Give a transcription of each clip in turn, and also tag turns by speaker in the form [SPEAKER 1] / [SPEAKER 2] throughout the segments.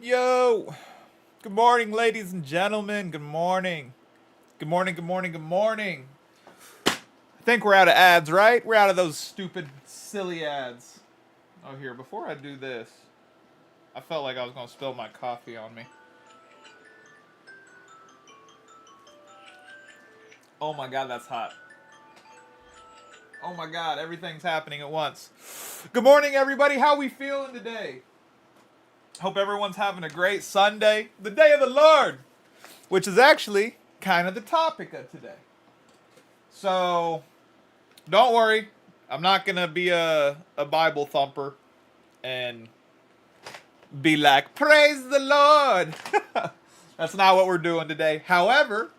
[SPEAKER 1] Yo! Good morning, ladies and gentlemen. Good morning. Good morning, good morning, good morning. I think we're out of ads, right? We're out of those stupid, silly ads. Oh, here, before I do this, I felt like I was going to spill my coffee on me. Oh my god, that's hot. Oh my god, everything's happening at once. Good morning, everybody. How we feeling today? Hope everyone's having a great Sunday, the day of the Lord, which is actually kind of the topic of today. So, don't worry, I'm not going to be a Bible thumper and be like, praise the Lord. That's not what we're doing today. However,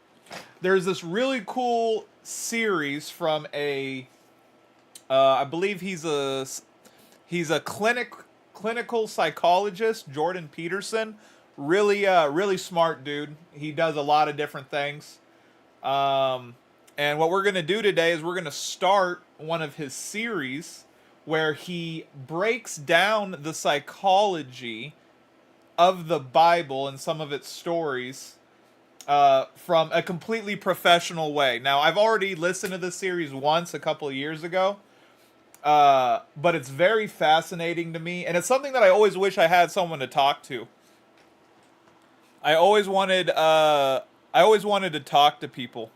[SPEAKER 1] there's this really cool series from I believe he's a clinical psychologist, Jordan Peterson. Really smart dude. He does a lot of different things. And what we're going to do today is we're going to start one of his series where he breaks down the psychology of the Bible and some of its stories from a completely professional way. Now, I've already listened to this series once a couple of years ago, but it's very fascinating to me, and it's something that I always wish I had someone to talk to. I always wanted to talk to people.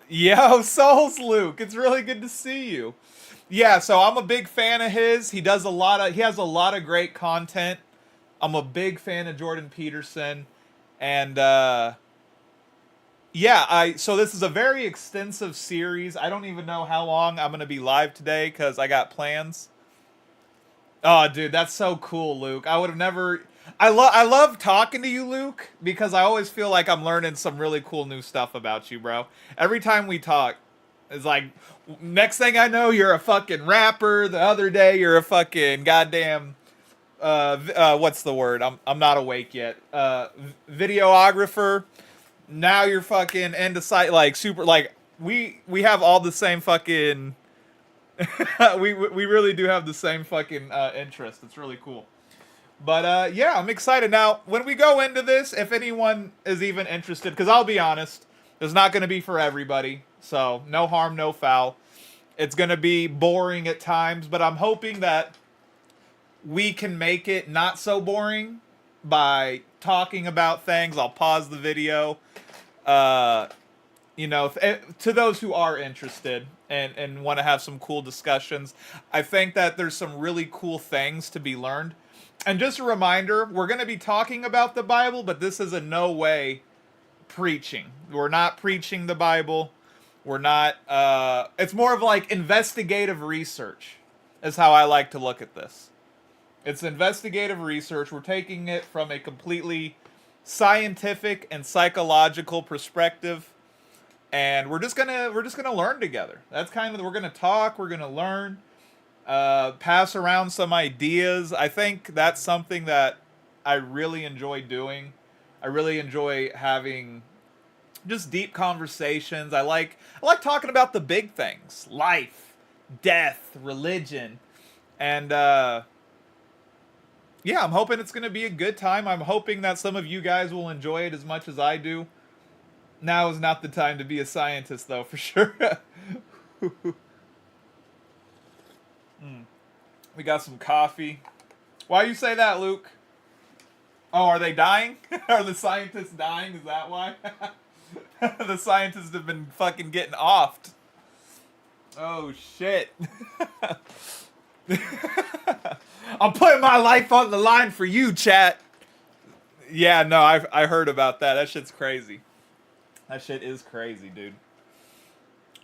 [SPEAKER 1] Yo, Souls Luke, it's really good to see you. Yeah, so I'm a big fan of his. He has a lot of great content. I'm a big fan of Jordan Peterson, and yeah, so this is a very extensive series. I don't even know how long I'm going to be live today cuz I got plans. Oh, dude, that's so cool, Luke. I would have never I love talking to you, Luke, because I always feel like I'm learning some really cool new stuff about you, bro. Every time we talk, it's like next thing I know you're a fucking rapper, the other day you're a fucking goddamn what's the word? I'm not awake yet. Videographer. Now you're fucking into sight, like super, like we have all the same fucking we really do have the same fucking interest. It's really cool. But yeah, I'm excited. Now, when we go into this, if anyone is even interested, because I'll be honest, it's not going to be for everybody. So no harm, no foul. It's going to be boring at times, but I'm hoping that we can make it not so boring by talking about things. I'll pause the video. Uh, to those who are interested and want to have some cool discussions, I think that there's some really cool things to be learned. And just a reminder, we're going to be talking about the Bible, but this is in no way preaching. We're not preaching the Bible. We're not, it's more of like investigative research, is how I like to look at this. It's investigative research. We're taking it from a completely scientific and psychological perspective, and we're just gonna learn together. That's kind of, we're gonna talk, we're gonna learn, pass around some ideas. I think that's something that I really enjoy doing. I really enjoy having just deep conversations. I like talking about the big things: life, death, religion, and yeah, I'm hoping it's going to be a good time. I'm hoping that some of you guys will enjoy it as much as I do. Now is not the time to be a scientist, though, for sure. We got some coffee. Why you say that, Luke? Oh, are they dying? Are the scientists dying? Is that why? The scientists have been fucking getting offed. Oh, shit. I'm putting my life on the line for you, chat. Yeah, no, I heard about that. That shit's crazy. That shit is crazy, dude.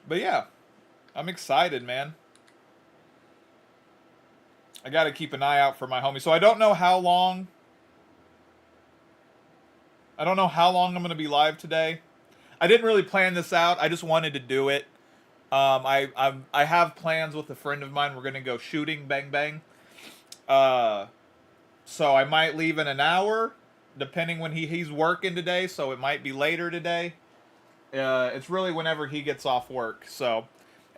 [SPEAKER 1] But yeah, I'm excited, man. I gotta keep an eye out for my homie. So I don't know how long. I don't know how long I'm gonna be live today. I didn't really plan this out. I just wanted to do it. I have plans with a friend of mine. We're gonna go shooting, bang bang. Uh, so I might leave in an hour, depending when he's working today. So it might be later today. It's really whenever he gets off work. So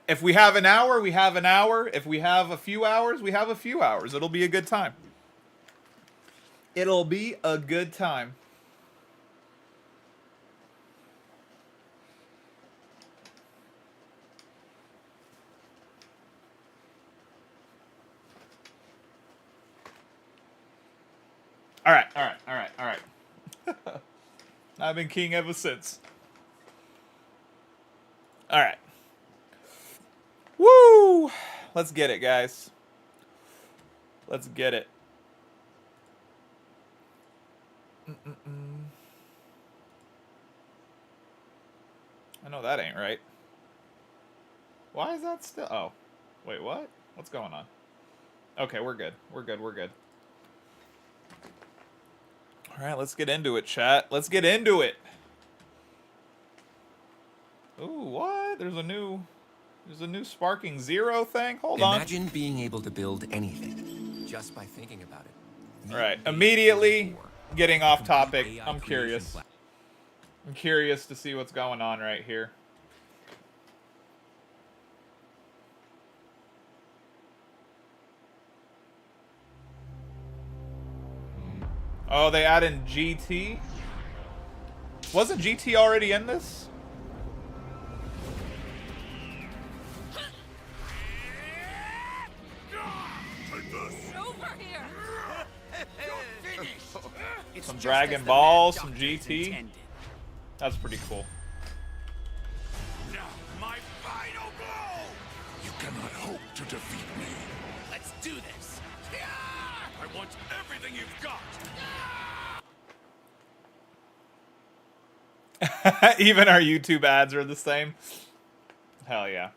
[SPEAKER 1] If we have an hour, we have an hour. If we have a few hours, we have a few hours. It'll be a good time. It'll be a good time. All right, all right, all right, all right. I've been king ever since. All right. Woo! Let's get it, guys. Let's get it. I know that ain't right. Why is that still... Oh. Wait, what? What's going on? Okay, we're good. We're good, we're good. Alright, let's get into it, chat. Let's get into it! Ooh, what? There's a new sparking zero thing? Hold on.
[SPEAKER 2] Imagine being able to build anything just by thinking about it.
[SPEAKER 1] Alright, immediately getting off topic. I'm curious. I'm curious to see what's going on right here. Oh, they add in GT? Wasn't GT already in this? Some Dragon Ball, some GT. That's pretty cool.
[SPEAKER 3] Now, my final blow! You cannot hope to defeat me. Let's do this. I want everything you've got.
[SPEAKER 1] Even our YouTube ads are the same. Hell yeah.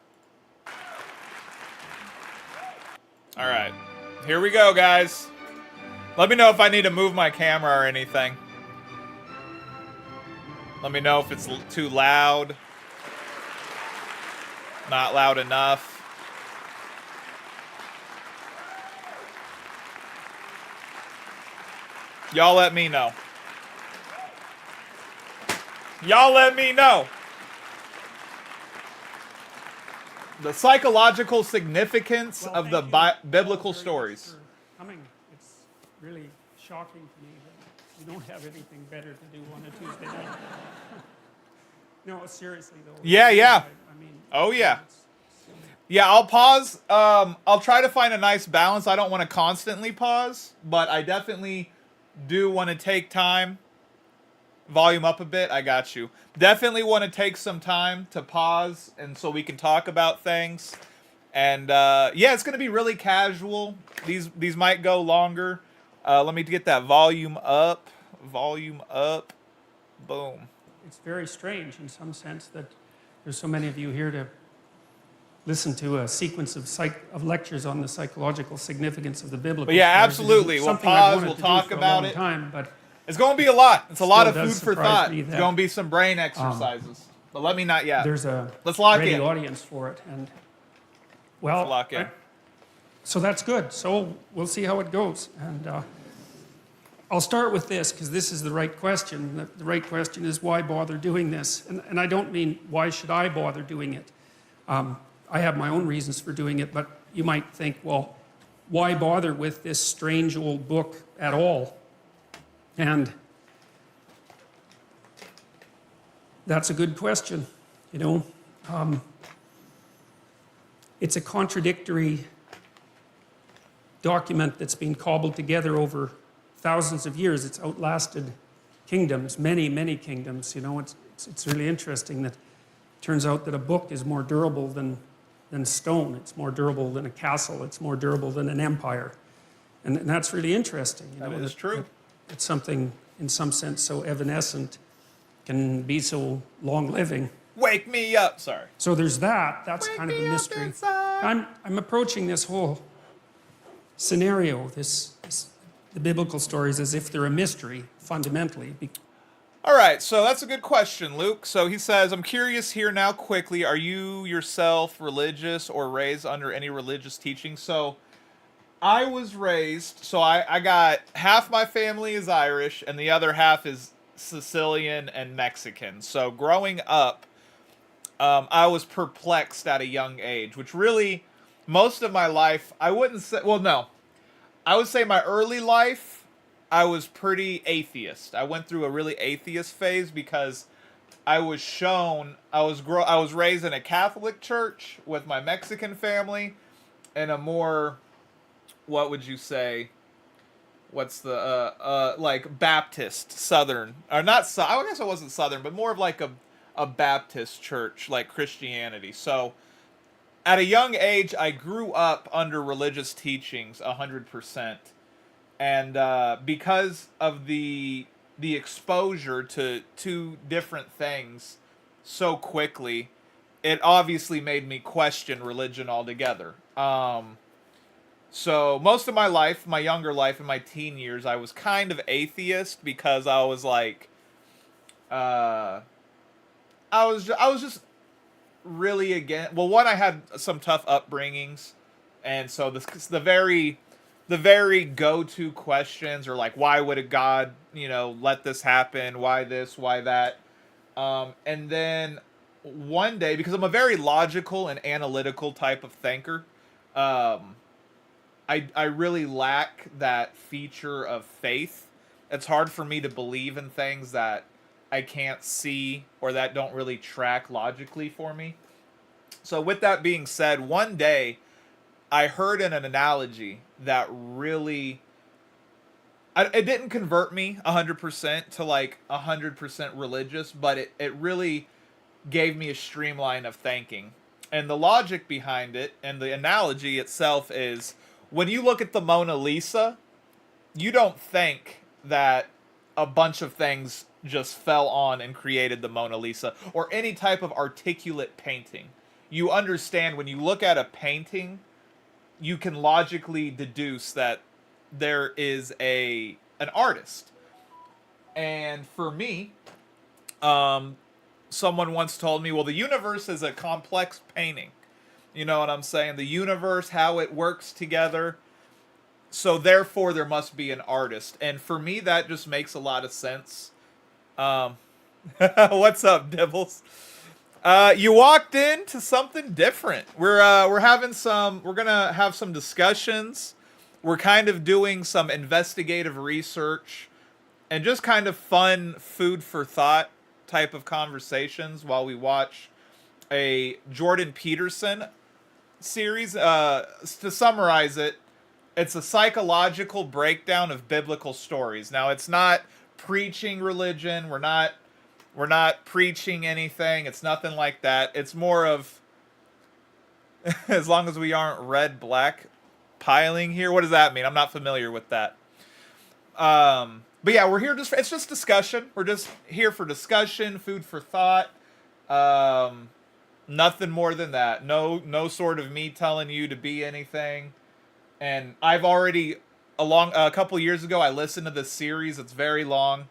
[SPEAKER 1] Alright. Here we go, guys. Let me know if I need to move my camera or anything. Let me know if it's too loud. Not loud enough. Y'all let me know. Y'all let me know. The psychological significance of the biblical stories.
[SPEAKER 4] Coming. It's really shocking to me that you don't have anything better to do on a Tuesday night. No, seriously though.
[SPEAKER 1] Yeah, yeah.
[SPEAKER 4] I mean,
[SPEAKER 1] oh yeah. Yeah, I'll pause. I'll try to find a nice balance. I don't want to constantly pause, but I definitely do want to take time. Volume up a bit. I got you. Definitely want to take some time to pause, and so we can talk about things. And yeah, it's gonna be really casual. These might go longer. Let me get that volume up. Volume up. Boom.
[SPEAKER 4] it's very strange in some sense that there's so many of you here to listen to a sequence of lectures on the psychological significance of the biblical.
[SPEAKER 1] But yeah,
[SPEAKER 4] stories.
[SPEAKER 1] absolutely. We'll pause. We'll talk about it.
[SPEAKER 4] But
[SPEAKER 1] it's going to be a lot. It's a lot of
[SPEAKER 4] still
[SPEAKER 1] food
[SPEAKER 4] does
[SPEAKER 1] for
[SPEAKER 4] surprise
[SPEAKER 1] thought.
[SPEAKER 4] me
[SPEAKER 1] It's
[SPEAKER 4] that,
[SPEAKER 1] going to be some brain exercises. But let me not yet.
[SPEAKER 4] there's a
[SPEAKER 1] Let's lock
[SPEAKER 4] ready
[SPEAKER 1] in.
[SPEAKER 4] audience for it, and well,
[SPEAKER 1] Let's lock in.
[SPEAKER 4] so that's good. So we'll see how it goes, and I'll start with this because this is the right question. The right question is why bother doing this, and I don't mean why should I bother doing it. I have my own reasons for doing it, but you might think, well, why bother with this strange old book at all? And that's a good question, you know. It's a contradictory document that's been cobbled together over thousands of years. It's outlasted kingdoms, many, many kingdoms. You know, it's really interesting that it turns out that a book is more durable than stone. It's more durable than a castle. It's more durable than an empire. And that's really interesting. You know,
[SPEAKER 1] That is true.
[SPEAKER 4] It's something, in some sense, so evanescent can be so long-living.
[SPEAKER 1] Wake me up. Sorry.
[SPEAKER 4] So there's that. That's
[SPEAKER 1] Wake
[SPEAKER 4] kind of a
[SPEAKER 1] me up
[SPEAKER 4] mystery.
[SPEAKER 1] inside.
[SPEAKER 4] I'm approaching this whole scenario, the biblical stories, as if they're a mystery, fundamentally.
[SPEAKER 1] All right, so that's a good question, Luke. So he says, I'm curious here now quickly, are you yourself religious or raised under any religious teaching? So I was raised, so I got half my family is Irish and the other half is Sicilian and Mexican. So growing up, I was perplexed at a young age, which really, most of my life, I wouldn't say, well, no. I would say my early life, I was pretty atheist. I went through a really atheist phase because I was shown, I was raised in a Catholic church with my Mexican family and a more, what would you say, what's the like Baptist Southern, or not, I guess it wasn't Southern, but more of like a Baptist church, like Christianity. So at a young age, I grew up under religious teachings 100%, and because of the exposure to two different things so quickly, it obviously made me question religion altogether. So most of my life, my younger life, in my teen years, I was kind of atheist because I was like, uh, I was just really again. Well, one, I had some tough upbringings, and so the very go-to questions are like, why would a God, let this happen? Why this? Why that? And then one day, because I'm a very logical and analytical type of thinker, um, I really lack that feature of faith. It's hard for me to believe in things that I can't see or that don't really track logically for me. So with that being said, one day I heard an analogy that really, it didn't convert me 100% to like 100% religious, but it really gave me a streamline of thinking. And the logic behind it and the analogy itself is, when you look at the Mona Lisa, you don't think that a bunch of things just fell on and created the Mona Lisa or any type of articulate painting. You understand when you look at a painting, you can logically deduce that there is an artist. And for me, someone once told me, well, the universe is a complex painting. You know what I'm saying? The universe, how it works together. So therefore, there must be an artist. And for me, that just makes a lot of sense. What's up, Dibbles? You walked into something different. We're having some. We're gonna have some discussions. We're kind of doing some investigative research and just kind of fun food for thought type of conversations while we watch a Jordan Peterson series. To summarize it, it's a psychological breakdown of biblical stories. Now, it's not preaching religion. We're not preaching anything. It's nothing like that. It's more of, as long as we aren't red black piling here. What does that mean? I'm not familiar with that. But yeah, we're here it's just discussion. We're just here for discussion, food for thought. Nothing more than that. No sort of me telling you to be anything. And I've already, a couple years ago, I listened to this series. It's very long,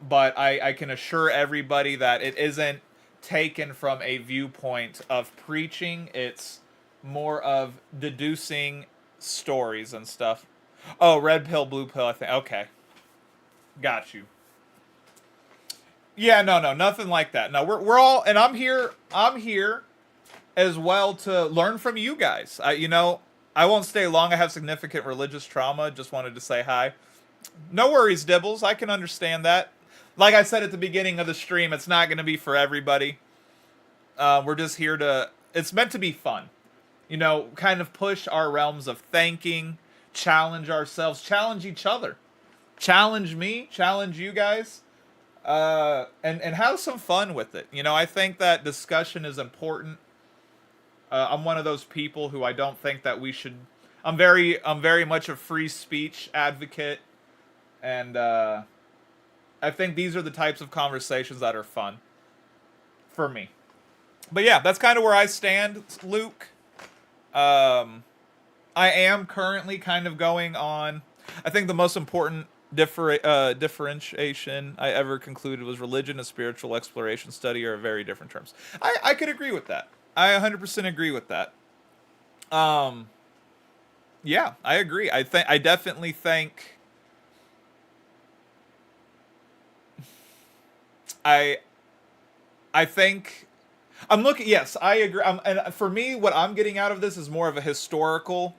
[SPEAKER 1] but I can assure everybody that it isn't taken from a viewpoint of preaching. It's more of deducing stories and stuff. Oh, red pill, blue pill, I think. Okay. Got you. Yeah, no, nothing like that. No, we're all, and I'm here as well to learn from you guys. I won't stay long. I have significant religious trauma. Just wanted to say hi. No worries, Dibbles. I can understand that. Like I said at the beginning of the stream, it's not going to be for everybody. We're just here to, it's meant to be fun. Kind of push our realms of thinking, challenge ourselves, challenge each other. Challenge me, challenge you guys, and have some fun with it. I think that discussion is important. I'm one of those people who I don't think that we should. I'm very much a free speech advocate, and I think these are the types of conversations that are fun for me. But yeah, that's kind of where I stand, Luke. I am currently kind of going on. I think the most important differentiation I ever concluded was religion and spiritual exploration study are very different terms. I could agree with that. I 100% agree with that. Yeah, I agree. I definitely think I think I'm looking. Yes, I agree. And for me, what I'm getting out of this is more of a historical,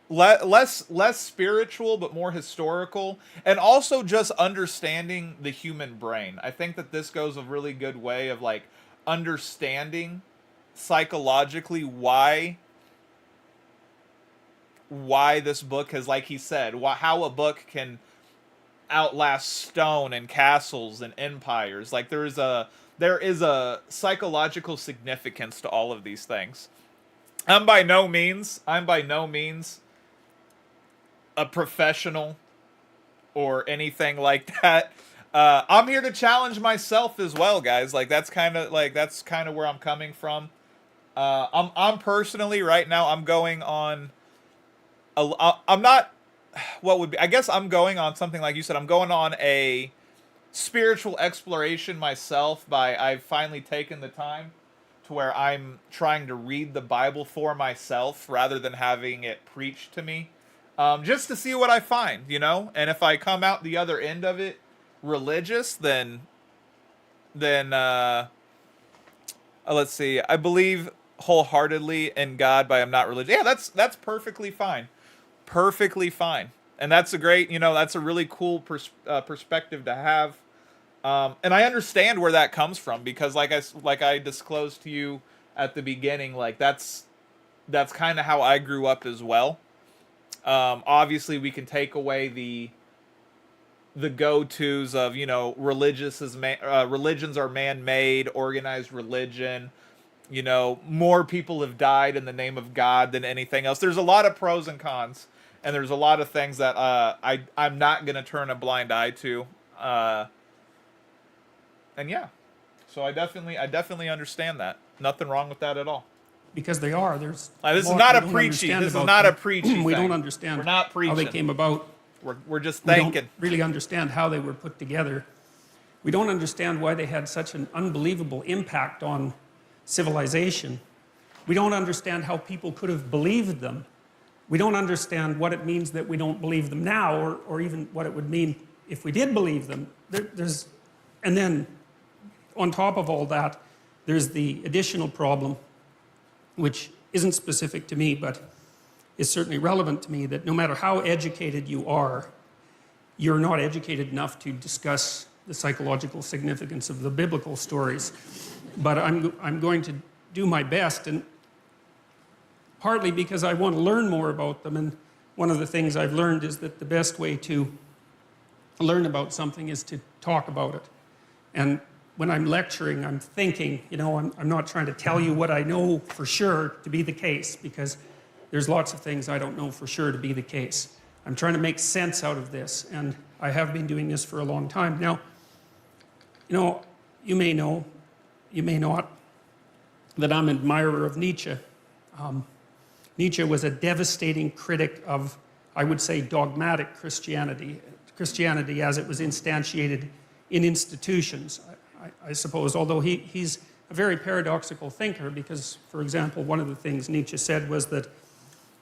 [SPEAKER 1] less spiritual, but more historical, and also just understanding the human brain. I think that this goes a really good way of like understanding psychologically why this book has, like he said, how a book can outlast stone and castles and empires. Like there is a psychological significance to all of these things. I'm by no means a professional or anything like that. I'm here to challenge myself as well, guys. Like that's kind of where I'm coming from. I'm personally right now. I'm going on. I'm not. What would be? I guess I'm going on something like you said. I'm going on a spiritual exploration myself. I've finally taken the time to where I'm trying to read the Bible for myself rather than having it preached to me. Just to see what I find, you know? And if I come out the other end of it religious, then let's see. I believe wholeheartedly in God, but I'm not religious. Yeah, that's perfectly fine. Perfectly fine. And that's a great, that's a really cool perspective to have. And I understand where that comes from because like I disclosed to you at the beginning, like that's kind of how I grew up as well. Obviously, we can take away the go-tos of religions are man-made, organized religion. More people have died in the name of God than anything else. There's a lot of pros and cons, and there's a lot of things that I'm not gonna turn a blind eye to. And yeah, so I definitely understand that. Nothing wrong with that at all.
[SPEAKER 4] Because they are. There's
[SPEAKER 1] this is not a preachy. This is not a preachy.
[SPEAKER 4] We
[SPEAKER 1] thing.
[SPEAKER 4] don't understand
[SPEAKER 1] We're not preaching.
[SPEAKER 4] how they came about.
[SPEAKER 1] We're just
[SPEAKER 4] We
[SPEAKER 1] thinking.
[SPEAKER 4] don't really understand how they were put together. We don't understand why they had such an unbelievable impact on civilization. We don't understand how people could have believed them. We don't understand what it means that we don't believe them now, or even what it would mean if we did believe them. And then, on top of all that, there's the additional problem, which isn't specific to me, but is certainly relevant to me, that no matter how educated you are, you're not educated enough to discuss the psychological significance of the biblical stories. But I'm going to do my best, and partly because I want to learn more about them. And one of the things I've learned is that the best way to learn about something is to talk about it. And when I'm lecturing, I'm thinking, I'm not trying to tell you what I know for sure to be the case, because there's lots of things I don't know for sure to be the case. I'm trying to make sense out of this, and I have been doing this for a long time. Now, you may know, you may not, that I'm an admirer of Nietzsche. Nietzsche was a devastating critic of, I would say, dogmatic Christianity as it was instantiated in institutions. I suppose, although he's a very paradoxical thinker, because, for example, one of the things Nietzsche said was that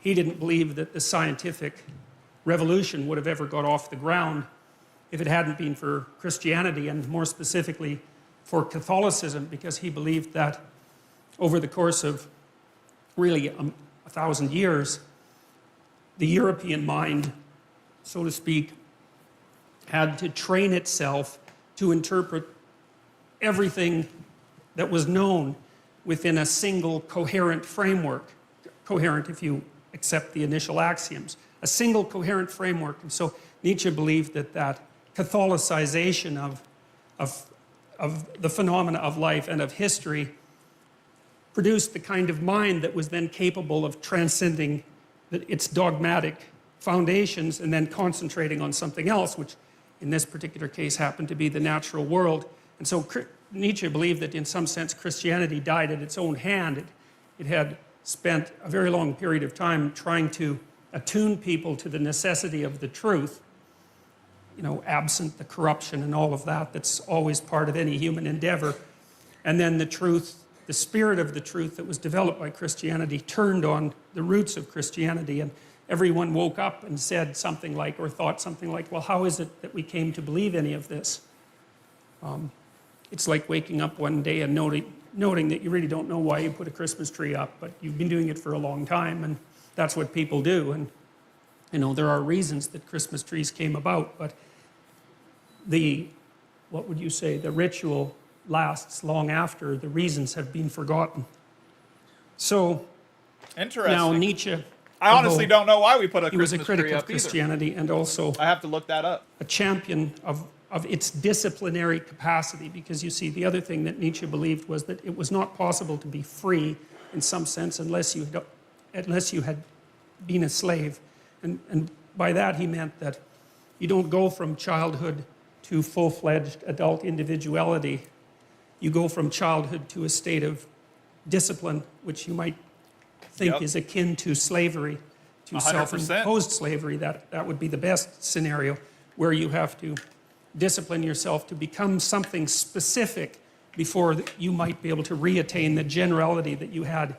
[SPEAKER 4] he didn't believe that the scientific revolution would have ever got off the ground if it hadn't been for Christianity, and more specifically for Catholicism, because he believed that over the course of really 1,000 years, the European mind, so to speak, had to train itself to interpret everything that was known within a single coherent framework. Coherent if you accept the initial axioms. A single coherent framework. And so Nietzsche believed that Catholicization of the phenomena of life and of history produced the kind of mind that was then capable of transcending its dogmatic foundations and then concentrating on something else, which in this particular case happened to be the natural world. And so Nietzsche believed that in some sense Christianity died at its own hand. It had spent a very long period of time trying to attune people to the necessity of the truth, absent the corruption and all of that that's always part of any human endeavor. And then the truth, the spirit of the truth that was developed by Christianity turned on the roots of Christianity, and everyone woke up and said something like, or thought something like, well, how is it that we came to believe any of this? It's like waking up one day and noting that you really don't know why you put a Christmas tree up, but you've been doing it for a long time, and that's what people do. And you know, there are reasons that Christmas trees came about, but what would you say, the ritual lasts long after the reasons have been forgotten. So
[SPEAKER 1] Interesting.
[SPEAKER 4] now Nietzsche,
[SPEAKER 1] I honestly don't know why we put a
[SPEAKER 4] he was a
[SPEAKER 1] Christmas
[SPEAKER 4] critic
[SPEAKER 1] tree
[SPEAKER 4] of
[SPEAKER 1] up either.
[SPEAKER 4] Christianity and also
[SPEAKER 1] I have to look that up.
[SPEAKER 4] a champion of its disciplinary capacity, because you see, the other thing that Nietzsche believed was that it was not possible to be free in some sense unless you had been a slave. And by that he meant that you don't go from childhood to full-fledged adult individuality. You go from childhood to a state of discipline, which you might think is akin to slavery, to
[SPEAKER 1] 100%.
[SPEAKER 4] self-imposed slavery. That would be the best scenario, where you have to discipline yourself to become something specific before you might be able to reattain the generality that you had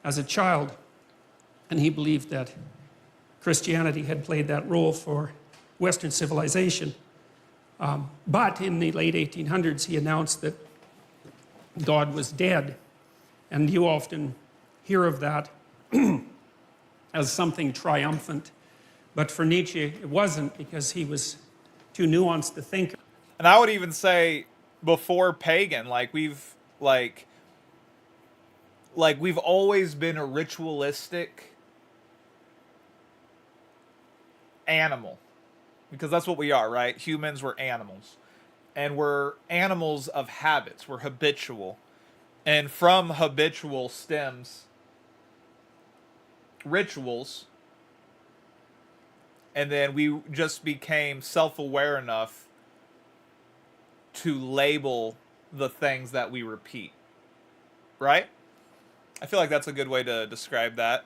[SPEAKER 4] as a child. And he believed that Christianity had played that role for Western civilization. But in the late 1800s, he announced that God was dead. And you often hear of that as something triumphant. But for Nietzsche, it wasn't, because he was too nuanced to think.
[SPEAKER 1] And I would even say before pagan, we've always been a ritualistic animal, because that's what we are, right? Humans, we're animals, and we're animals of habits. We're habitual, and from habitual stems rituals, and then we just became self-aware enough to label the things that we repeat, right? I feel like that's a good way to describe that.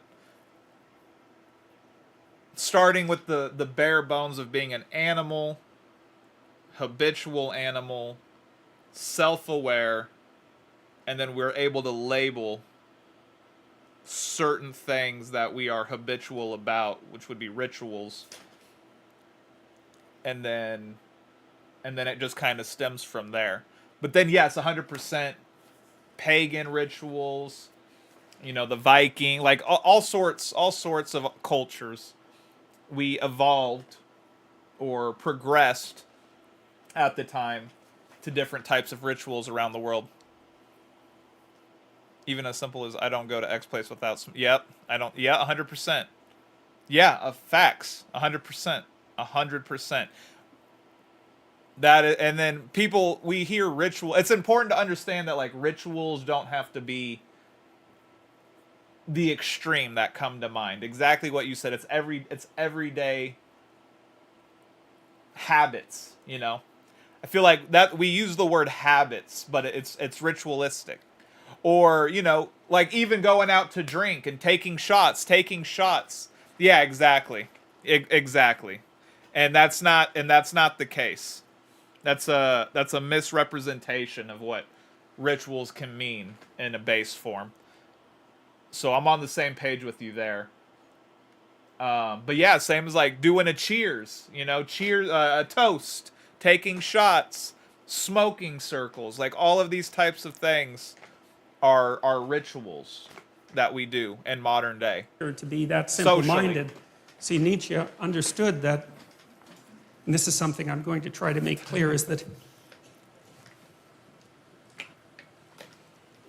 [SPEAKER 1] Starting with the bare bones of being an animal, habitual animal, self-aware, and then we're able to label certain things that we are habitual about, which would be rituals. And then it just kind of stems from there. But then, yes, 100% pagan rituals, the Viking, all sorts of cultures. We evolved or progressed at the time to different types of rituals around the world. Even as simple as, I don't go to X place without some... Yep, I don't... Yeah, 100%. Yeah, facts. 100%. 100%. And then we hear ritual... It's important to understand that, rituals don't have to be the extreme that come to mind. Exactly what you said. It's everyday habits, I feel like that we use the word habits, but it's ritualistic. Or, even going out to drink and taking shots. Yeah, exactly. Exactly. And that's not the case. That's a misrepresentation of what rituals can mean in a base form. So I'm on the same page with you there. But yeah, same as doing a cheers, cheers, a toast, taking shots, smoking circles, all of these types of things are rituals that we do in modern day.
[SPEAKER 4] To be that simple-minded. See, Nietzsche understood that, and this is something I'm going to try to make clear, is that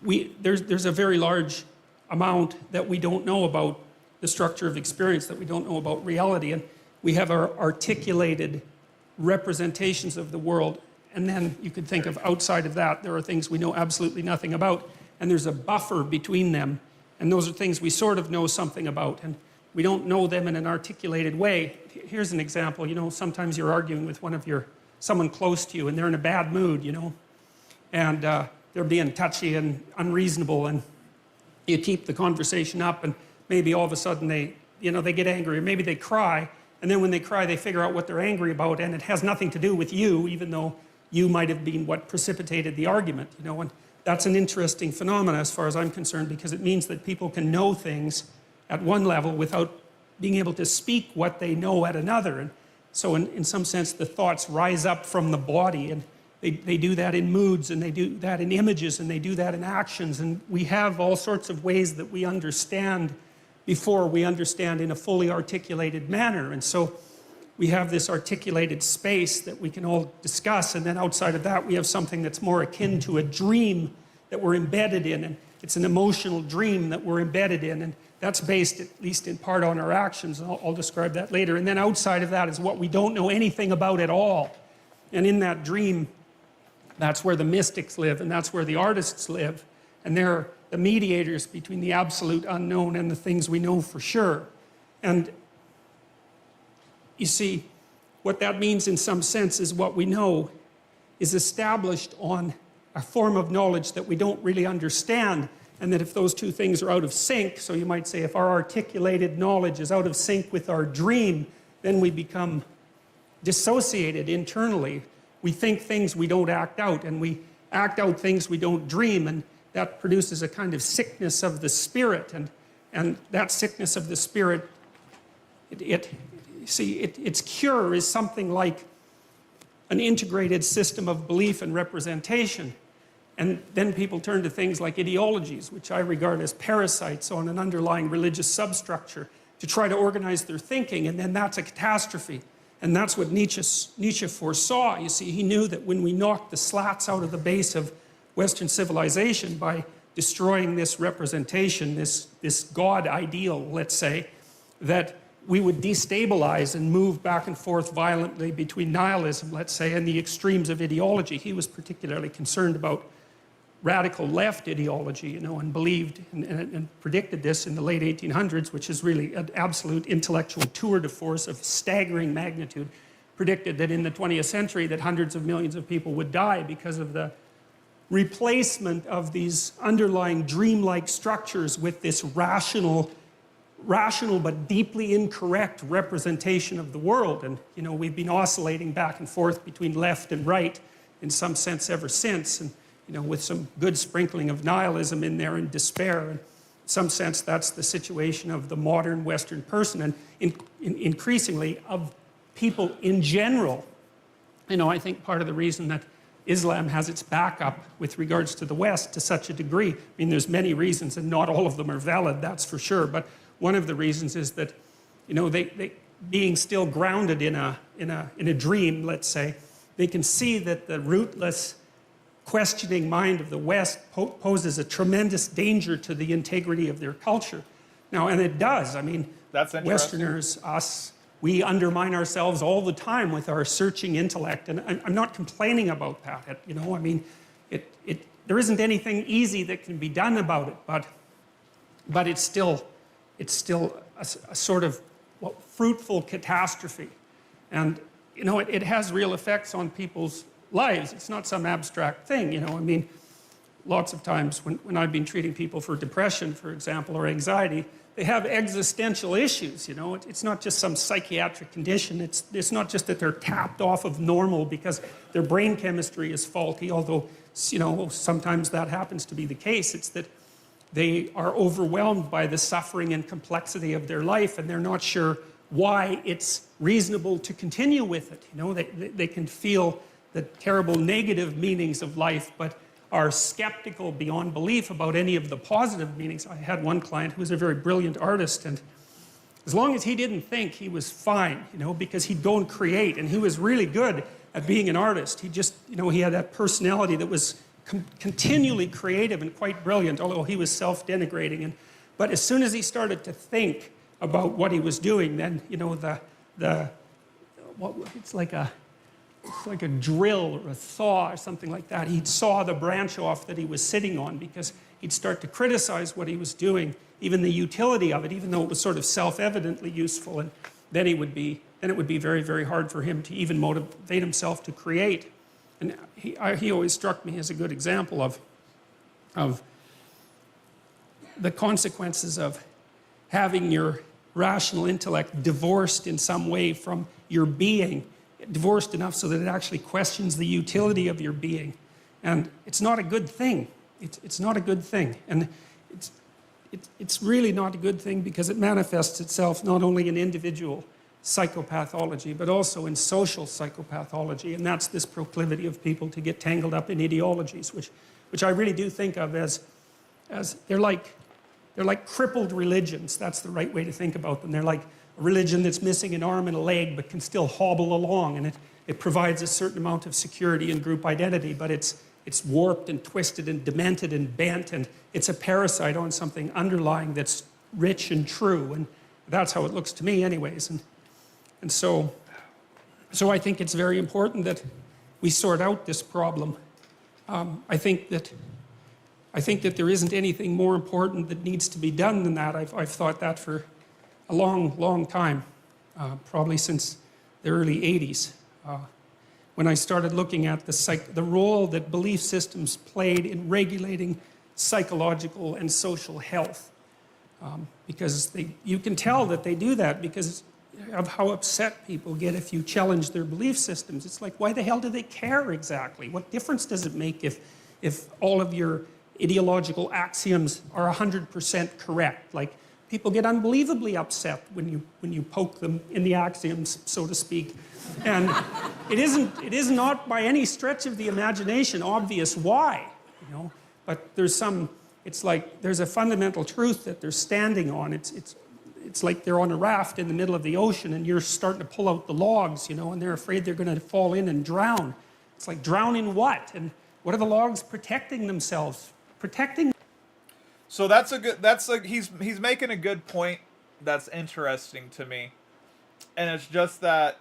[SPEAKER 4] there's a very large amount that we don't know about the structure of experience, that we don't know about reality, and we have our articulated representations of the world, and then you could think of outside of that, there are things we know absolutely nothing about, and there's a buffer between them, and those are things we sort of know something about, and we don't know them in an articulated way. Here's an example, sometimes you're arguing with someone close to you, and they're in a bad mood, and they're being touchy and unreasonable, and you keep the conversation up, and maybe all of a sudden they get angry, or maybe they cry, and then when they cry, they figure out what they're angry about, and it has nothing to do with you, even though you might have been what precipitated the argument, and that's an interesting phenomenon as far as I'm concerned, because it means that people can know things at one level without being able to speak what they know at another. And so in some sense, the thoughts rise up from the body, and They do that in moods, and they do that in images, and they do that in actions. And we have all sorts of ways that we understand before we understand in a fully articulated manner. And so we have this articulated space that we can all discuss, and then outside of that we have something that's more akin to a dream that we're embedded in, and it's an emotional dream that we're embedded in, and that's based at least in part on our actions, and I'll describe that later. And then outside of that is what we don't know anything about at all. And in that dream, that's where the mystics live, and that's where the artists live, and they're the mediators between the absolute unknown and the things we know for sure. And you see, what that means in some sense is what we know is established on a form of knowledge that we don't really understand, and that if those two things are out of sync, so you might say if our articulated knowledge is out of sync with our dream, then we become dissociated internally. We think things we don't act out, and we act out things we don't dream, and that produces a kind of sickness of the spirit, and that sickness of the spirit, its cure is something like an integrated system of belief and representation. And then people turn to things like ideologies, which I regard as parasites on an underlying religious substructure, to try to organize their thinking, and then that's a catastrophe. And that's what Nietzsche foresaw. You see, he knew that when we knocked the slats out of the base of Western civilization by destroying this representation, this God ideal, let's say, that we would destabilize and move back and forth violently between nihilism, let's say, and the extremes of ideology. He was particularly concerned about radical left ideology, you know, and believed and predicted this in the late 1800s, which is really an absolute intellectual tour de force of staggering magnitude. Predicted that in the 20th century that hundreds of millions of people would die because of the replacement of these underlying dreamlike structures with this rational but deeply incorrect representation of the world. And, you know, we've been oscillating back and forth between left and right in some sense ever since. And, you know, with some good sprinkling of nihilism in there and despair. And in some sense, that's the situation of the modern Western person, and increasingly of people in general. You know, I think part of the reason that Islam has its backup with regards to the West to such a degree, I mean, there's many reasons, and not all of them are valid, that's for sure, but one of the reasons is that, you know, they being still grounded in a dream, let's say, they can see that the rootless, questioning mind of the West poses a tremendous danger to the integrity of their culture. Now, and it does. I mean, Westerners, us, we undermine ourselves all the time with our searching intellect, and I'm not complaining about that. You know, I mean, there isn't anything easy that can be done about it, but it's still a sort of fruitful catastrophe, and you know, it has real effects on people's lives. It's not some abstract thing, you know. I mean, lots of times when I've been treating people for depression, for example, or anxiety, they have existential issues, you know. It's not just some psychiatric condition. It's not just that they're tapped off of normal because their brain chemistry is faulty, although, you know, sometimes that happens to be the case. It's that they are overwhelmed by the suffering and complexity of their life, and they're not sure why it's reasonable to continue with it. You know, they can feel the terrible negative meanings of life, but are skeptical beyond belief about any of the positive meanings. I had one client who was a very brilliant artist, and as long as he didn't think, he was fine, you know, because he'd go and create, and he was really good at being an artist. He just, you know, he had that personality that was continually creative and quite brilliant, although he was self-denigrating. But as soon as he started to think about what he was doing, then, you know, it's like a drill or a saw or something like that. He'd saw the branch off that he was sitting on, because he'd start to criticize what he was doing, even the utility of it, even though it was sort of self-evidently useful. And then it would be very, very hard for him to even motivate himself to create. And he always struck me as a good example of the consequences of having your rational intellect divorced in some way from your being, divorced enough so that it actually questions the utility of your being. And it's not a good thing. It's not a good thing. And it's really not a good thing, because it manifests itself not only in individual psychopathology, but also in social psychopathology, and that's this proclivity of people to get tangled up in ideologies, which I really do think of as they're like crippled religions. That's the right way to think about them. They're like a religion that's missing an arm and a leg, but can still hobble along, and it provides a certain amount of security and group identity, but it's warped and twisted and demented and bent, and it's a parasite on something underlying that's rich and true, and that's how it looks to me anyways. And so I think it's very important that we sort out this problem. I think that there isn't anything more important that needs to be done than that. I've thought that for a long, long time, probably since the early 80s, when I started looking at the role that belief systems played in regulating psychological and social health. Because you can tell that they do that because of how upset people get if you challenge their belief systems. It's like, why the hell do they care exactly? What difference does it make if all of your ideological axioms are 100% correct? Like, people get unbelievably upset when you poke them in the axioms, so to speak. And it is not by any stretch of the imagination obvious why, you know. But it's like there's a fundamental truth that they're standing on. It's like they're on a raft in the middle of the ocean and you're starting to pull out the logs, you know, and they're afraid they're going to fall in and drown. It's like, drown in what? And what are the logs protecting themselves?
[SPEAKER 1] So he's making a good point that's interesting to me. And it's just that,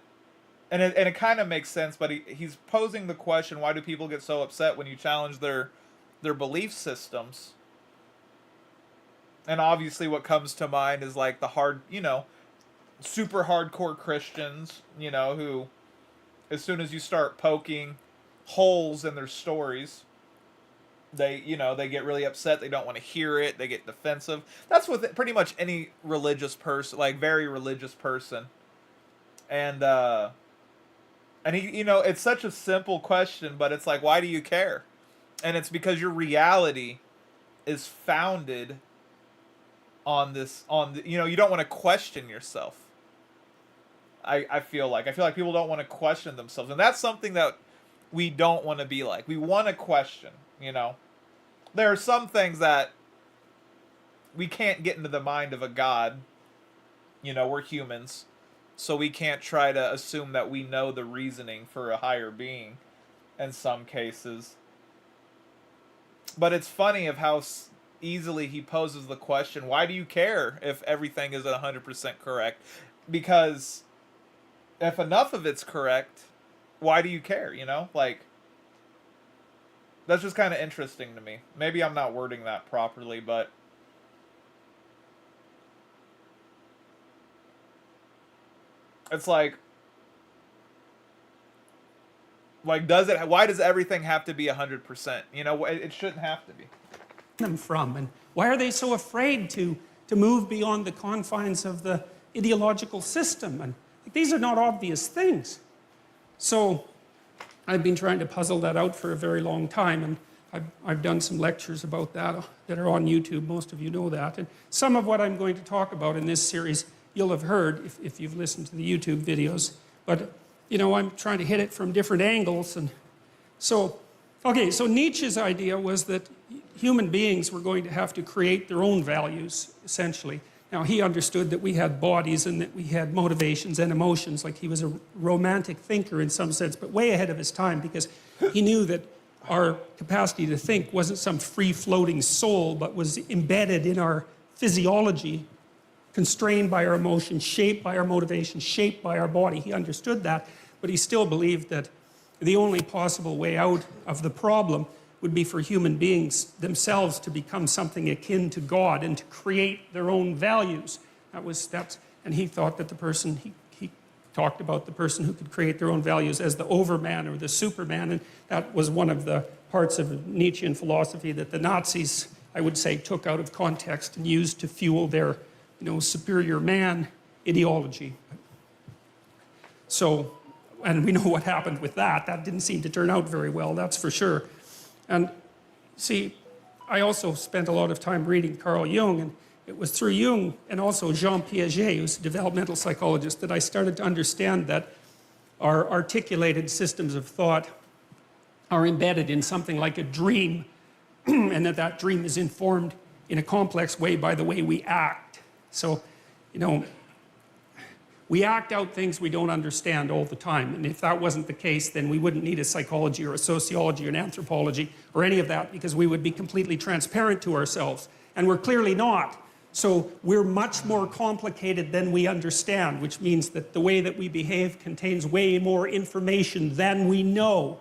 [SPEAKER 1] and it kind of makes sense, but he's posing the question, why do people get so upset when you challenge their belief systems? And obviously what comes to mind is like the super hardcore Christians, you know, who, as soon as you start poking holes in their stories, they get really upset. They don't want to hear it. They get defensive. That's with pretty much any religious person, like very religious person. And he, it's such a simple question, but it's like, why do you care? And it's because your reality is founded on you don't want to question yourself. I feel like people don't want to question themselves, and that's something that we don't want to be like. We want to question, you know. There are some things that we can't get into the mind of a God. You know, we're humans, so we can't try to assume that we know the reasoning for a higher being in some cases. But it's funny of how easily he poses the question, why do you care if everything is 100% correct? Because if enough of it's correct, why do you care, you know? Like, that's just kind of interesting to me. Maybe I'm not wording that properly, but it's like why does everything have to be 100%? You know, it shouldn't have to be.
[SPEAKER 4] Them from, and why are they so afraid to move beyond the confines of the ideological system? And these are not obvious things. So I've been trying to puzzle that out for a very long time, and I've done some lectures about that are on YouTube. Most of you know that. And some of what I'm going to talk about in this series you'll have heard if you've listened to the YouTube videos. But, you know, I'm trying to hit it from different angles. And so Nietzsche's idea was that human beings were going to have to create their own values, essentially. Now, he understood that we had bodies and that we had motivations and emotions. Like, he was a romantic thinker in some sense, but way ahead of his time, because he knew that our capacity to think wasn't some free-floating soul, but was embedded in our physiology, constrained by our emotions, shaped by our motivations, shaped by our body. He understood that, but he still believed that the only possible way out of the problem would be for human beings themselves to become something akin to God and to create their own values. And he thought that he talked about the person who could create their own values as the overman or the superman, and that was one of the parts of Nietzschean philosophy that the Nazis, I would say, took out of context and used to fuel their, superior man ideology. So, and we know what happened with that. That didn't seem to turn out very well, that's for sure. And see, I also spent a lot of time reading Carl Jung, and it was through Jung and also Jean Piaget, who's a developmental psychologist, that I started to understand that our articulated systems of thought are embedded in something like a dream, and that dream is informed in a complex way by the way we act. So, you know, we act out things we don't understand all the time. And if that wasn't the case, then we wouldn't need a psychology or a sociology or an anthropology or any of that, because we would be completely transparent to ourselves. And we're clearly not. So we're much more complicated than we understand, which means that the way that we behave contains way more information than we know.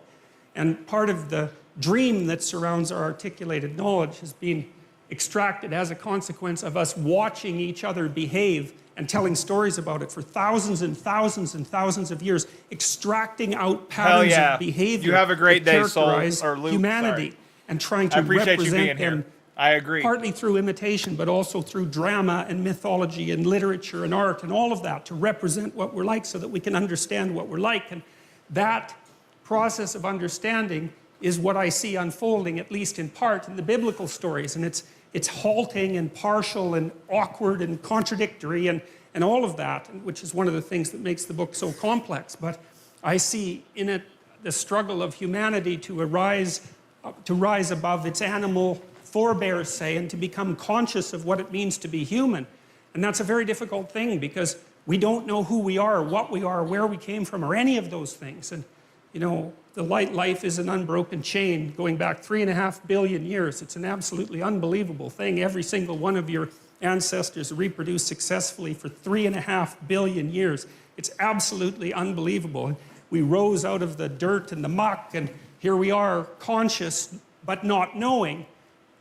[SPEAKER 4] And part of the dream that surrounds our articulated knowledge has been extracted as a consequence of us watching each other behave and telling stories about it for thousands and thousands and thousands of years, extracting out patterns of behavior.
[SPEAKER 1] You have a great
[SPEAKER 4] that
[SPEAKER 1] day, Soul,
[SPEAKER 4] characterize
[SPEAKER 1] or Luke,
[SPEAKER 4] humanity,
[SPEAKER 1] sorry.
[SPEAKER 4] and trying to
[SPEAKER 1] I appreciate you being
[SPEAKER 4] represent
[SPEAKER 1] here.
[SPEAKER 4] them
[SPEAKER 1] I agree.
[SPEAKER 4] partly through imitation, but also through drama and mythology and literature and art and all of that, to represent what we're like so that we can understand what we're like. And that process of understanding is what I see unfolding, at least in part, in the biblical stories. And it's halting and partial and awkward and contradictory and all of that, which is one of the things that makes the book so complex. But I see in it the struggle of humanity to rise above its animal forebears, say, and to become conscious of what it means to be human. And that's a very difficult thing, because we don't know who we are, what we are, where we came from, or any of those things. And, you know, the life is an unbroken chain going back 3.5 billion years. It's an absolutely unbelievable thing. Every single one of your ancestors reproduced successfully for 3.5 billion years. It's absolutely unbelievable. We rose out of the dirt and the muck, and here we are, conscious but not knowing,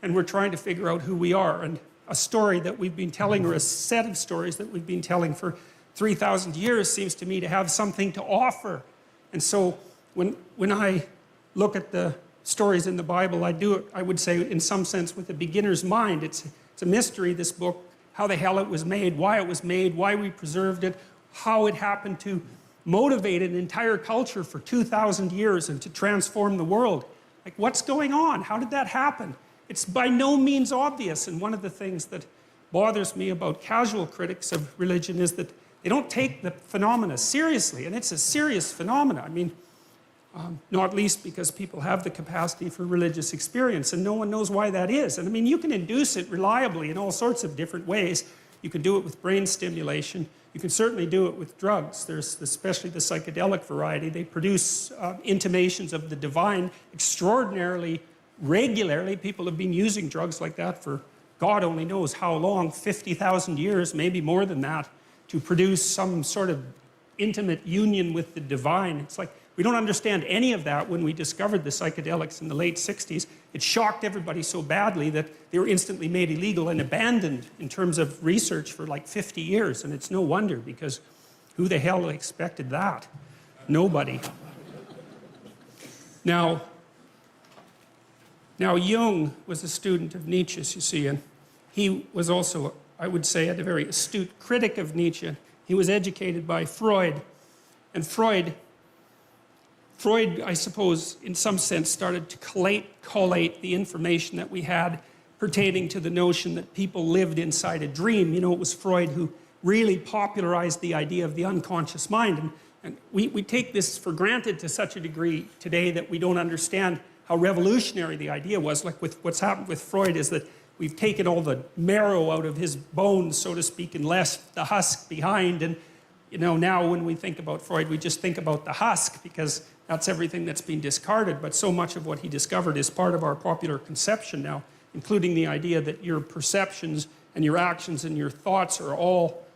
[SPEAKER 4] and we're trying to figure out who we are. And a story that we've been telling, or a set of stories that we've been telling for 3,000 years, seems to me to have something to offer. And so when I look at the stories in the Bible, I do it, I would say, in some sense, with a beginner's mind. It's a mystery, this book, how the hell it was made, why we preserved it, how it happened to motivate an entire culture for 2,000 years and to transform the world. Like, what's going on? How did that happen? It's by no means obvious. And one of the things that bothers me about casual critics of religion is that they don't take the phenomena seriously. And it's a serious phenomena. I mean, not least because people have the capacity for religious experience, and no one knows why that is. And I mean, you can induce it reliably in all sorts of different ways. You can do it with brain stimulation. You can certainly do it with drugs. There's especially the psychedelic variety. They produce intimations of the divine extraordinarily regularly. People have been using drugs like that for God only knows how long, 50,000 years, maybe more than that, to produce some sort of intimate union with the divine. It's like, we don't understand any of that. When we discovered the psychedelics in the late 60s, it shocked everybody so badly that they were instantly made illegal and abandoned in terms of research for like 50 years. And it's no wonder, because who the hell expected that? Nobody. Now Jung was a student of Nietzsche's, you see, and he was also, I would say, a very astute critic of Nietzsche. He was educated by Freud, and Freud, I suppose, in some sense, started to collate the information that we had pertaining to the notion that people lived inside a dream. You know, it was Freud who really popularized the idea of the unconscious mind. And we take this for granted to such a degree today that we don't understand how revolutionary the idea was. Like, with what's happened with Freud is that we've taken all the marrow out of his bones, so to speak, and left the husk behind. And, you know, now when we think about Freud, we just think about the husk, because that's everything that's been discarded. But so much of what he discovered is part of our popular conception now, including the idea that your perceptions and your actions and your thoughts are all,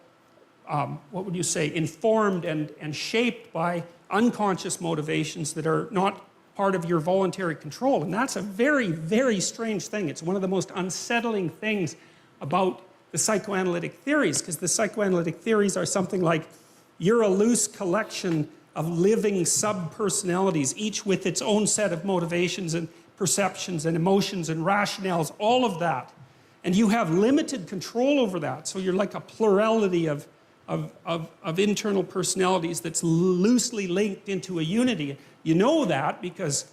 [SPEAKER 4] what would you say, informed and shaped by unconscious motivations that are not part of your voluntary control. And that's a very, very strange thing. It's one of the most unsettling things about the psychoanalytic theories, because the psychoanalytic theories are something like, you're a loose collection of living sub-personalities, each with its own set of motivations and perceptions and emotions and rationales, all of that. And you have limited control over that. So you're like a plurality of internal personalities that's loosely linked into a unity. You know that because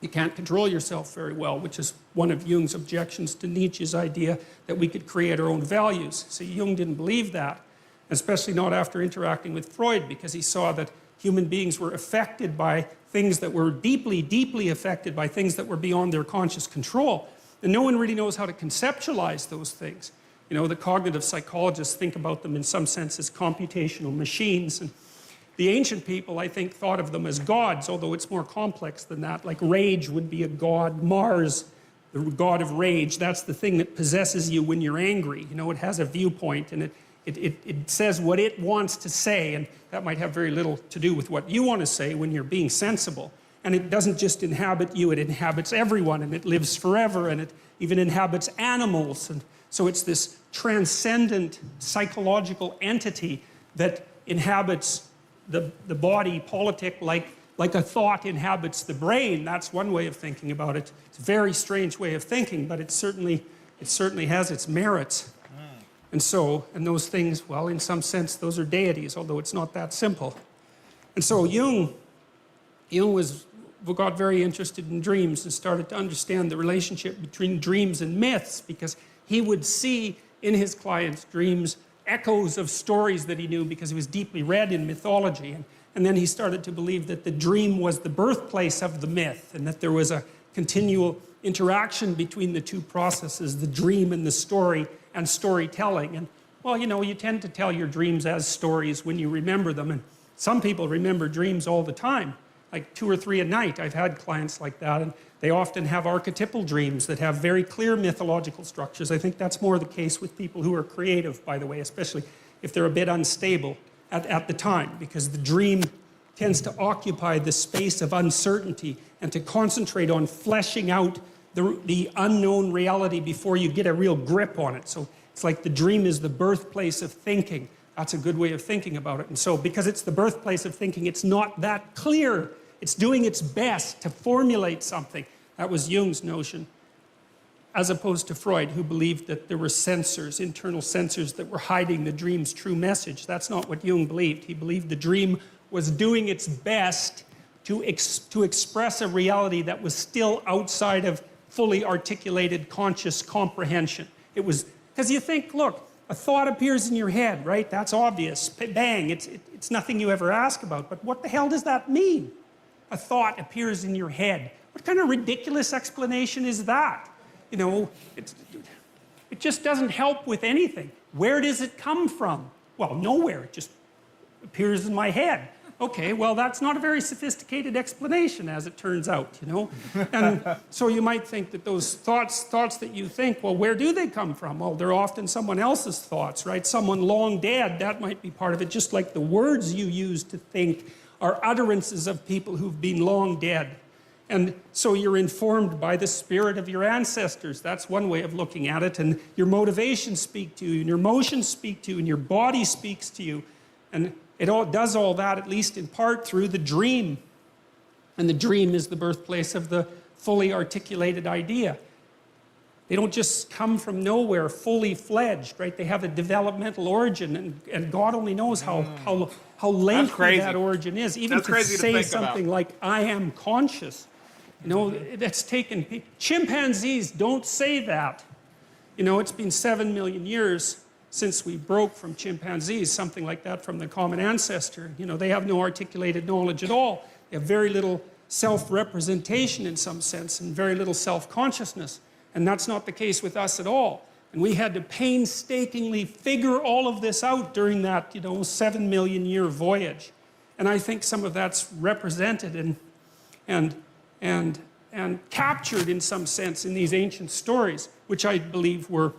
[SPEAKER 4] You can't control yourself very well, which is one of Jung's objections to Nietzsche's idea that we could create our own values. So Jung didn't believe that, especially not after interacting with Freud, because he saw that human beings were affected by things that were deeply, deeply affected by things that were beyond their conscious control. And no one really knows how to conceptualize those things. You know, the cognitive psychologists think about them in some sense as computational machines. And the ancient people, I think, thought of them as gods, although it's more complex than that. Like rage would be a god. Mars, the god of rage, that's the thing that possesses you when you're angry. You know, it has a viewpoint and it says what it wants to say, and that might have very little to do with what you want to say when you're being sensible. And it doesn't just inhabit you, it inhabits everyone, and it lives forever, and it even inhabits animals. And so it's this transcendent psychological entity that inhabits the body politic like a thought inhabits the brain. That's one way of thinking about it. It's a very strange way of thinking, but it certainly has its merits. And those things, well, in some sense, those are deities, although it's not that simple. And so Jung got very interested in dreams and started to understand the relationship between dreams and myths, because he would see in his clients' dreams echoes of stories that he knew because he was deeply read in mythology. And then he started to believe that the dream was the birthplace of the myth, and that there was a continual interaction between the two processes, the dream and the story, and storytelling. And, well, you know, you tend to tell your dreams as stories when you remember them. And some people remember dreams all the time, like 2 or 3 a night. I've had clients like that, and they often have archetypal dreams that have very clear mythological structures. I think that's more the case with people who are creative, by the way, especially if they're a bit unstable at the time, because the dream tends to occupy the space of uncertainty and to concentrate on fleshing out the unknown reality before you get a real grip on it. So it's like the dream is the birthplace of thinking. That's a good way of thinking about it. And so because it's the birthplace of thinking, it's not that clear. It's doing its best to formulate something. That was Jung's notion, as opposed to Freud, who believed that there were sensors, internal sensors, that were hiding the dream's true message. That's not what Jung believed. He believed the dream was doing its best to express a reality that was still outside of fully articulated conscious comprehension. It was, because you think, look, a thought appears in your head, right? That's obvious. Bang, it's nothing you ever ask about. But what the hell does that mean? A thought appears in your head. What kind of ridiculous explanation is that? You know, it just doesn't help with anything. Where does it come from? Well, nowhere. It just appears in my head. Okay, well, that's not a very sophisticated explanation, as it turns out, you know? And so you might think that those thoughts that you think, well, where do they come from? Well, they're often someone else's thoughts, right? Someone long dead, that might be part of it, just like the words you use to think are utterances of people who've been long dead. And so you're informed by the spirit of your ancestors. That's one way of looking at it. And your motivations speak to you, and your emotions speak to you, and your body speaks to you. And it all does all that, at least in part, through the dream. And the dream is the birthplace of the fully articulated idea. They don't just come from nowhere, fully fledged, right? They have a developmental origin, and God only knows how lengthy that origin is. Even to say something like, I am conscious, you know, that's taken... Chimpanzees don't say that. You know, it's been 7 million years since we broke from chimpanzees, something like that, from the common ancestor. You know, they have no articulated knowledge at all. They have very little self-representation in some sense, and very little self-consciousness. And that's not the case with us at all. And we had to painstakingly figure all of this out during that, you know, 7 million year voyage. And I think some of that's represented and captured in some sense in these ancient stories, which I believe were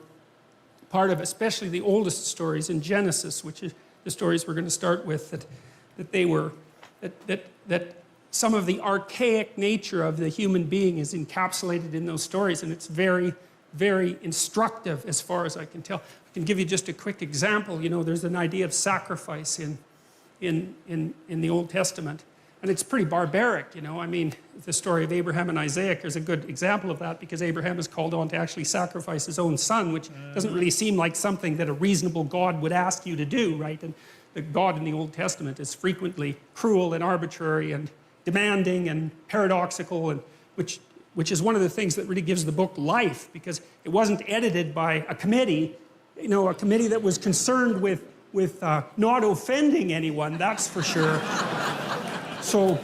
[SPEAKER 4] part of, especially the oldest stories in Genesis, which is the stories we're going to start with, that some of the archaic nature of the human being is encapsulated in those stories, and it's very, very instructive as far as I can tell. I can give you just a quick example. You know, there's an idea of sacrifice in the Old Testament, and it's pretty barbaric, you know. I mean, the story of Abraham and Isaac is a good example of that, because Abraham is called on to actually sacrifice his own son, which doesn't really seem like something that a reasonable God would ask you to do, right? And the God in the Old Testament is frequently cruel and arbitrary and demanding and paradoxical, and which is one of the things that really gives the book life, because it wasn't edited by a committee, a committee that was concerned with not offending anyone, that's for sure. So,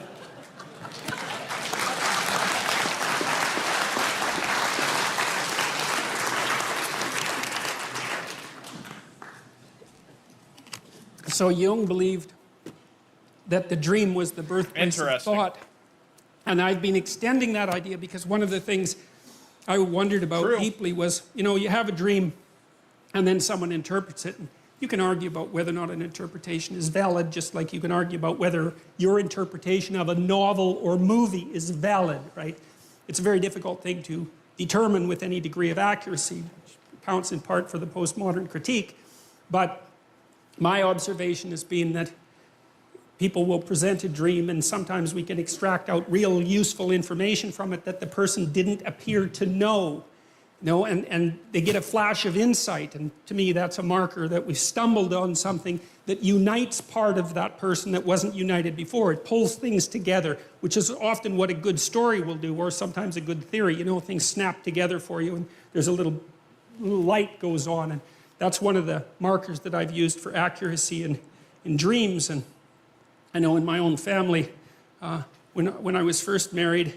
[SPEAKER 4] Jung believed that the dream was the birthplace of
[SPEAKER 1] Interesting.
[SPEAKER 4] thought. And I've been extending that idea because one of the things I wondered about
[SPEAKER 1] True.
[SPEAKER 4] deeply was, you have a dream and then someone interprets it. And you can argue about whether or not an interpretation is valid, just like you can argue about whether your interpretation of a novel or movie is valid, right? It's a very difficult thing to determine with any degree of accuracy, which counts in part for the postmodern critique. But my observation has been that people will present a dream and sometimes we can extract out real useful information from it that the person didn't appear to know. And they get a flash of insight, and to me that's a marker that we've stumbled on something that unites part of that person that wasn't united before. It pulls things together, which is often what a good story will do, or sometimes a good theory. Things snap together for you and there's a little light goes on, and that's one of the markers that I've used for accuracy in dreams. And I know in my own family, when I was first married,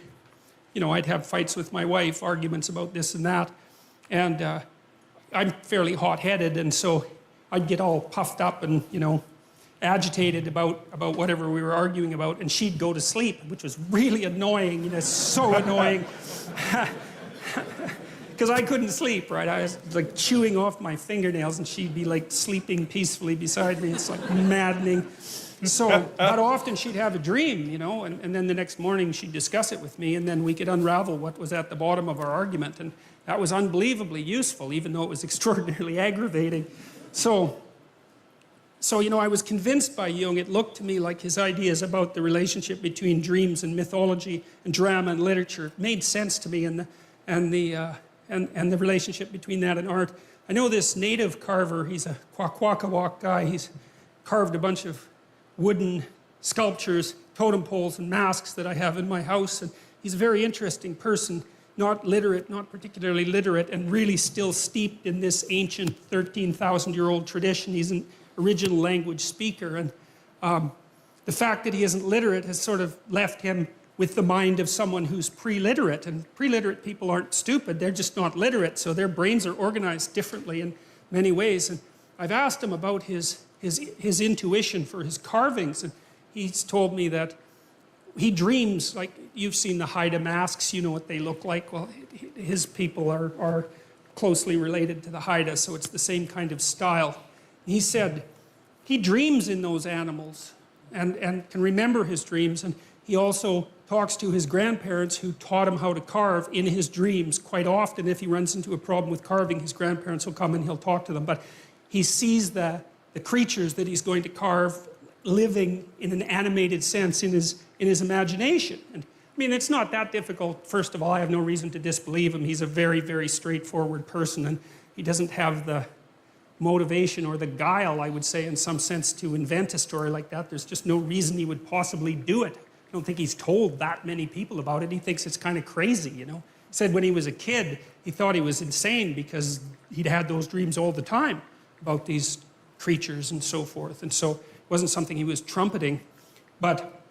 [SPEAKER 4] I'd have fights with my wife, arguments about this and that. And I'm fairly hot-headed, and so I'd get all puffed up and, agitated about whatever we were arguing about, and she'd go to sleep, which was really annoying, so annoying. Because I couldn't sleep, right? I was like chewing off my fingernails, and she'd be like sleeping peacefully beside me. It's like maddening. So, but often she'd have a dream, and then the next morning she'd discuss it with me, and then we could unravel what was at the bottom of our argument. And that was unbelievably useful, even though it was extraordinarily aggravating. So I was convinced by Jung. It looked to me like his ideas about the relationship between dreams and mythology and drama and literature made sense to me, and the relationship between that and art. I know this native carver, he's a Kwakwaka'wakw guy. He's carved a bunch of wooden sculptures, totem poles, and masks that I have in my house. And he's a very interesting person, not literate, not particularly literate, and really still steeped in this ancient 13,000-year-old tradition. He's an original language speaker. And the fact that he isn't literate has sort of left him with the mind of someone who's pre-literate. And pre-literate people aren't stupid, they're just not literate, so their brains are organized differently in many ways. And I've asked him about his intuition for his carvings, and he's told me that he dreams, like you've seen the Haida masks, you know what they look like. Well, his people are closely related to the Haida, so it's the same kind of style. He said he dreams in those animals and can remember his dreams, and he also talks to his grandparents who taught him how to carve in his dreams. Quite often, if he runs into a problem with carving, his grandparents will come and he'll talk to them. But he sees the creatures that he's going to carve living in an animated sense in his imagination. And I mean, it's not that difficult. First of all, I have no reason to disbelieve him. He's a very, very straightforward person, and he doesn't have the motivation or the guile, I would say, in some sense, to invent a story like that. There's just no reason he would possibly do it. I don't think he's told that many people about it. He thinks it's kind of crazy, He said when he was a kid, he thought he was insane because he'd had those dreams all the time about these creatures and so forth. And so it wasn't something he was trumpeting. But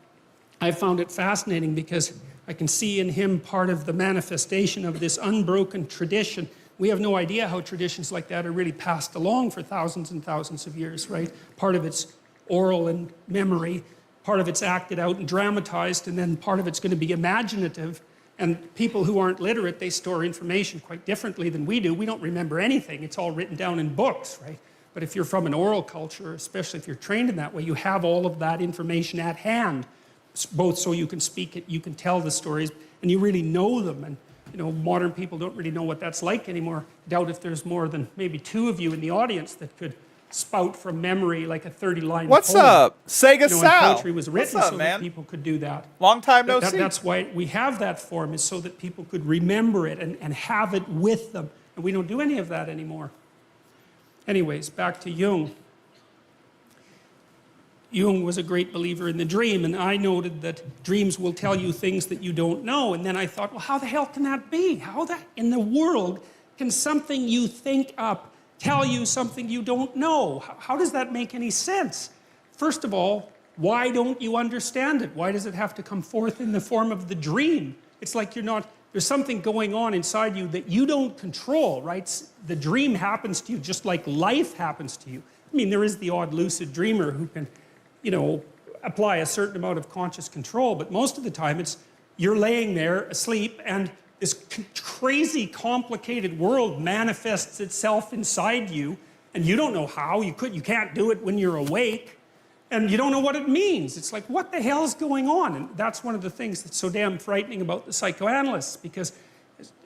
[SPEAKER 4] I found it fascinating because I can see in him part of the manifestation of this unbroken tradition. We have no idea how traditions like that are really passed along for thousands and thousands of years, right? Part of it's oral and memory, part of it's acted out and dramatized, and then part of it's going to be imaginative. And people who aren't literate, they store information quite differently than we do. We don't remember anything. It's all written down in books, right? But if you're from an oral culture, especially if you're trained in that way, you have all of that information at hand, both so you can speak it, you can tell the stories, and you really know them. And modern people don't really know what that's like anymore. Doubt if there's more than maybe two of you in the audience that could spout from memory like a 30-line
[SPEAKER 1] What's
[SPEAKER 4] poem.
[SPEAKER 1] up, Sega
[SPEAKER 4] And
[SPEAKER 1] Sal?
[SPEAKER 4] poetry was written
[SPEAKER 1] What's up,
[SPEAKER 4] so
[SPEAKER 1] man?
[SPEAKER 4] that people could do that.
[SPEAKER 1] Long time no see.
[SPEAKER 4] That's why we have that form, is so that people could remember it and have it with them. And we don't do any of that anymore. Anyways, back to Jung. Jung was a great believer in the dream, and I noted that dreams will tell you things that you don't know. And then I thought, well, how the hell can that be? How that in the world can something you think up tell you something you don't know? How does that make any sense? First of all, why don't you understand it? Why does it have to come forth in the form of the dream? It's like there's something going on inside you that you don't control, right? The dream happens to you just like life happens to you. I mean, there is the odd lucid dreamer who can, apply a certain amount of conscious control, but most of the time you're laying there asleep and this crazy complicated world manifests itself inside you and you don't know how, you can't do it when you're awake and you don't know what it means. It's like, what the hell is going on? And that's one of the things that's so damn frightening about the psychoanalysts, because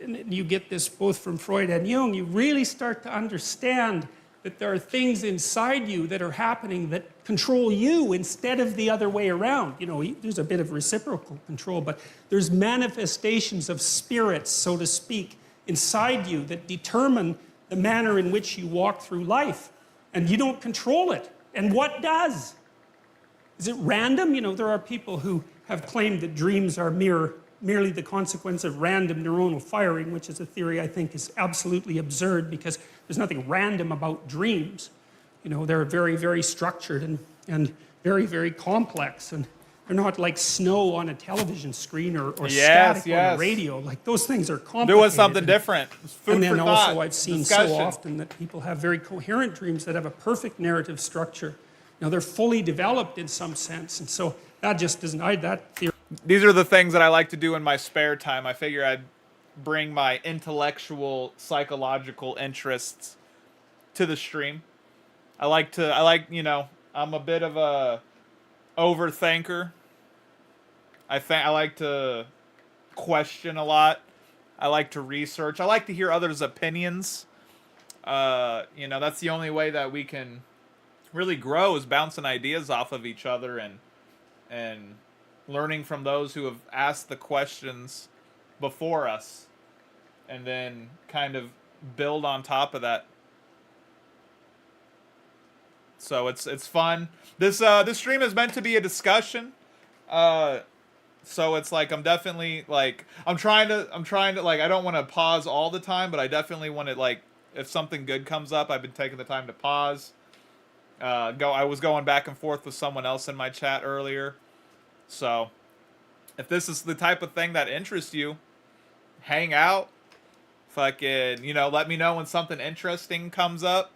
[SPEAKER 4] and you get this both from Freud and Jung, you really start to understand that there are things inside you that are happening that control you instead of the other way around. There's a bit of reciprocal control, but there's manifestations of spirits, so to speak, inside you that determine the manner in which you walk through life. And you don't control it. And what does? Is it random? There are people who have claimed that dreams are merely the consequence of random neuronal firing, which is a theory I think is absolutely absurd because there's nothing random about dreams. They're very, very structured and very, very complex. And they're not like snow on a television screen or static on a radio. Like, those things are complicated.
[SPEAKER 1] There was something different. Food
[SPEAKER 4] and then
[SPEAKER 1] for
[SPEAKER 4] also
[SPEAKER 1] thought,
[SPEAKER 4] I've seen
[SPEAKER 1] discussion.
[SPEAKER 4] so often that people have very coherent dreams that have a perfect narrative structure. They're fully developed in some sense. And so that just doesn't, that theory.
[SPEAKER 1] These are the things that I like to do in my spare time. I figure I'd bring my intellectual, psychological interests to the stream. I'm a bit of a overthinker. I like to question a lot. I like to research. I like to hear others' opinions. That's the only way that we can really grow, is bouncing ideas off of each other and learning from those who have asked the questions before us, and then kind of build on top of that. So it's fun. This stream is meant to be a discussion. So it's like I'm definitely like I'm trying to like, I don't want to pause all the time, but I definitely want to, like, if something good comes up, I've been taking the time to pause. I was going back and forth with someone else in my chat earlier. So, if this is the type of thing that interests you, hang out. Fucking, let me know when something interesting comes up.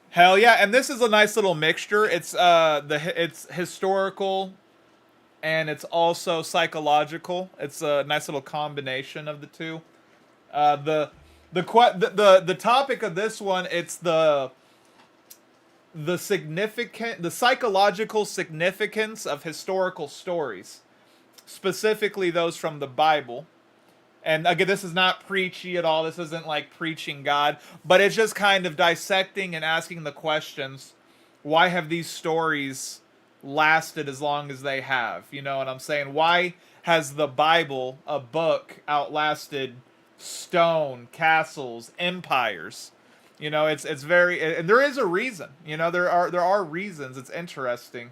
[SPEAKER 1] Hell yeah, and this is a nice little mixture. It's it's historical and it's also psychological. It's a nice little combination of the two. The topic of this one, it's the psychological significance of historical stories, specifically those from the Bible. And again, this is not preachy at all. This isn't like preaching God, but it's just kind of dissecting and asking the questions, why have these stories lasted as long as they have? You know what I'm saying? Why has the Bible, a book, outlasted stone, castles, empires? It's very, and there is a reason. There are reasons. It's interesting,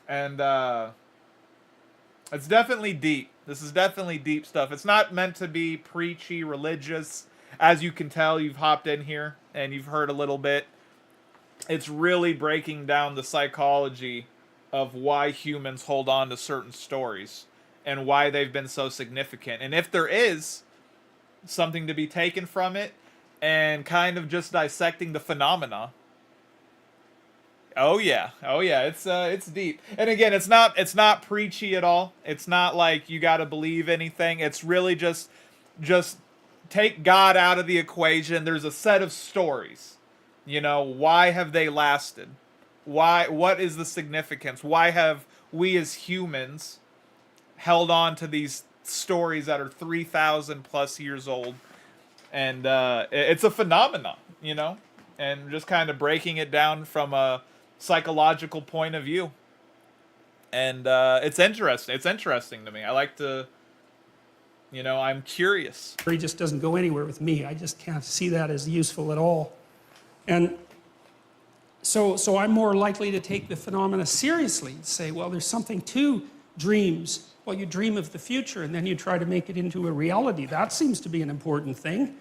[SPEAKER 1] and it's definitely deep. This is definitely deep stuff. It's not meant to be preachy, religious. As you can tell, you've hopped in here and you've heard a little bit. It's really breaking down the psychology of why humans hold on to certain stories and why they've been so significant. And if there is something to be taken from it, and kind of just dissecting the phenomena. Oh yeah, it's deep. And again, it's not preachy at all. It's not like you got to believe anything. It's really just take God out of the equation. There's a set of stories. Why have they lasted? What is the significance? Why have we as humans held on to these stories that are 3,000 plus years old? And it's a phenomenon, and just kind of breaking it down from a psychological point of view. And it's interesting. It's interesting to me. I like to, I'm curious.
[SPEAKER 4] It just doesn't go anywhere with me. I just can't see that as useful at all. And So I'm more likely to take the phenomena seriously and say, well, there's something to dreams. Well, you dream of the future and then you try to make it into a reality. That seems to be an important thing.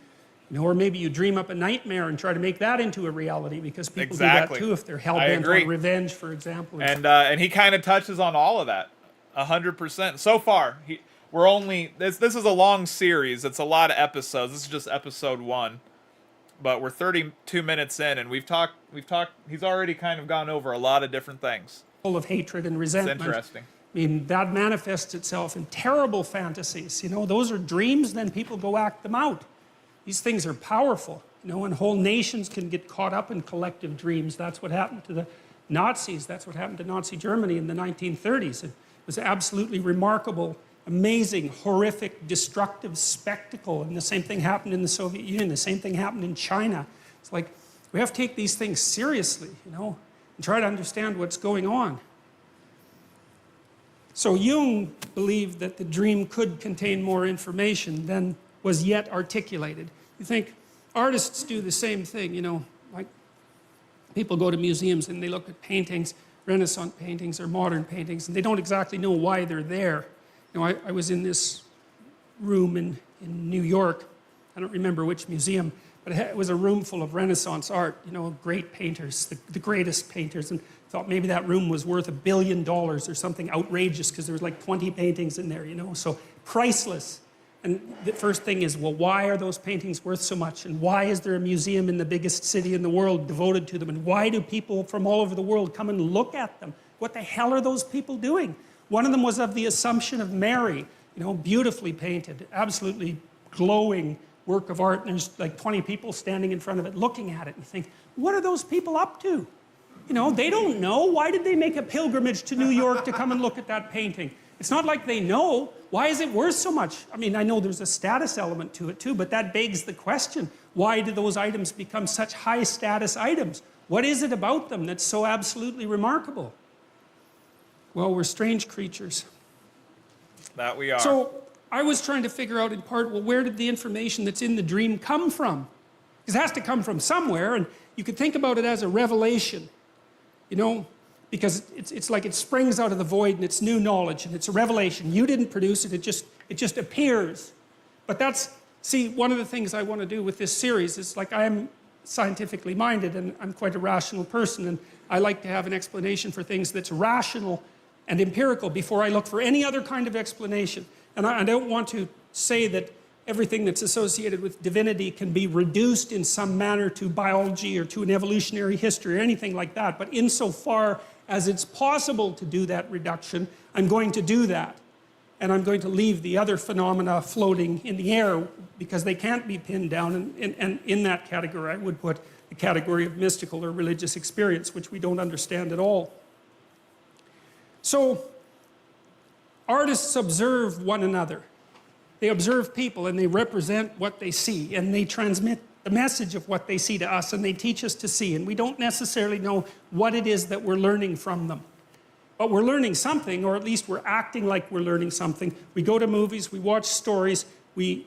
[SPEAKER 4] You know, or maybe you dream up a nightmare and try to make that into a reality, because people
[SPEAKER 1] Exactly.
[SPEAKER 4] do that too if they're
[SPEAKER 1] I
[SPEAKER 4] hell-bent
[SPEAKER 1] agree.
[SPEAKER 4] on revenge, for example.
[SPEAKER 1] And he kind of touches on all of that, 100%. So far, we're only this is a long series. It's a lot of episodes. This is just episode 1, but we're 32 minutes in, and we've talked. He's already kind of gone over a lot of different things.
[SPEAKER 4] Full of hatred and
[SPEAKER 1] It's
[SPEAKER 4] resentment.
[SPEAKER 1] interesting.
[SPEAKER 4] I mean, that manifests itself in terrible fantasies. You know, those are dreams, then people go act them out. These things are powerful, you know, and whole nations can get caught up in collective dreams. That's what happened to the Nazis. That's what happened to Nazi Germany in the 1930s. It was absolutely remarkable, amazing, horrific, destructive spectacle. And the same thing happened in the Soviet Union. The same thing happened in China. It's like, we have to take these things seriously, you know, and try to understand what's going on. So Jung believed that the dream could contain more information than was yet articulated. You think artists do the same thing, you know, like people go to museums and they look at paintings, Renaissance paintings or modern paintings, and they don't exactly know why they're there. You know, I was in this room in New York, I don't remember which museum, but it was a room full of Renaissance art, you know, great painters, the greatest painters, and thought maybe that room was worth $1 billion or something outrageous, because there was like 20 paintings in there, you know, so priceless. And the first thing is, well, why are those paintings worth so much? And why is there a museum in the biggest city in the world devoted to them? And why do people from all over the world come and look at them? What the hell are those people doing? One of them was of the Assumption of Mary, you know, beautifully painted, absolutely glowing work of art. And there's like 20 people standing in front of it looking at it. And you think, what are those people up to? You know, they don't know. Why did they make a pilgrimage to New York to come and look at that painting? It's not like they know. Why is it worth so much? I mean, I know there's a status element to it too, but that begs the question, why do those items become such high status items? What is it about them that's so absolutely remarkable? Well, we're strange creatures.
[SPEAKER 1] That we are.
[SPEAKER 4] So I was trying to figure out in part, well, where did the information that's in the dream come from? Because it has to come from somewhere, and you could think about it as a revelation, you know? Because it's like it springs out of the void and it's new knowledge and it's a revelation. You didn't produce it, it just appears. But that's, see, one of the things I want to do with this series is, like, I'm scientifically minded and I'm quite a rational person, and I like to have an explanation for things that's rational and empirical before I look for any other kind of explanation. And I don't want to say that everything that's associated with divinity can be reduced in some manner to biology or to an evolutionary history or anything like that. But insofar as it's possible to do that reduction, I'm going to do that. And I'm going to leave the other phenomena floating in the air because they can't be pinned down. And in that category, I would put the category of mystical or religious experience, which we don't understand at all. So, artists observe one another. They observe people and they represent what they see, and they transmit the message of what they see to us, and they teach us to see. And we don't necessarily know what it is that we're learning from them. But we're learning something, or at least we're acting like we're learning something. We go to movies, we watch stories, we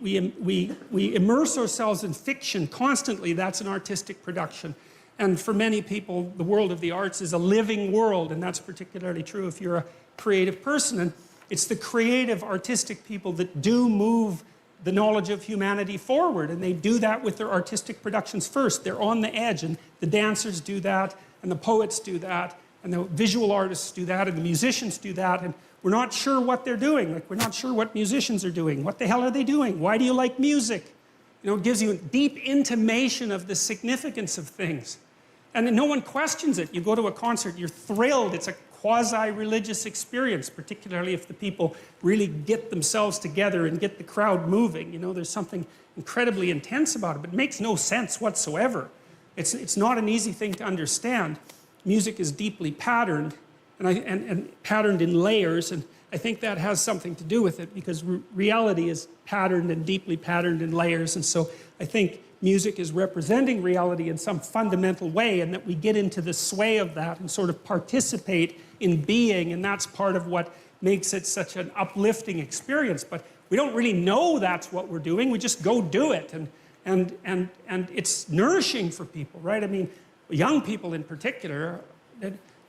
[SPEAKER 4] immerse ourselves in fiction constantly. That's an artistic production. And for many people, the world of the arts is a living world, and that's particularly true if you're a creative person. And it's the creative, artistic people that do move the knowledge of humanity forward, and they do that with their artistic productions first. They're on the edge, and the dancers do that, and the poets do that, and the visual artists do that, and the musicians do that, and we're not sure what they're doing. Like, we're not sure what musicians are doing. What the hell are they doing? Why do you like music? You know, it gives you a deep intimation of the significance of things. And no one questions it. You go to a concert, you're thrilled. It's a quasi-religious experience, particularly if the people really get themselves together and get the crowd moving. You know, there's something incredibly intense about it, but it makes no sense whatsoever. It's not an easy thing to understand. Music is deeply patterned, and patterned in layers, and I think that has something to do with it, because reality is patterned and deeply patterned in layers, and so I think music is representing reality in some fundamental way, and that we get into the sway of that and sort of participate in being, and that's part of what makes it such an uplifting experience. But we don't really know that's what we're doing. We just go do it, and it's nourishing for people, right? I mean, young people in particular,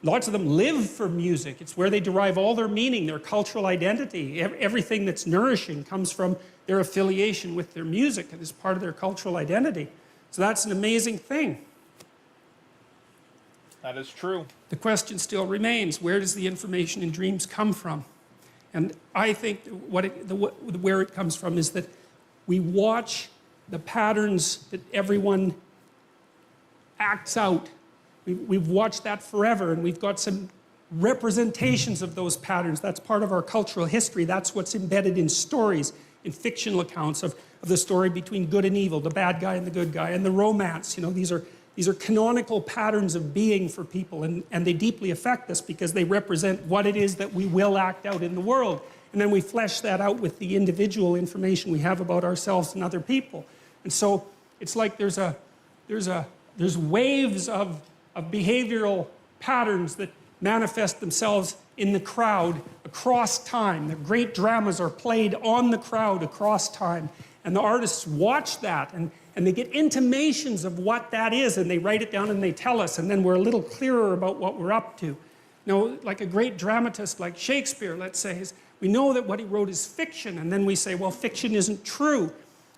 [SPEAKER 4] lots of them live for music. It's where they derive all their meaning, their cultural identity. Everything that's nourishing comes from their affiliation with their music and is part of their cultural identity. So that's an amazing thing.
[SPEAKER 1] That is true.
[SPEAKER 4] The question still remains, where does the information in dreams come from? And I think where it comes from is that we watch the patterns that everyone acts out. We've watched that forever, and we've got some representations of those patterns. That's part of our cultural history. That's what's embedded in stories, in fictional accounts of the story between good and evil, the bad guy and the good guy, and the romance. You know, these are canonical patterns of being for people, and they deeply affect us because they represent what it is that we will act out in the world. And then we flesh that out with the individual information we have about ourselves and other people. And so it's like there's waves of behavioral patterns that manifest themselves in the crowd across time. The great dramas are played on the crowd across time. And the artists watch that, and they get intimations of what that is, and they write it down and they tell us, and then we're a little clearer about what we're up to. You know, like a great dramatist like Shakespeare, let's say, we know that what he wrote is fiction, and then we say, well, fiction isn't true.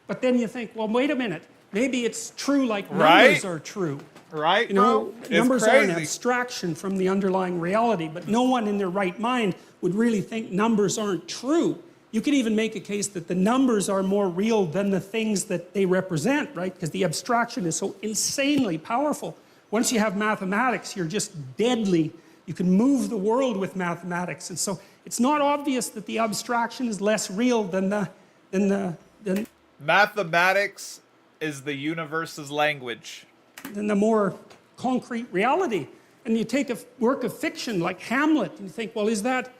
[SPEAKER 4] But then you think, well, wait a minute, maybe it's true like numbers are true.
[SPEAKER 1] Right,
[SPEAKER 4] you know,
[SPEAKER 1] bro?
[SPEAKER 4] numbers are an abstraction from the underlying reality, but no one in their right mind would really think numbers aren't true. You could even make a case that the numbers are more real than the things that they represent, right? Because the abstraction is so insanely powerful. Once you have mathematics, you're just deadly. You can move the world with mathematics. And so it's not obvious that the abstraction is less real than
[SPEAKER 1] Mathematics is the universe's language.
[SPEAKER 4] Than the more concrete reality. And you take a work of fiction like Hamlet and you think, well, is that,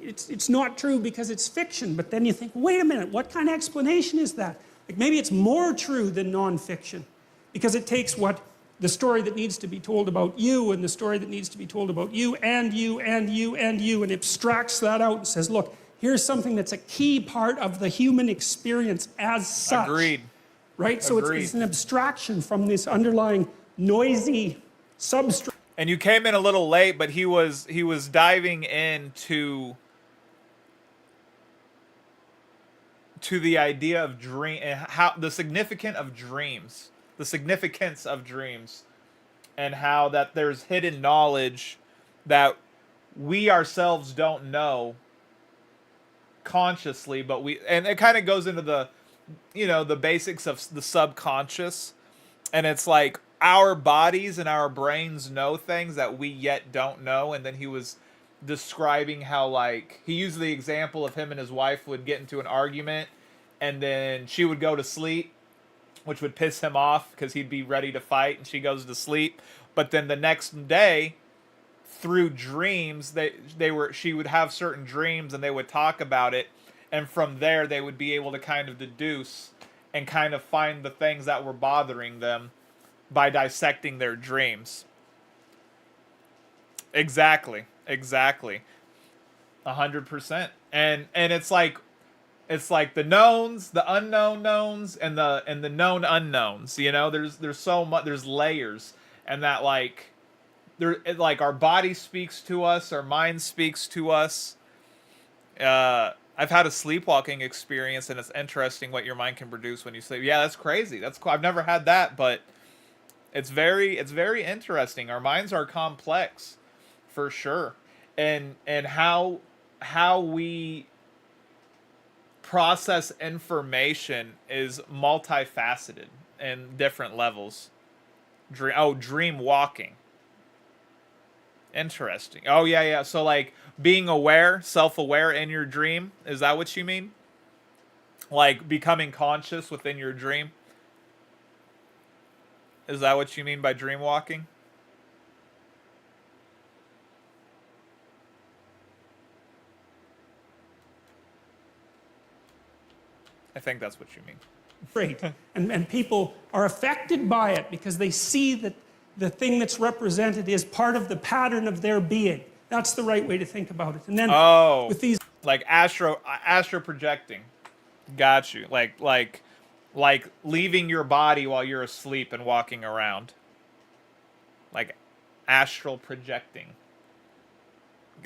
[SPEAKER 4] it's not true because it's fiction. But then you think, wait a minute, what kind of explanation is that? Like maybe it's more true than nonfiction because it takes the story that needs to be told about you and the story that needs to be told about you and you and you and you and abstracts that out and says, look, here's something that's a key part of the human experience as such.
[SPEAKER 1] Agreed.
[SPEAKER 4] Right? So it's an abstraction from this underlying noisy substrate.
[SPEAKER 1] And you came in a little late, but he was diving into the idea of dream and how the significance of dreams, and how that there's hidden knowledge that we ourselves don't know consciously, but and it kind of goes into the basics of the subconscious, and it's like our bodies and our brains know things that we yet don't know. And then he was describing how, like, he used the example of him and his wife would get into an argument and then she would go to sleep, which would piss him off because he'd be ready to fight and she goes to sleep. But then the next day, through dreams, she would have certain dreams and they would talk about it, and from there they would be able to kind of deduce and kind of find the things that were bothering them by dissecting their dreams. Exactly. 100%. And it's like the knowns, the unknown knowns, and the known unknowns. You know, there's so much, there's layers, and that like our body speaks to us, our mind speaks to us. I've had a sleepwalking experience, and it's interesting what your mind can produce when you sleep. Yeah, that's crazy. That's cool. I've never had that, but it's very interesting. Our minds are complex, for sure, and how we process information is multifaceted in different levels. Dream walking. Interesting. Oh, yeah. So, like, being aware, self-aware in your dream, is that what you mean? Like, becoming conscious within your dream? Is that what you mean by dream walking? I think that's what you mean.
[SPEAKER 4] Great. And people are affected by it because they see that the thing that's represented is part of the pattern of their being. That's the right way to think about it. And then with these,
[SPEAKER 1] like astro projecting. Got you. Like leaving your body while you're asleep and walking around. like astral projecting.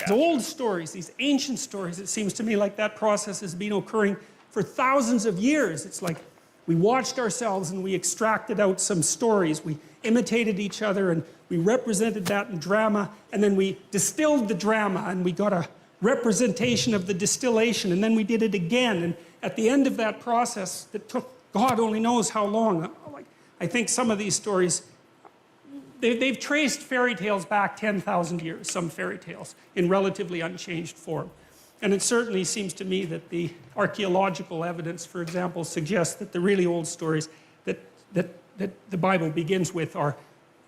[SPEAKER 4] The old stories, these ancient stories, it seems to me like that process has been occurring for thousands of years. It's like we watched ourselves and we extracted out some stories. We imitated each other and we represented that in drama, and then we distilled the drama and we got a representation of the distillation, and then we did it again. And at the end of that process, that took God only knows how long. Like, I think some of these stories, they've traced fairy tales back 10,000 years, some fairy tales, in relatively unchanged form. And it certainly seems to me that the archaeological evidence, for example, suggests that the really old stories that the Bible begins with are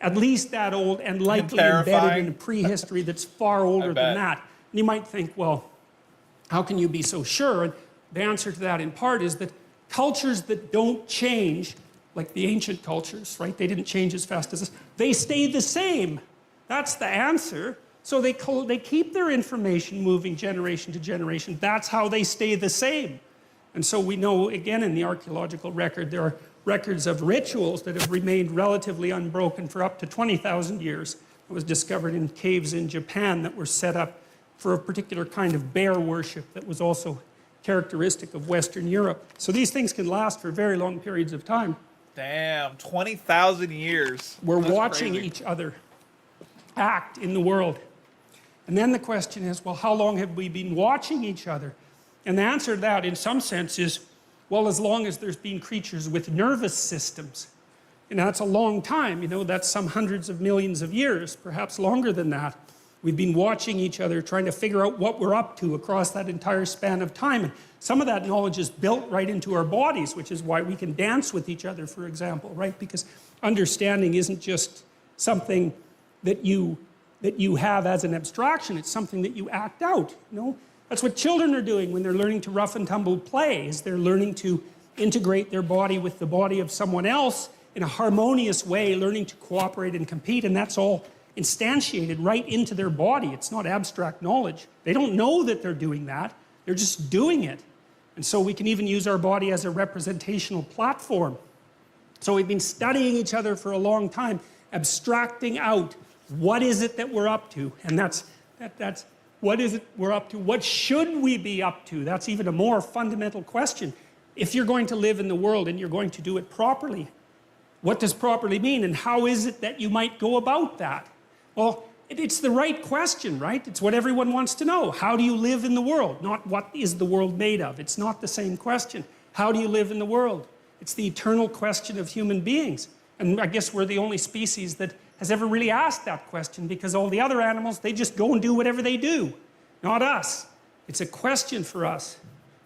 [SPEAKER 4] at least that old and likely embedded in a prehistory that's far older than that. And you might think, well, how can you be so sure? And the answer to that in part is that cultures that don't change, like the ancient cultures, right? They didn't change as fast as us. They stay the same. That's the answer. So they keep their information moving generation to generation. That's how they stay the same. And so we know, again, in the archaeological record, there are records of rituals that have remained relatively unbroken for up to 20,000 years. It was discovered in caves in Japan that were set up for a particular kind of bear worship that was also characteristic of Western Europe. So these things can last for very long periods of time.
[SPEAKER 1] Damn, 20,000 years.
[SPEAKER 4] We're
[SPEAKER 1] That's
[SPEAKER 4] watching
[SPEAKER 1] crazy.
[SPEAKER 4] each other act in the world. And then the question is, well, how long have we been watching each other? And the answer to that, in some sense, is, well, as long as there's been creatures with nervous systems. And that's a long time, you know, that's some hundreds of millions of years, perhaps longer than that. We've been watching each other, trying to figure out what we're up to across that entire span of time. And some of that knowledge is built right into our bodies, which is why we can dance with each other, for example, right? Because understanding isn't just something that you have as an abstraction, it's something that you act out, you know? That's what children are doing when they're learning to rough and tumble play, is they're learning to integrate their body with the body of someone else in a harmonious way, learning to cooperate and compete, and that's all instantiated right into their body. It's not abstract knowledge. They don't know that they're doing that, they're just doing it. And so we can even use our body as a representational platform. So we've been studying each other for a long time, abstracting out what is it that we're up to, and that's what is it we're up to? What should we be up to? That's even a more fundamental question. If you're going to live in the world and you're going to do it properly, what does properly mean, and how is it that you might go about that? Well, it's the right question, right? It's what everyone wants to know. How do you live in the world? Not what is the world made of. It's not the same question. How do you live in the world? It's the eternal question of human beings. And I guess we're the only species that has ever really asked that question, because all the other animals, they just go and do whatever they do. Not us. It's a question for us.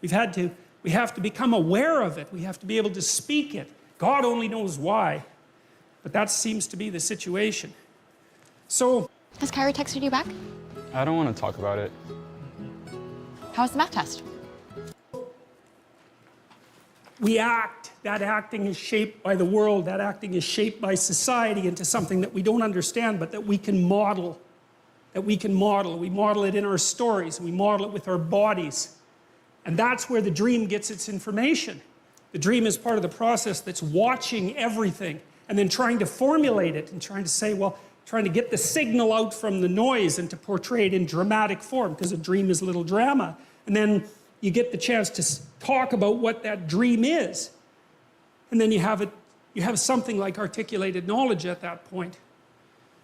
[SPEAKER 4] We have to become aware of it. We have to be able to speak it. God only knows why. But that seems to be the situation. So...
[SPEAKER 5] Has Kyrie texted you back?
[SPEAKER 6] I don't want to talk about it.
[SPEAKER 5] How was the math test?
[SPEAKER 4] We act. That acting is shaped by the world. That acting is shaped by society into something that we don't understand, but that we can model. We model it in our stories. We model it with our bodies. And that's where the dream gets its information. The dream is part of the process that's watching everything and then trying to formulate it and trying to say, well, trying to get the signal out from the noise and to portray it in dramatic form, because a dream is a little drama. And then you get the chance to talk about what that dream is. And then you have something like articulated knowledge at that point.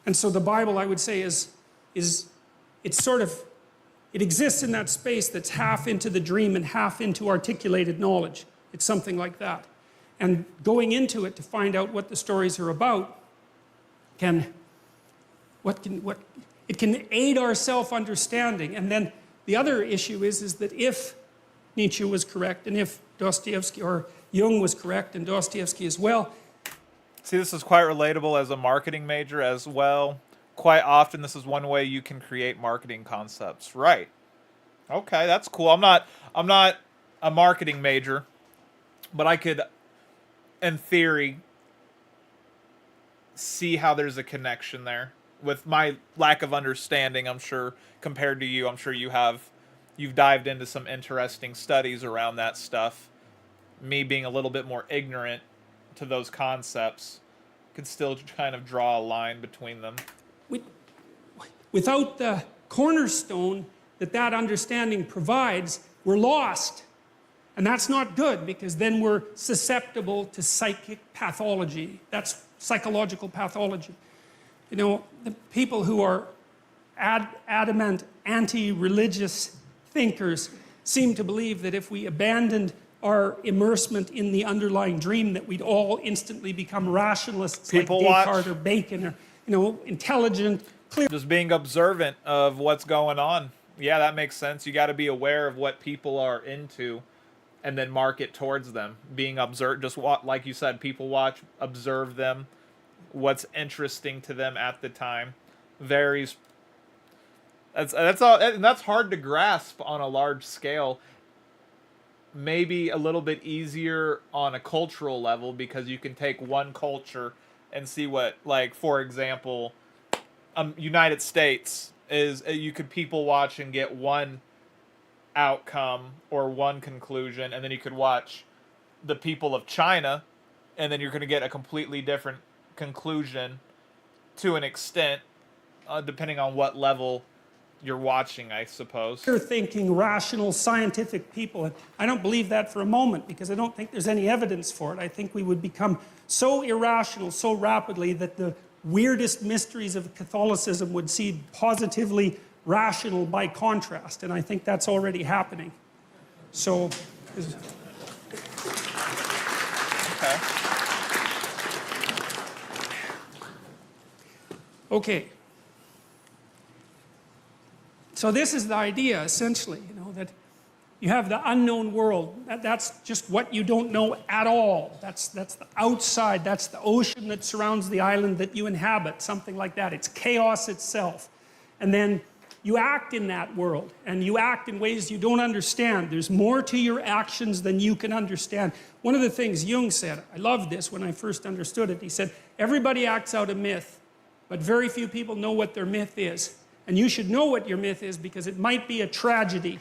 [SPEAKER 4] And so the Bible, I would say, it exists in that space that's half into the dream and half into articulated knowledge. It's something like that. And going into it to find out what the stories are about can aid our self-understanding. And then the other issue is that if Nietzsche was correct, and if Dostoevsky or Jung was correct, and Dostoevsky as well.
[SPEAKER 1] See, this is quite relatable as a marketing major as well. Quite often, this is one way you can create marketing concepts. Right. Okay, that's cool. I'm not a marketing major, but I could, in theory, see how there's a connection there. With my lack of understanding, I'm sure, compared to you, I'm sure you've dived into some interesting studies around that stuff. Me being a little bit more ignorant to those concepts, could still kind of draw a line between them.
[SPEAKER 4] Without the cornerstone that that understanding provides, we're lost. And that's not good, because then we're susceptible to psychic pathology. That's psychological pathology. You know, the people who are adamant anti-religious thinkers seem to believe that if we abandoned our immersement in the underlying dream, that we'd all instantly become rationalists
[SPEAKER 1] People
[SPEAKER 4] like
[SPEAKER 1] watch.
[SPEAKER 4] Descartes or Bacon, or, you know, intelligent, clear.
[SPEAKER 1] Just being observant of what's going on. Yeah, that makes sense. You got to be aware of what people are into and then market towards them. Being observed, just like you said, people watch, observe them. What's interesting to them at the time varies. That's all, and that's hard to grasp on a large scale. Maybe a little bit easier on a cultural level, because you can take one culture and see what, like, for example, United States is, you could people watch and get one outcome or one conclusion, and then you could watch the people of China, and then you're going to get a completely different conclusion to an extent, depending on what level you're watching, I suppose.
[SPEAKER 4] Thinking, rational, scientific people. And I don't believe that for a moment, because I don't think there's any evidence for it. I think we would become so irrational so rapidly that the weirdest mysteries of Catholicism would seem positively rational by contrast. And I think that's already happening. So... Okay. So this is the idea, essentially, you know, that you have the unknown world. That's just what you don't know at all. That's the outside. That's the ocean that surrounds the island that you inhabit, something like that. It's chaos itself. And then you act in that world, and you act in ways you don't understand. There's more to your actions than you can understand. One of the things Jung said, I loved this when I first understood it, he said, everybody acts out a myth, but very few people know what their myth is. And you should know what your myth is, because it might be a tragedy,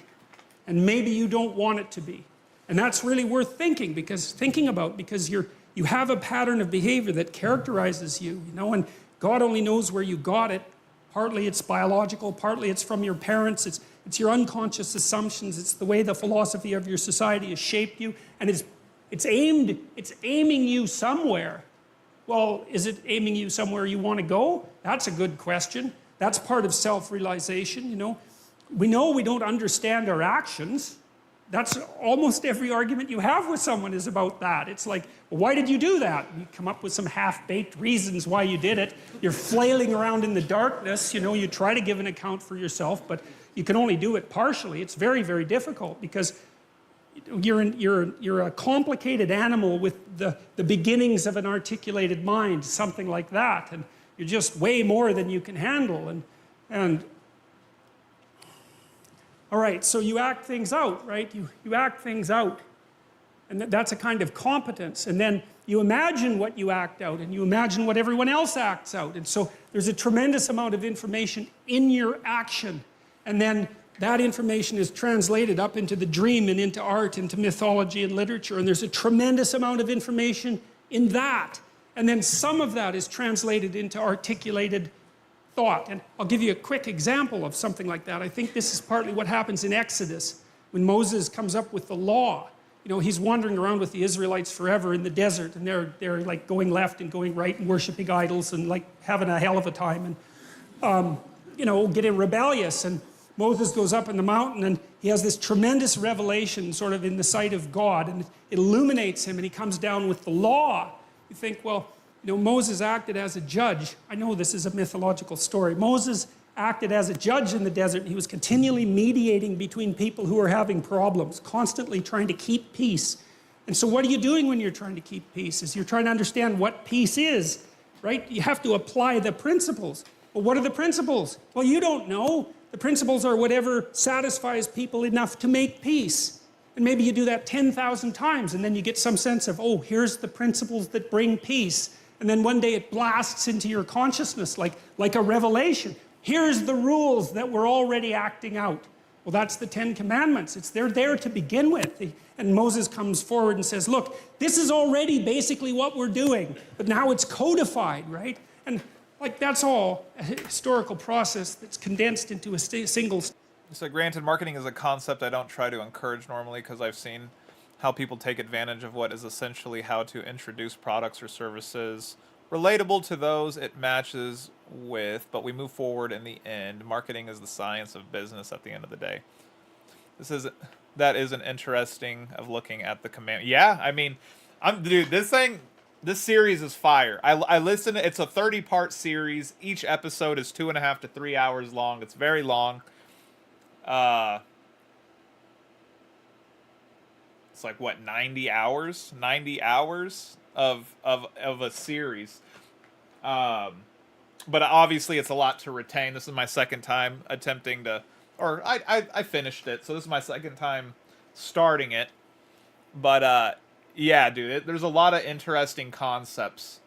[SPEAKER 4] and maybe you don't want it to be. And that's really worth thinking about, because you have a pattern of behavior that characterizes you, you know, and God only knows where you got it. Partly it's biological, partly it's from your parents, it's your unconscious assumptions, it's the way the philosophy of your society has shaped you, and it's aiming you somewhere. Well, is it aiming you somewhere you want to go? That's a good question. That's part of self-realization, you know. We know we don't understand our actions. That's almost every argument you have with someone is about that. It's like, well, why did you do that? And you come up with some half-baked reasons why you did it. You're flailing around in the darkness, you know, you try to give an account for yourself, but you can only do it partially. It's very, very difficult, because you're a complicated animal with the beginnings of an articulated mind, something like that. And you're just way more than you can handle. And all right, so you act things out, right? You act things out. And that's a kind of competence. And then you imagine what you act out, and you imagine what everyone else acts out. And so there's a tremendous amount of information in your action. And then that information is translated up into the dream and into art, into mythology and literature. And there's a tremendous amount of information in that. And then some of that is translated into articulated thought. And I'll give you a quick example of something like that. I think this is partly what happens in Exodus, when Moses comes up with the law. You know, he's wandering around with the Israelites forever in the desert, and they're like going left and going right and worshiping idols and like having a hell of a time, and you know, getting rebellious. And Moses goes up in the mountain, and he has this tremendous revelation sort of in the sight of God, and it illuminates him, and he comes down with the law. You think, well, you know, Moses acted as a judge. I know this is a mythological story. Moses acted as a judge in the desert, and he was continually mediating between people who were having problems, constantly trying to keep peace. And so what are you doing when you're trying to keep peace? Is you're trying to understand what peace is, right? You have to apply the principles. Well, what are the principles? Well, you don't know. The principles are whatever satisfies people enough to make peace. And maybe you do that 10,000 times, and then you get some sense of, oh, here's the principles that bring peace. And then one day it blasts into your consciousness like a revelation. Here's the rules that we're already acting out. Well, that's the Ten Commandments. They're there to begin with. And Moses comes forward and says, look, this is already basically what we're doing, but now it's codified, right? And like that's all a historical process that's condensed into a single.
[SPEAKER 1] So granted, marketing is a concept I don't try to encourage normally because I've seen how people take advantage of what is essentially how to introduce products or services relatable to those it matches with, but we move forward in the end. Marketing is the science of business at the end of the day. That is an interesting of looking at the command. Yeah, I mean, dude, this series is fire. I listen. It's a 30-part series. Each episode is 2.5 to 3 hours long. It's very long. It's like what, 90 hours? 90 hours of a series. But obviously it's a lot to retain. This is my second time attempting to, or I finished it, so this is my second time starting it. But yeah, dude, there's a lot of interesting concepts.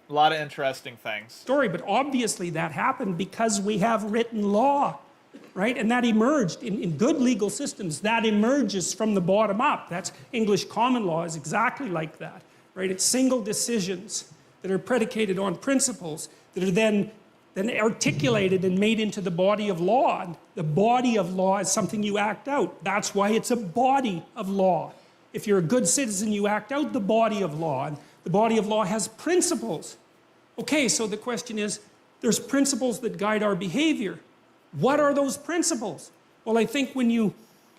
[SPEAKER 1] A lot of interesting things.
[SPEAKER 4] Story, but obviously that happened because we have written law, right? And that emerged in good legal systems. That emerges from the bottom up. That's English common law is exactly like that, right? It's single decisions that are predicated on principles that are then articulated and made into the body of law. And the body of law is something you act out. That's why it's a body of law. If you're a good citizen, you act out the body of law. And the body of law has principles. Okay, so the question is, there's principles that guide our behavior. What are those principles? Well, I think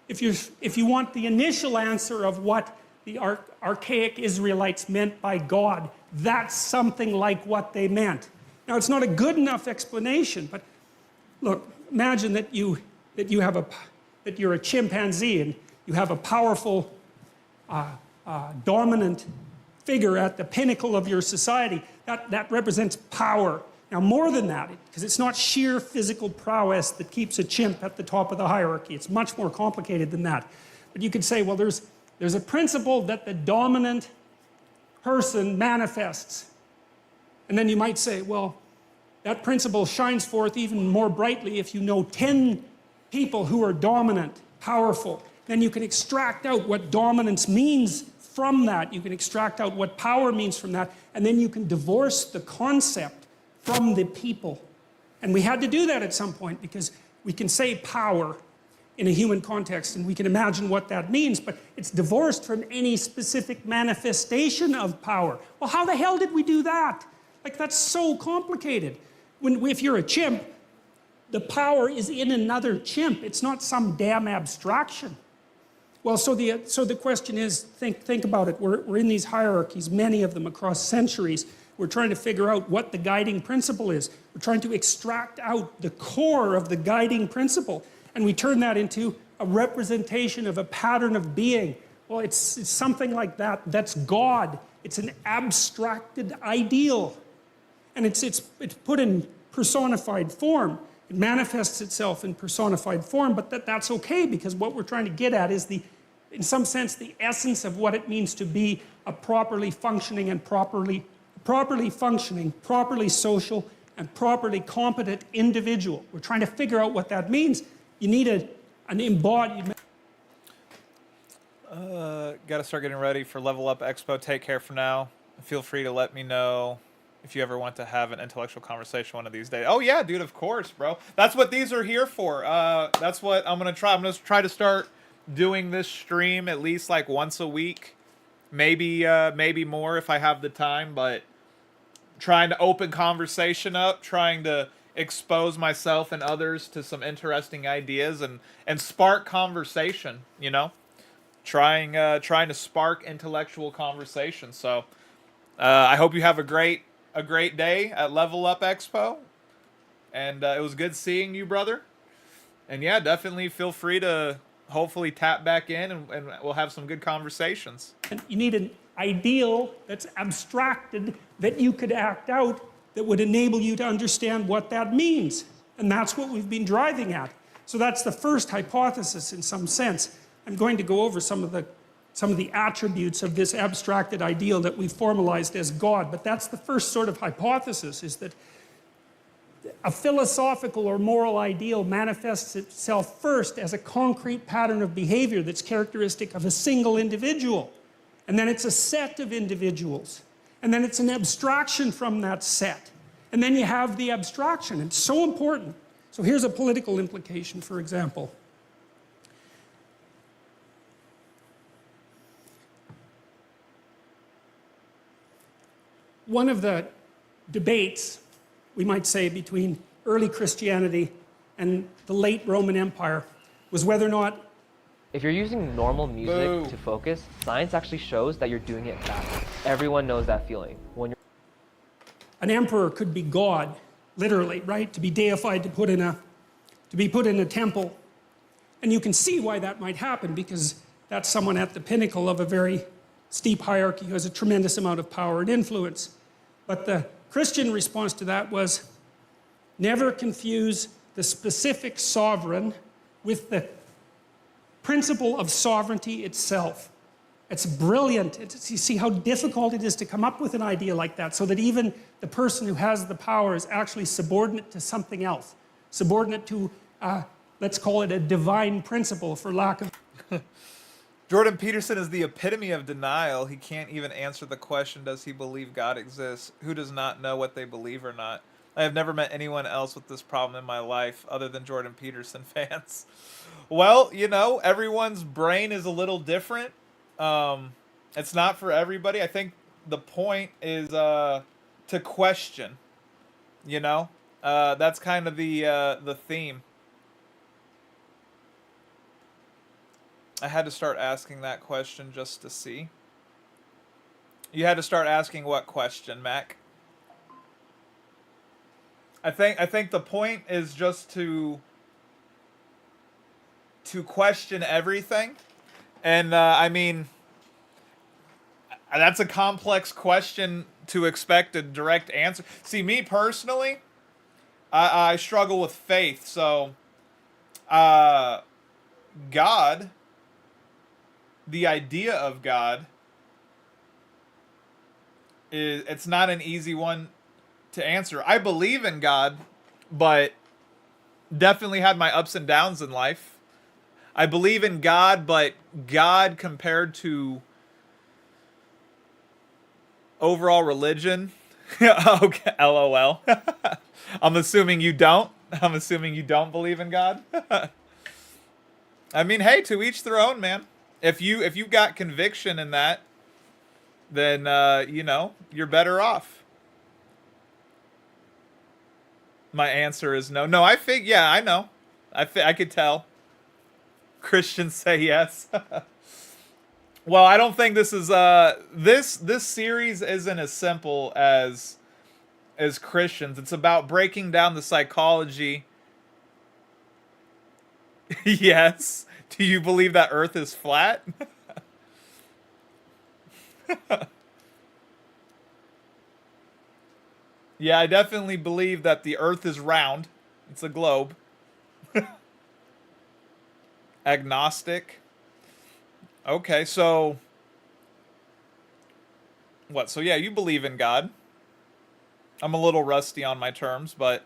[SPEAKER 4] if you want the initial answer of what the archaic Israelites meant by God, that's something like what they meant. Now, it's not a good enough explanation, but look, imagine that you're a chimpanzee and you have a powerful, dominant figure at the pinnacle of your society. That represents power. Now, more than that, because it's not sheer physical prowess that keeps a chimp at the top of the hierarchy. It's much more complicated than that. But you could say, well, there's a principle that the dominant person manifests. And then you might say, well, that principle shines forth even more brightly if you know 10 people who are dominant, powerful. Then you can extract out what dominance means from that. You can extract out what power means from that. And then you can divorce the concept from the people. And we had to do that at some point because we can say power in a human context and we can imagine what that means, but it's divorced from any specific manifestation of power. Well, how the hell did we do that? Like, that's so complicated. If you're a chimp, the power is in another chimp. It's not some damn abstraction. Well, so the question is, think about it. We're in these hierarchies, many of them across centuries. We're trying to figure out what the guiding principle is. We're trying to extract out the core of the guiding principle. And we turn that into a representation of a pattern of being. Well, it's something like that. That's God. It's an abstracted ideal. And it's put in personified form. It manifests itself in personified form, but that's okay because what we're trying to get at is in some sense, the essence of what it means to be a properly functioning and properly functioning, properly social, and properly competent individual. We're trying to figure out what that means. You need an embodied.
[SPEAKER 1] Got to start getting ready for Level Up Expo. Take care for now. Feel free to let me know if you ever want to have an intellectual conversation one of these days. Oh yeah, dude, of course, bro. That's what these are here for. That's what I'm gonna try. I'm gonna try to start doing this stream at least like once a week, maybe more if I have the time. But trying to open conversation up, trying to expose myself and others to some interesting ideas and spark conversation. You know, trying to spark intellectual conversation. So I hope you have a great day at Level Up Expo. And it was good seeing you, brother. And yeah, definitely feel free to hopefully tap back in and we'll have some good conversations.
[SPEAKER 4] And you need an ideal that's abstracted that you could act out that would enable you to understand what that means. And that's what we've been driving at. So that's the first hypothesis in some sense. I'm going to go over some of the attributes of this abstracted ideal that we've formalized as God. But that's the first sort of hypothesis, is that A philosophical or moral ideal manifests itself first as a concrete pattern of behavior that's characteristic of a single individual. And then it's a set of individuals. And then it's an abstraction from that set. And then you have the abstraction. It's so important. So here's a political implication, for example. One of the debates, we might say, between early Christianity and the late Roman Empire was whether or not...
[SPEAKER 7] If you're using normal music
[SPEAKER 1] Boo.
[SPEAKER 7] to focus, science actually shows that you're doing it fast. Everyone knows that feeling. When you're
[SPEAKER 4] An emperor could be God, literally, right? To be deified, to be put in a temple. And you can see why that might happen, because that's someone at the pinnacle of a very steep hierarchy who has a tremendous amount of power and influence. But the Christian response to that was, never confuse the specific sovereign with the principle of sovereignty itself. It's brilliant. You see how difficult it is to come up with an idea like that, so that even the person who has the power is actually subordinate to something else. Subordinate to, let's call it a divine principle, for lack of...
[SPEAKER 1] Jordan Peterson is the epitome of denial. He can't even answer the question, does he believe God exists? Who does not know what they believe or not? I have never met anyone else with this problem in my life other than Jordan Peterson fans. Well, you know, everyone's brain is a little different. It's not for everybody. I think the point is to question, you know? That's kind of the theme. I had to start asking that question just to see. You had to start asking what question, Mac? I think the point is just to question everything. And I mean, that's a complex question to expect a direct answer. See, me personally, I struggle with faith. So God, the idea of God, it's not an easy one to answer. I believe in God, but definitely had my ups and downs in life. I believe in God, but God compared to overall religion, okay, LOL. I'm assuming you don't. I'm assuming you don't believe in God. I mean, hey, to each their own, man. If you got conviction in that, then you know, you're better off. My answer is no. No, yeah, I know. I could tell. Christians say yes. Well, I don't think this is this series isn't as simple as Christians. It's about breaking down the psychology. Yes. Do you believe that Earth is flat? Yeah, I definitely believe that the Earth is round. It's a globe. Agnostic. Okay, so... What? So yeah, you believe in God. I'm a little rusty on my terms, but...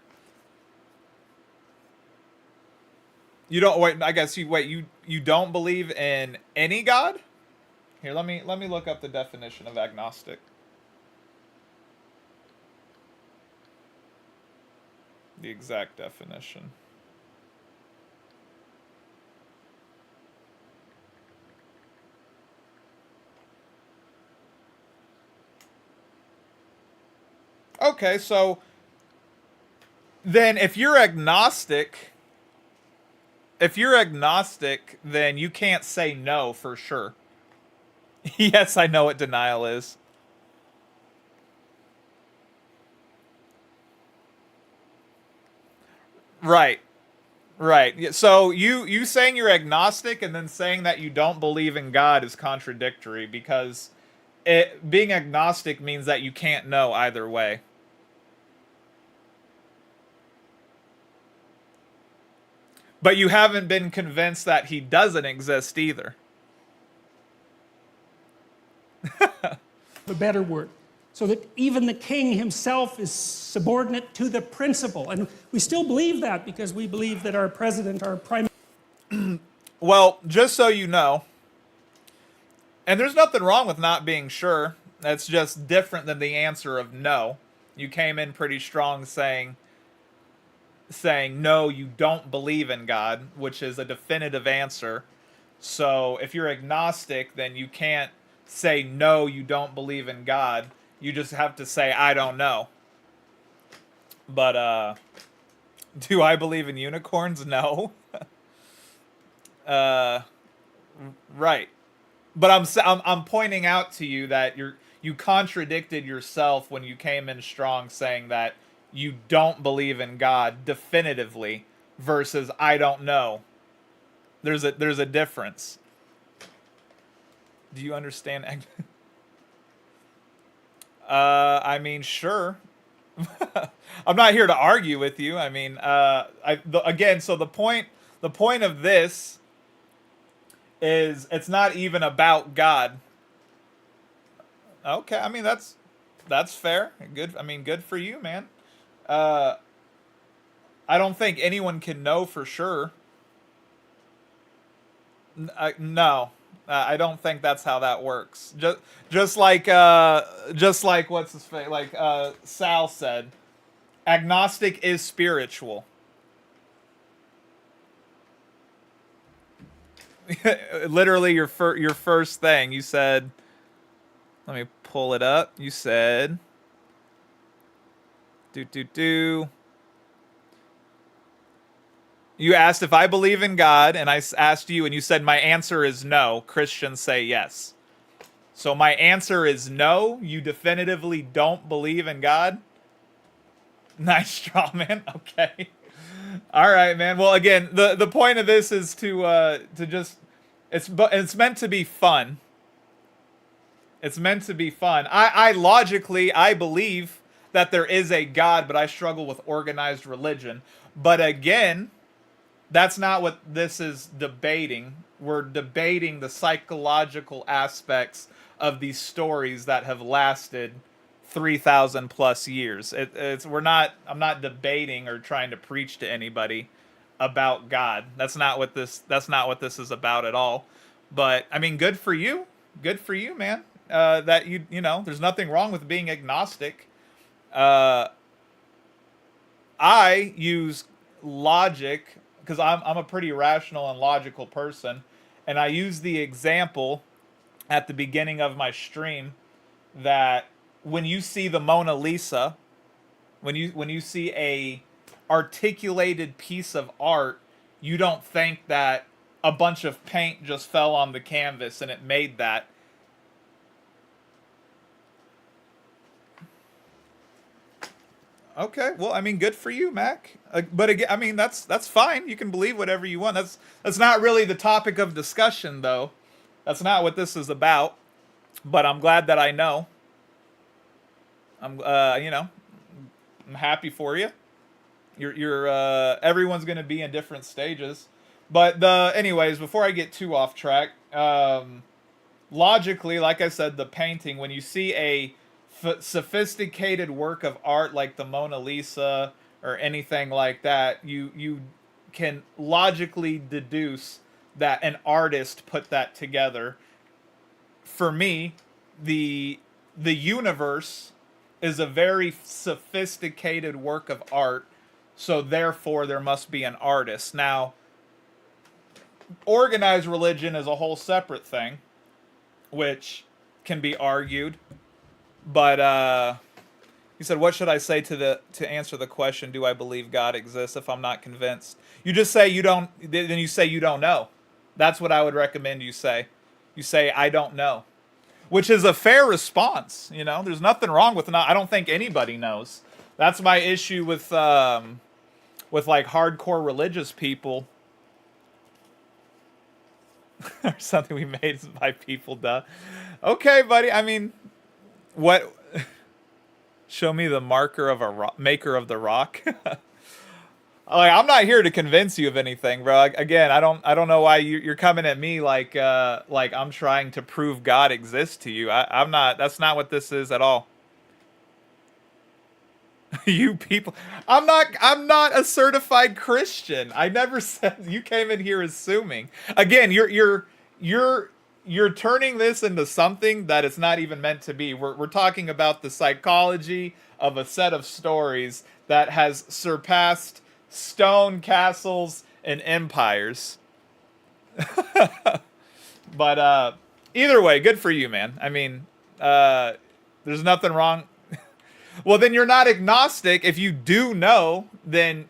[SPEAKER 1] You don't... Wait, I guess you don't believe in any God? Here, let me look up the definition of agnostic. The exact definition. Okay, so then if you're agnostic, then you can't say no for sure. Yes, I know what denial is. Right. Right. Yeah, so you saying you're agnostic and then saying that you don't believe in God is contradictory, because being agnostic means that you can't know either way. But you haven't been convinced that he doesn't exist either.
[SPEAKER 4] A better word. So that even the king himself is subordinate to the principle. And we still believe that because we believe that our president, our prime.
[SPEAKER 1] Well, just so you know, and there's nothing wrong with not being sure. That's just different than the answer of no. You came in pretty strong saying no, you don't believe in God, which is a definitive answer. So if you're agnostic, then you can't say no, you don't believe in God. You just have to say I don't know. But do I believe in unicorns? No. Right. But I'm pointing out to you that you contradicted yourself when you came in strong saying that you don't believe in God definitively versus I don't know. There's a difference. Do you understand? I mean, sure. I'm not here to argue with you. I mean, again, so the point of this is it's not even about God. Okay, I mean that's fair. Good. I mean, good for you, man. I don't think anyone can know for sure. No, I don't think that's how that works. Just like what's his face? Like Sal said, agnostic is spiritual. Literally, your first thing you said. Let me pull it up. You said, do. You asked if I believe in God, and I asked you, and you said my answer is no. Christians say yes. So my answer is no. You definitively don't believe in God. Nice straw man. Okay. All right, man. Well, again, the point of this is to just it's meant to be fun. It's meant to be fun. I logically I believe that there is a God, but I struggle with organized religion. But again, that's not what this is debating. We're debating the psychological aspects of these stories that have lasted 3,000 plus years. I'm not debating or trying to preach to anybody about God. That's not what this is about at all. But I mean, good for you. Good for you, man. That you know, there's nothing wrong with being agnostic. I use logic because I'm a pretty rational and logical person, and I use the example at the beginning of my stream that when you see the Mona Lisa, when you see a articulated piece of art, you don't think that a bunch of paint just fell on the canvas and it made that. Okay, well, I mean, good for you, Mac. But again, I mean, that's fine. You can believe whatever you want. That's not really the topic of discussion, though. That's not what this is about. But I'm glad that I know. I'm happy for you. You're everyone's gonna be in different stages. But anyways, before I get too off track, logically, like I said, the painting, when you see a sophisticated work of art like the Mona Lisa or anything like that, you can logically deduce that an artist put that together. For me, the universe is a very sophisticated work of art, so therefore there must be an artist. Now, organized religion is a whole separate thing, which can be argued. But he said, "What should I say to answer the question? Do I believe God exists? If I'm not convinced, you just say you don't. Then you say you don't know. That's what I would recommend you say. You say I don't know, which is a fair response. You know, there's nothing wrong with not. I don't think anybody knows. That's my issue with like hardcore religious people." Or something we made by people, duh. Okay, buddy. I mean, what? Show me the marker of maker of the rock. Like, I'm not here to convince you of anything, bro. Again, I don't know why you're coming at me like I'm trying to prove God exists to you. I'm not. That's not what this is at all. You people, I'm not a certified Christian. I never said. You came in here assuming. Again, you're turning this into something that it's not even meant to be. We're talking about the psychology of a set of stories that has surpassed stone castles and empires. But either way, good for you, man. I mean, there's nothing wrong. Well, then you're not agnostic. If you do know, then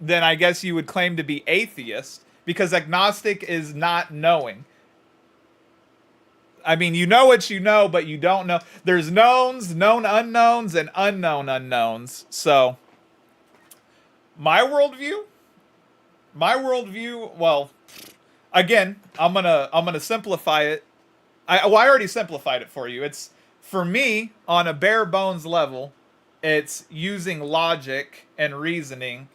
[SPEAKER 1] I guess you would claim to be atheist, because agnostic is not knowing. I mean, you know what you know, but you don't know. There's knowns, known unknowns, and unknown unknowns. So, my worldview, well, again, I'm gonna simplify it. I already simplified it for you. It's, for me, on a bare bones level, it's using logic and reasoning.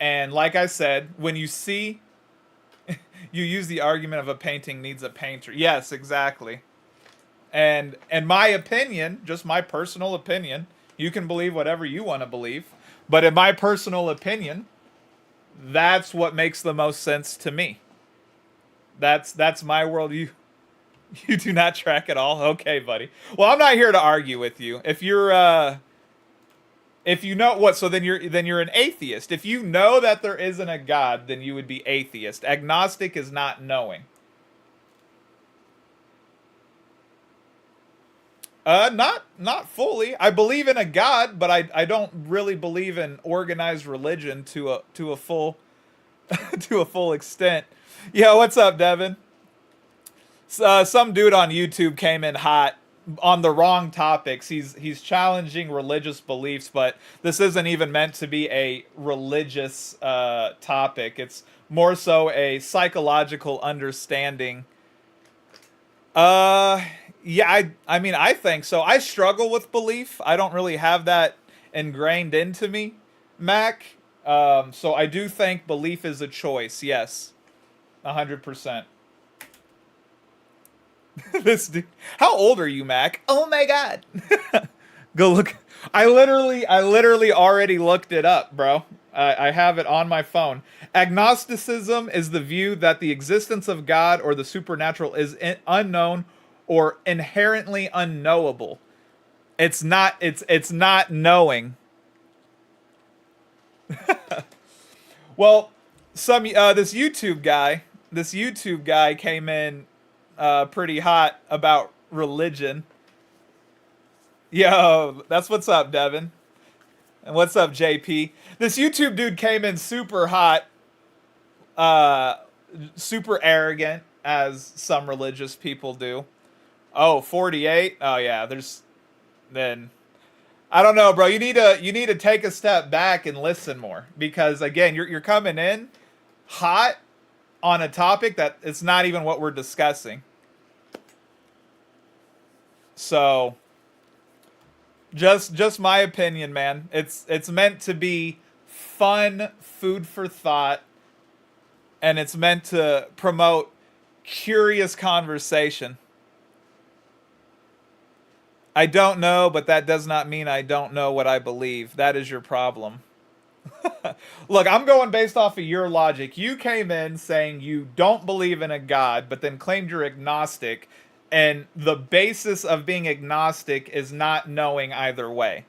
[SPEAKER 1] And like I said, when you see, you use the argument of a painting needs a painter. Yes, exactly. And my opinion, just my personal opinion, you can believe whatever you want to believe, but in my personal opinion, that's what makes the most sense to me. That's my world. You do not track at all? Okay, buddy. Well, I'm not here to argue with you. If you know what, so then you're an atheist. If you know that there isn't a God, then you would be atheist. Agnostic is not knowing. Not fully. I believe in a God, but I don't really believe in organized religion to a full to a full extent. Yo, what's up, Devin? Some dude on YouTube came in hot on the wrong topics. He's challenging religious beliefs, but this isn't even meant to be a religious topic. It's more so a psychological understanding. Yeah, I mean, I think so. I struggle with belief. I don't really have that ingrained into me, Mac. So I do think belief is a choice. Yes, 100%. This dude. How old are you, Mac? Oh my God. Go look. I literally already looked it up, bro. I have it on my phone. Agnosticism is the view that the existence of God or the supernatural is unknown or inherently unknowable. It's not knowing. Well, this YouTube guy came in pretty hot about religion. Yo, that's what's up, Devin. And what's up, JP? This YouTube dude came in super hot, super arrogant, as some religious people do. Oh, 48? Oh yeah, then I don't know, bro. You need to take a step back and listen more, because again, you're coming in hot on a topic that it's not even what we're discussing. So, just my opinion, man. It's meant to be fun, food for thought, and it's meant to promote curious conversation. I don't know, but that does not mean I don't know what I believe. That is your problem. Look, I'm going based off of your logic. You came in saying you don't believe in a God, but then claimed you're agnostic, and the basis of being agnostic is not knowing either way.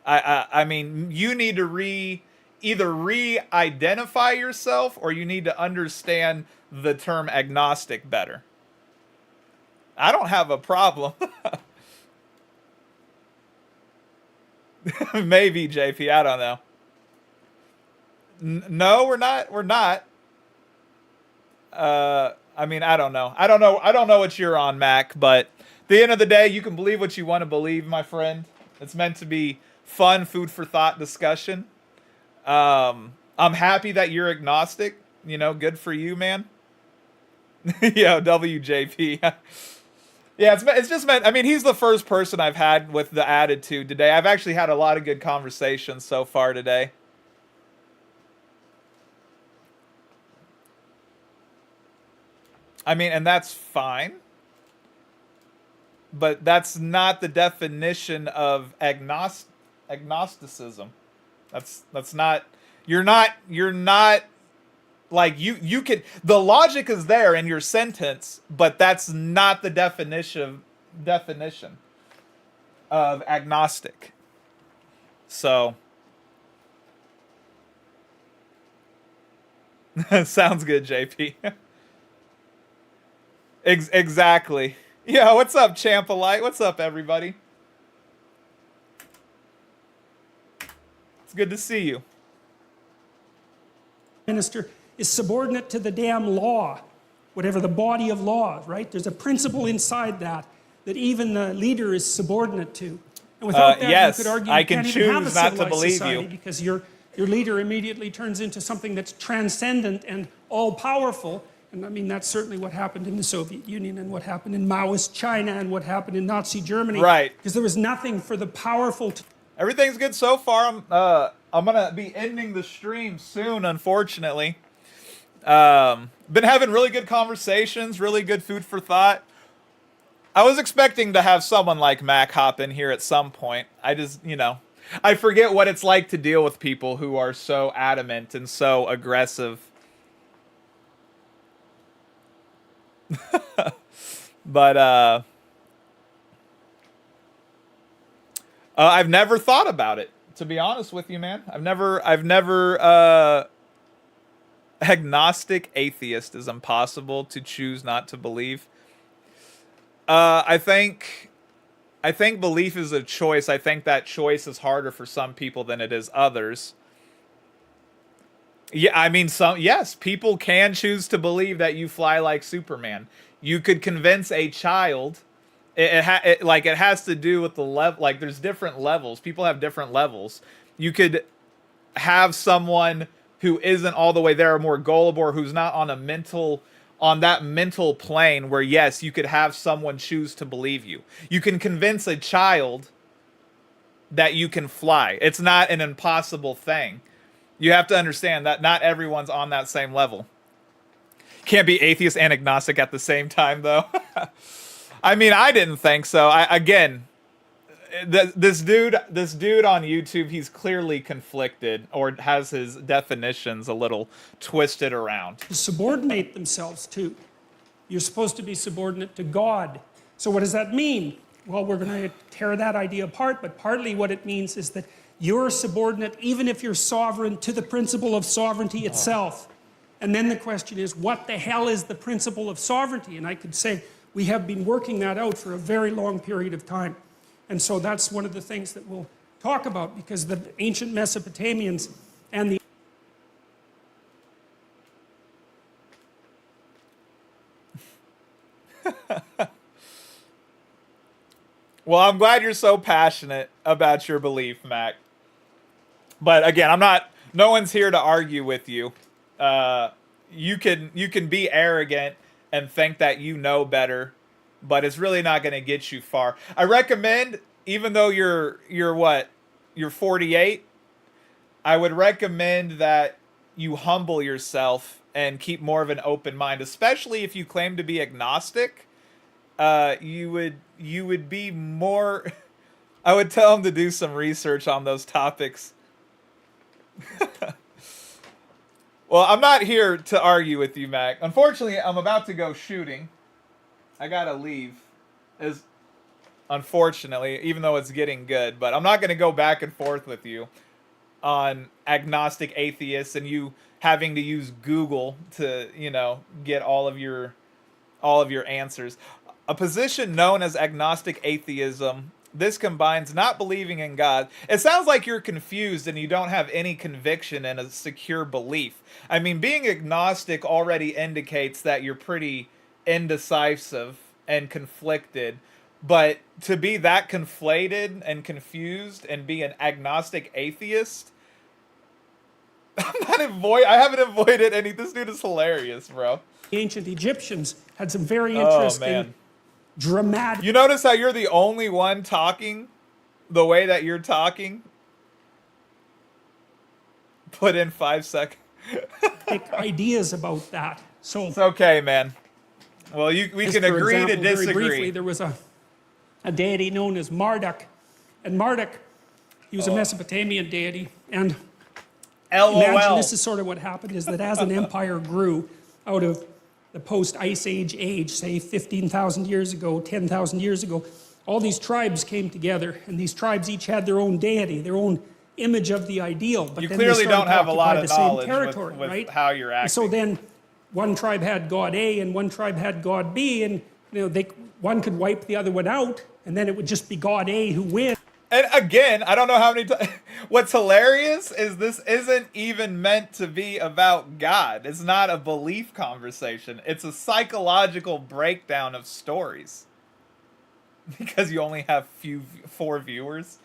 [SPEAKER 1] I mean, you need to either re-identify yourself, or you need to understand the term agnostic better. I don't have a problem. Maybe, JP. I don't know. No, we're not. We're not. I mean, I don't know. I don't know what you're on, Mac. But at the end of the day, you can believe what you want to believe, my friend. It's meant to be fun, food for thought discussion. I'm happy that you're agnostic. You know, good for you, man. Yo, WJP. Yeah, it's just meant. I mean, he's the first person I've had with the attitude today. I've actually had a lot of good conversations so far today. I mean, and that's fine. But that's not the definition of agnosticism. That's not. You're not like you can. The logic is there in your sentence, but that's not the definition of agnostic. So sounds good, JP. Exactly. Yeah, what's up, Champolite? What's up, everybody? It's good to see you.
[SPEAKER 4] Minister is subordinate to the damn law, whatever the body of law, right? There's a principle inside that even the leader is subordinate to. And without that,
[SPEAKER 1] yes,
[SPEAKER 4] you could argue
[SPEAKER 1] I
[SPEAKER 4] you
[SPEAKER 1] can
[SPEAKER 4] can't even have a
[SPEAKER 1] choose not to
[SPEAKER 4] civilized
[SPEAKER 1] believe
[SPEAKER 4] society
[SPEAKER 1] you.
[SPEAKER 4] because your leader immediately turns into something that's transcendent and all-powerful. And I mean, that's certainly what happened in the Soviet Union and what happened in Maoist China and what happened in Nazi Germany.
[SPEAKER 1] Right.
[SPEAKER 4] Because there was nothing for the powerful to...
[SPEAKER 1] Everything's good so far. I'm gonna be ending the stream soon, unfortunately. Been having really good conversations, really good food for thought. I was expecting to have someone like Mac hop in here at some point. I just, I forget what it's like to deal with people who are so adamant and so aggressive. But I've never thought about it, to be honest with you, man. I've never agnostic atheist is impossible to choose not to believe. I think belief is a choice. I think that choice is harder for some people than it is others. Yeah, I mean, yes, people can choose to believe that you fly like Superman. You could convince a child. It has to do with the level. Like, there's different levels. People have different levels. You could have someone who isn't all the way there, or more gullible, or who's not on that mental plane where, yes, you could have someone choose to believe you. You can convince a child that you can fly. It's not an impossible thing. You have to understand that not everyone's on that same level. Can't be atheist and agnostic at the same time, though. I mean, I didn't think so. This dude on YouTube, he's clearly conflicted or has his definitions a little twisted around.
[SPEAKER 4] subordinate themselves to. You're supposed to be subordinate to God. So what does that mean? Well, we're going to tear that idea apart, but partly what it means is that you're subordinate, even if you're sovereign, to the principle of sovereignty itself. And then the question is, what the hell is the principle of sovereignty? And I could say, we have been working that out for a very long period of time. And so that's one of the things that we'll talk about, because the ancient Mesopotamians and the
[SPEAKER 1] Well, I'm glad you're so passionate about your belief, Mac. But again, no one's here to argue with you. You can be arrogant and think that you know better, but it's really not going to get you far. I recommend, even though you're 48, I would recommend that you humble yourself and keep more of an open mind, especially if you claim to be agnostic. You would be more. I would tell him to do some research on those topics. Well, I'm not here to argue with you, Mac. Unfortunately, I'm about to go shooting. I gotta leave. Unfortunately, even though it's getting good, but I'm not gonna go back and forth with you on agnostic atheists and you having to use Google to, get all of your answers. A position known as agnostic atheism. This combines not believing in God. It sounds like you're confused and you don't have any conviction in a secure belief. I mean, being agnostic already indicates that you're pretty indecisive and conflicted. But to be that conflated and confused and be an agnostic atheist, I haven't avoided any. This dude is hilarious, bro.
[SPEAKER 4] ancient Egyptians had some very interesting, dramatic
[SPEAKER 1] You notice how you're the only one talking the way that you're talking? Put in 5 seconds.
[SPEAKER 4] ideas about that. So
[SPEAKER 1] It's okay, man. Well, we can
[SPEAKER 4] for
[SPEAKER 1] agree
[SPEAKER 4] example,
[SPEAKER 1] to
[SPEAKER 4] very
[SPEAKER 1] disagree.
[SPEAKER 4] briefly, there was a deity known as Marduk, and Marduk He was a Mesopotamian deity. And
[SPEAKER 1] LOL.
[SPEAKER 4] imagine this is sort of what happened, is that as an empire grew out of the post-Ice age, say 15,000 years ago, 10,000 years ago, all these tribes came together, and these tribes each had their own deity, their own image of the ideal. But
[SPEAKER 1] You
[SPEAKER 4] then
[SPEAKER 1] clearly
[SPEAKER 4] they started
[SPEAKER 1] don't have
[SPEAKER 4] to
[SPEAKER 1] a lot
[SPEAKER 4] occupy
[SPEAKER 1] of
[SPEAKER 4] the same
[SPEAKER 1] knowledge
[SPEAKER 4] territory,
[SPEAKER 1] with
[SPEAKER 4] right?
[SPEAKER 1] how you're acting.
[SPEAKER 4] So then one tribe had God A and one tribe had God B, and one could wipe the other one out, and then it would just be God A who wins.
[SPEAKER 1] And again, I don't know how many times. What's hilarious is this isn't even meant to be about God. It's not a belief conversation. It's a psychological breakdown of stories. Because you only have 4 viewers.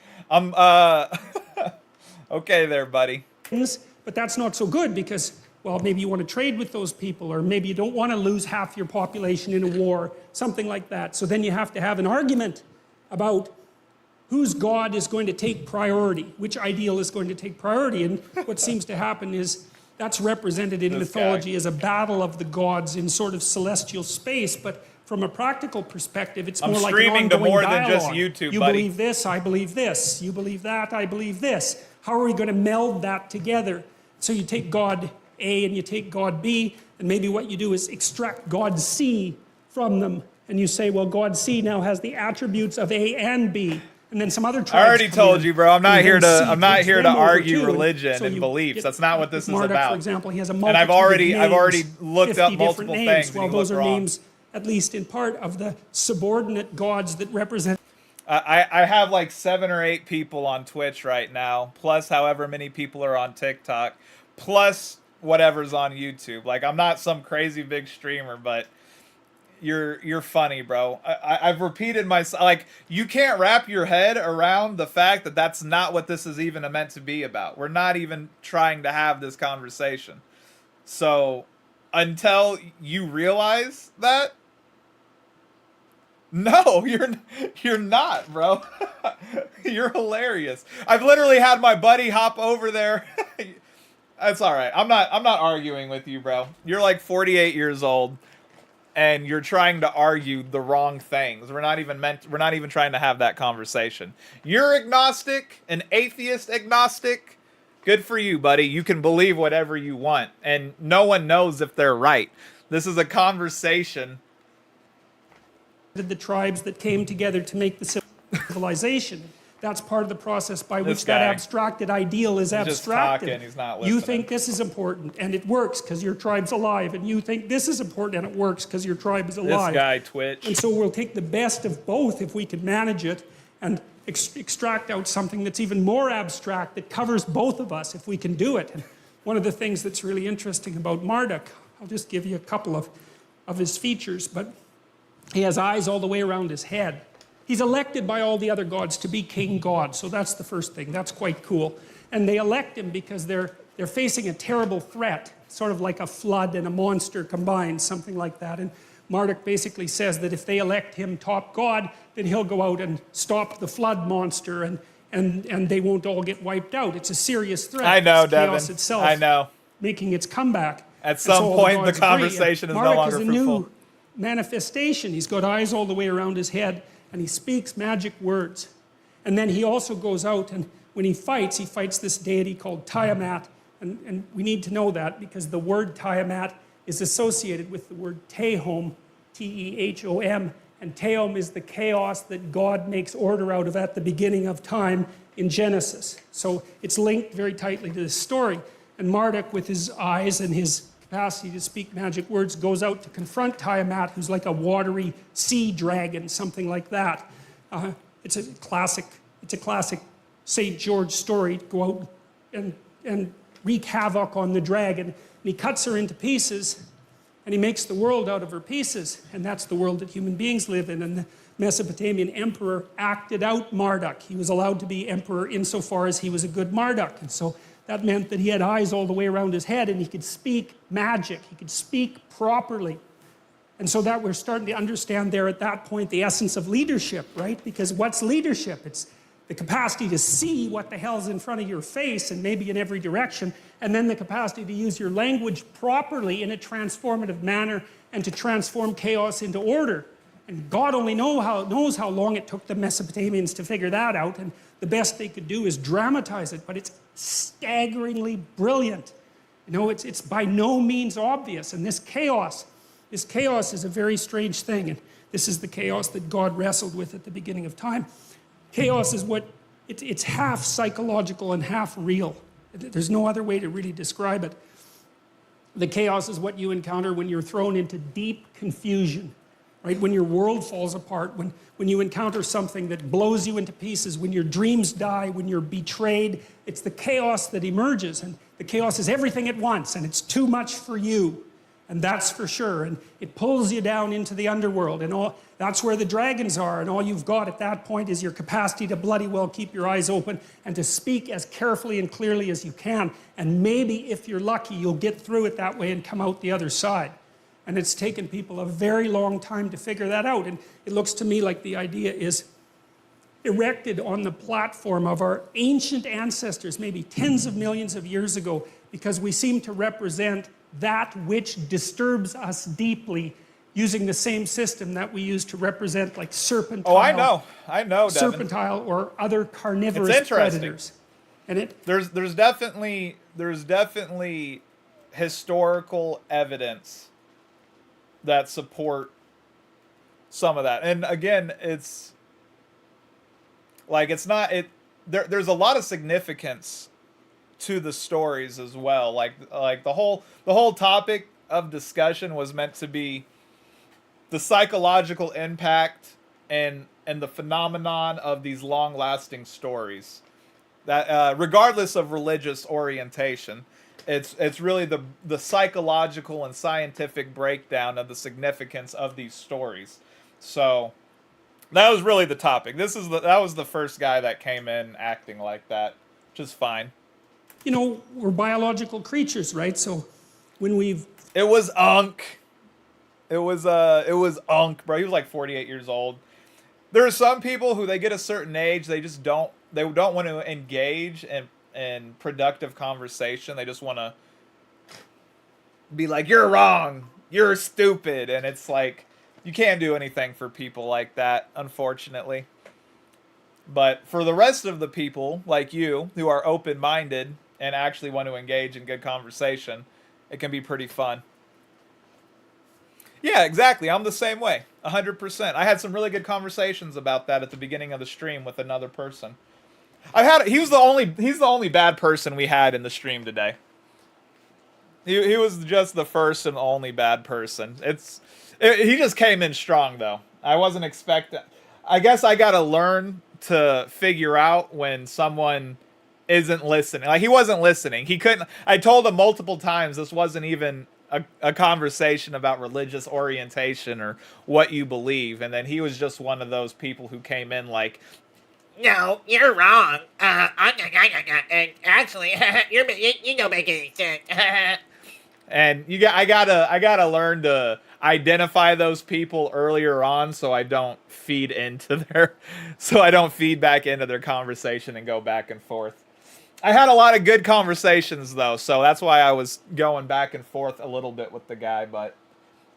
[SPEAKER 1] Okay there, buddy.
[SPEAKER 4] But that's not so good because, well, maybe you want to trade with those people, or maybe you don't want to lose half your population in a war, something like that. So then you have to have an argument about whose God is going to take priority, which ideal is going to take priority. And what seems to happen is that's represented in mythology as a battle of the gods in sort of celestial space, but from a practical perspective, it's more like an
[SPEAKER 1] streaming to
[SPEAKER 4] ongoing
[SPEAKER 1] more than just
[SPEAKER 4] dialogue.
[SPEAKER 1] YouTube,
[SPEAKER 4] You
[SPEAKER 1] buddy.
[SPEAKER 4] believe this, I believe this. You believe that, I believe this. How are we going to meld that together? So you take God A and you take God B, and maybe what you do is extract God C from them, and you say, well, God C now has the attributes of A and B. And then some other tribes
[SPEAKER 1] I already
[SPEAKER 4] come
[SPEAKER 1] told
[SPEAKER 4] in,
[SPEAKER 1] you, bro. I'm not
[SPEAKER 4] and
[SPEAKER 1] here
[SPEAKER 4] then
[SPEAKER 1] to.
[SPEAKER 4] C
[SPEAKER 1] I'm not
[SPEAKER 4] takes
[SPEAKER 1] here to
[SPEAKER 4] them over
[SPEAKER 1] argue
[SPEAKER 4] too.
[SPEAKER 1] religion
[SPEAKER 4] So
[SPEAKER 1] and
[SPEAKER 4] you
[SPEAKER 1] beliefs.
[SPEAKER 4] get-
[SPEAKER 1] That's not what this is
[SPEAKER 4] Marduk,
[SPEAKER 1] about.
[SPEAKER 4] for example, he has a
[SPEAKER 1] And
[SPEAKER 4] multitude
[SPEAKER 1] I've already
[SPEAKER 4] of names,
[SPEAKER 1] looked up
[SPEAKER 4] 50 different
[SPEAKER 1] multiple
[SPEAKER 4] names.
[SPEAKER 1] things.
[SPEAKER 4] Well,
[SPEAKER 1] and you
[SPEAKER 4] those
[SPEAKER 1] looked
[SPEAKER 4] are
[SPEAKER 1] wrong.
[SPEAKER 4] names, at least in part, of the subordinate gods that represent.
[SPEAKER 1] I have like 7 or 8 people on Twitch right now, plus however many people are on TikTok, plus whatever's on YouTube. Like, I'm not some crazy big streamer, but you're funny, bro. I've repeated myself. Like, you can't wrap your head around the fact that that's not what this is even meant to be about. We're not even trying to have this conversation. So, until you realize that, no, you're not, bro. You're hilarious. I've literally had my buddy hop over there. That's all right. I'm not arguing with you, bro. You're like 48 years old and you're trying to argue the wrong things. We're not even trying to have that conversation. You're agnostic, an atheist agnostic. Good for you, buddy. You can believe whatever you want and no one knows if they're right. This is a conversation.
[SPEAKER 4] The tribes that came together to make the civilization. That's part of the process by which that
[SPEAKER 1] guy.
[SPEAKER 4] abstracted ideal is
[SPEAKER 1] Just
[SPEAKER 4] abstracted.
[SPEAKER 1] talking, he's not
[SPEAKER 4] You
[SPEAKER 1] listening.
[SPEAKER 4] think this is important, and it works because your tribe's alive, and you think this is important, and it works because your tribe is
[SPEAKER 1] This
[SPEAKER 4] alive.
[SPEAKER 1] guy, Twitch.
[SPEAKER 4] And so we'll take the best of both if we can manage it, and extract out something that's even more abstract that covers both of us if we can do it. And one of the things that's really interesting about Marduk, I'll just give you a couple of his features, but he has eyes all the way around his head. He's elected by all the other gods to be king god, so that's the first thing. That's quite cool. And they elect him because they're facing a terrible threat, sort of like a flood and a monster combined, something like that. And Marduk basically says that if they elect him top god, then he'll go out and stop the flood monster, and they won't all get wiped out. It's a serious threat.
[SPEAKER 1] I know,
[SPEAKER 4] It's chaos
[SPEAKER 1] Devin.
[SPEAKER 4] itself
[SPEAKER 1] I know.
[SPEAKER 4] making its comeback.
[SPEAKER 1] At
[SPEAKER 4] And
[SPEAKER 1] some
[SPEAKER 4] so all
[SPEAKER 1] point, the
[SPEAKER 4] gods agree.
[SPEAKER 1] conversation
[SPEAKER 4] And
[SPEAKER 1] is no
[SPEAKER 4] Marduk
[SPEAKER 1] longer
[SPEAKER 4] is a
[SPEAKER 1] fruitful.
[SPEAKER 4] new manifestation. He's got eyes all the way around his head, and he speaks magic words. And then he also goes out, and when he fights this deity called Tiamat. And we need to know that because the word Tiamat is associated with the word Tehom, T-E-H-O-M. And Tehom is the chaos that God makes order out of at the beginning of time in Genesis. So it's linked very tightly to this story. And Marduk, with his eyes and his capacity to speak magic words, goes out to confront Tiamat, who's like a watery sea dragon, something like that. It's a classic St. George story to go out and wreak havoc on the dragon. And he cuts her into pieces, and he makes the world out of her pieces. And that's the world that human beings live in. And the Mesopotamian emperor acted out Marduk. He was allowed to be emperor insofar as he was a good Marduk. And so that meant that he had eyes all the way around his head, and he could speak magic. He could speak properly. And so that we're starting to understand there at that point the essence of leadership, right? Because what's leadership? It's the capacity to see what the hell's in front of your face and maybe in every direction, and then the capacity to use your language properly in a transformative manner and to transform chaos into order. And God only knows how long it took the Mesopotamians to figure that out, and the best they could do is dramatize it, but it's staggeringly brilliant. You know, it's by no means obvious, and this chaos is a very strange thing, and this is the chaos that God wrestled with at the beginning of time. Chaos is it's half psychological and half real. There's no other way to really describe it. The chaos is what you encounter when you're thrown into deep confusion, right? When your world falls apart, when you encounter something that blows you into pieces, when your dreams die, when you're betrayed. It's the chaos that emerges, and the chaos is everything at once, and it's too much for you, and that's for sure. And it pulls you down into the underworld, and that's where the dragons are, and all you've got at that point is your capacity to bloody well keep your eyes open and to speak as carefully and clearly as you can. And maybe, if you're lucky, you'll get through it that way and come out the other side. And it's taken people a very long time to figure that out. And it looks to me like the idea is erected on the platform of our ancient ancestors, maybe tens of millions of years ago, because we seem to represent that which disturbs us deeply using the same system that we use to represent like serpentile.
[SPEAKER 1] Oh, I know, Devin.
[SPEAKER 4] Serpentile or other carnivorous predators. And
[SPEAKER 1] there's definitely historical evidence that support some of that. And again, it's like there's a lot of significance to the stories as well. Like the whole topic of discussion was meant to be the psychological impact and the phenomenon of these long-lasting stories. That regardless of religious orientation, it's really the psychological and scientific breakdown of the significance of these stories. So that was really the topic. That was the first guy that came in acting like that, which is fine.
[SPEAKER 4] You know, we're biological creatures, right? So when
[SPEAKER 1] It was Unk. It was Unk, bro. He was like 48 years old. There are some people who they get a certain age, they don't want to engage in productive conversation. They just want to be like, you're wrong, you're stupid, and it's like you can't do anything for people like that, unfortunately. But for the rest of the people like you who are open-minded and actually want to engage in good conversation, it can be pretty fun. Yeah, exactly. I'm the same way, 100%. I had some really good conversations about that at the beginning of the stream with another person. He's the only bad person we had in the stream today. He was just the first and only bad person. He just came in strong though. I wasn't expecting. I guess I gotta learn to figure out when someone isn't listening. Like, he wasn't listening. He couldn't. I told him multiple times this wasn't even a conversation about religious orientation or what you believe, and then he was just one of those people who came in like,
[SPEAKER 8] no, you're wrong. Actually, you don't make any sense.
[SPEAKER 1] and I gotta learn to identify those people earlier on so I don't feed back into their conversation and go back and forth. I had a lot of good conversations though, so that's why I was going back and forth a little bit with the guy, but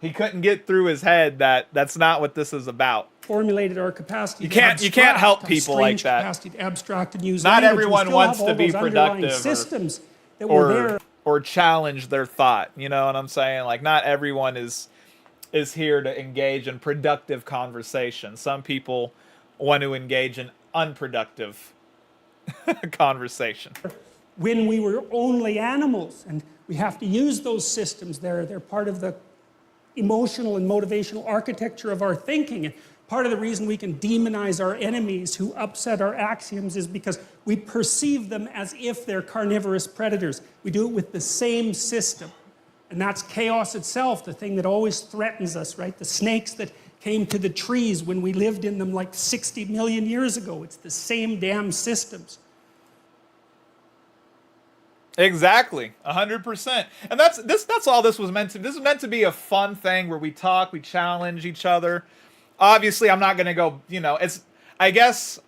[SPEAKER 1] he couldn't get through his head that that's not what this is about.
[SPEAKER 4] Formulated our capacity.
[SPEAKER 1] You can't help people like that.
[SPEAKER 4] Capacity to abstract and use
[SPEAKER 1] not
[SPEAKER 4] language.
[SPEAKER 1] Everyone wants to be productive
[SPEAKER 4] systems that were there.
[SPEAKER 1] Or challenge their thought. You know what I'm saying? Like, not everyone is here to engage in productive conversation. Some people want to engage in unproductive conversation.
[SPEAKER 4] When we were only animals, and we have to use those systems. They're part of the emotional and motivational architecture of our thinking. And part of the reason we can demonize our enemies who upset our axioms is because we perceive them as if they're carnivorous predators. We do it with the same system. And that's chaos itself, the thing that always threatens us, right? The snakes that came to the trees when we lived in them like 60 million years ago. It's the same damn systems.
[SPEAKER 1] Exactly, 100%. And that's all this was meant to. This is meant to be a fun thing where we talk, we challenge each other. Obviously, I'm not going to go, it's, I guess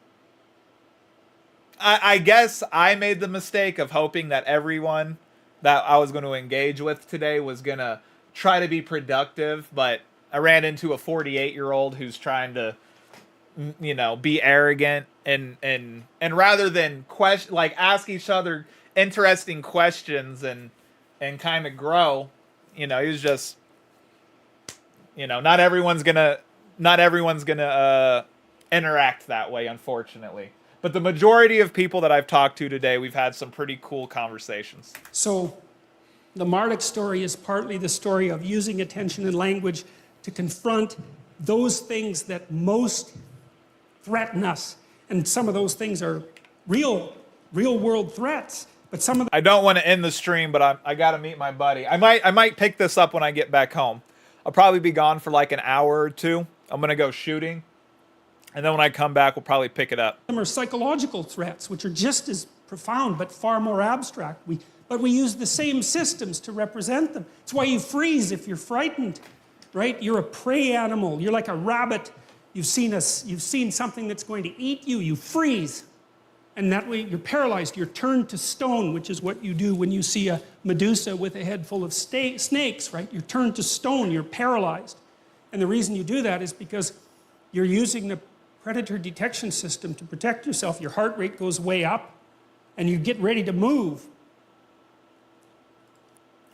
[SPEAKER 1] I made the mistake of hoping that everyone that I was going to engage with today was going to try to be productive, but I ran into a 48-year-old who's trying to, be arrogant and rather than ask each other interesting questions and kind of grow, he was just, not everyone's gonna interact that way, unfortunately. But the majority of people that I've talked to today, we've had some pretty cool conversations.
[SPEAKER 4] So the Marduk story is partly the story of using attention and language to confront those things that most threaten us. And some of those things are real world threats. But some of
[SPEAKER 1] I don't want to end the stream, but I got to meet my buddy. I might pick this up when I get back home. I'll probably be gone for like an hour or two. I'm going to go shooting. And then when I come back, we'll probably pick it up.
[SPEAKER 4] them are psychological threats, which are just as profound but far more abstract. But we use the same systems to represent them. It's why you freeze if you're frightened, right? You're a prey animal. You're like a rabbit. You've seen something that's going to eat you. You freeze. And that way you're paralyzed. You're turned to stone, which is what you do when you see a Medusa with a head full of snakes, right? You're turned to stone. You're paralyzed. And the reason you do that is because you're using the predator detection system to protect yourself. Your heart rate goes way up, and you get ready to move.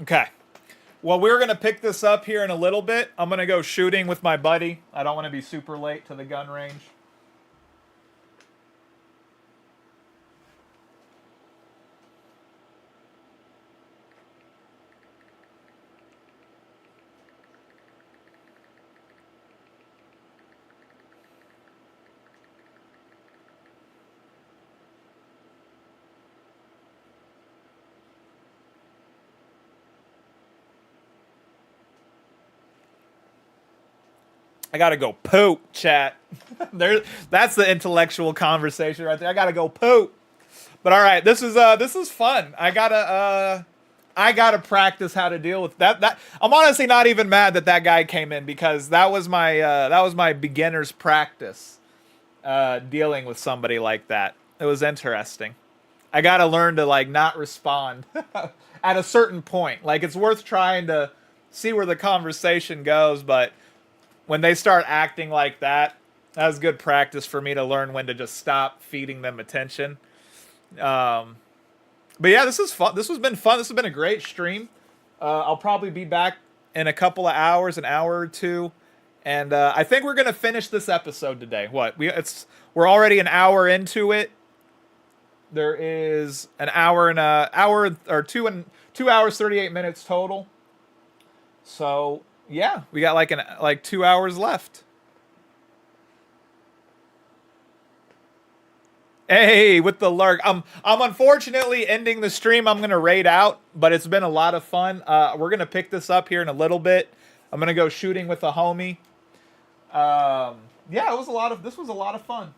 [SPEAKER 1] Okay. Well, we're going to pick this up here in a little bit. I'm going to go shooting with my buddy. I don't want to be super late to the gun range. I gotta go poop, chat. That's the intellectual conversation right there. I gotta go poop. But all right, this is fun. I gotta practice how to deal with that. I'm honestly not even mad that guy came in, because that was my beginner's practice dealing with somebody like that. It was interesting. I gotta learn to not respond at a certain point. It's worth trying to see where the conversation goes, but when they start acting like that, was good practice for me to learn when to just stop feeding them attention. But yeah, this is fun. This has been fun. This has been a great stream. I'll probably be back in a couple of hours, an hour or two, and I think we're gonna finish this episode today. We're already an hour into it. There is an hour and a hour or 2 hours 38 minutes total. So yeah, we got like 2 hours left. Hey, with the lurk. I'm unfortunately ending the stream. I'm gonna raid out, but it's been a lot of fun. We're gonna pick this up here in a little bit. I'm gonna go shooting with a homie. Yeah, this was a lot of fun.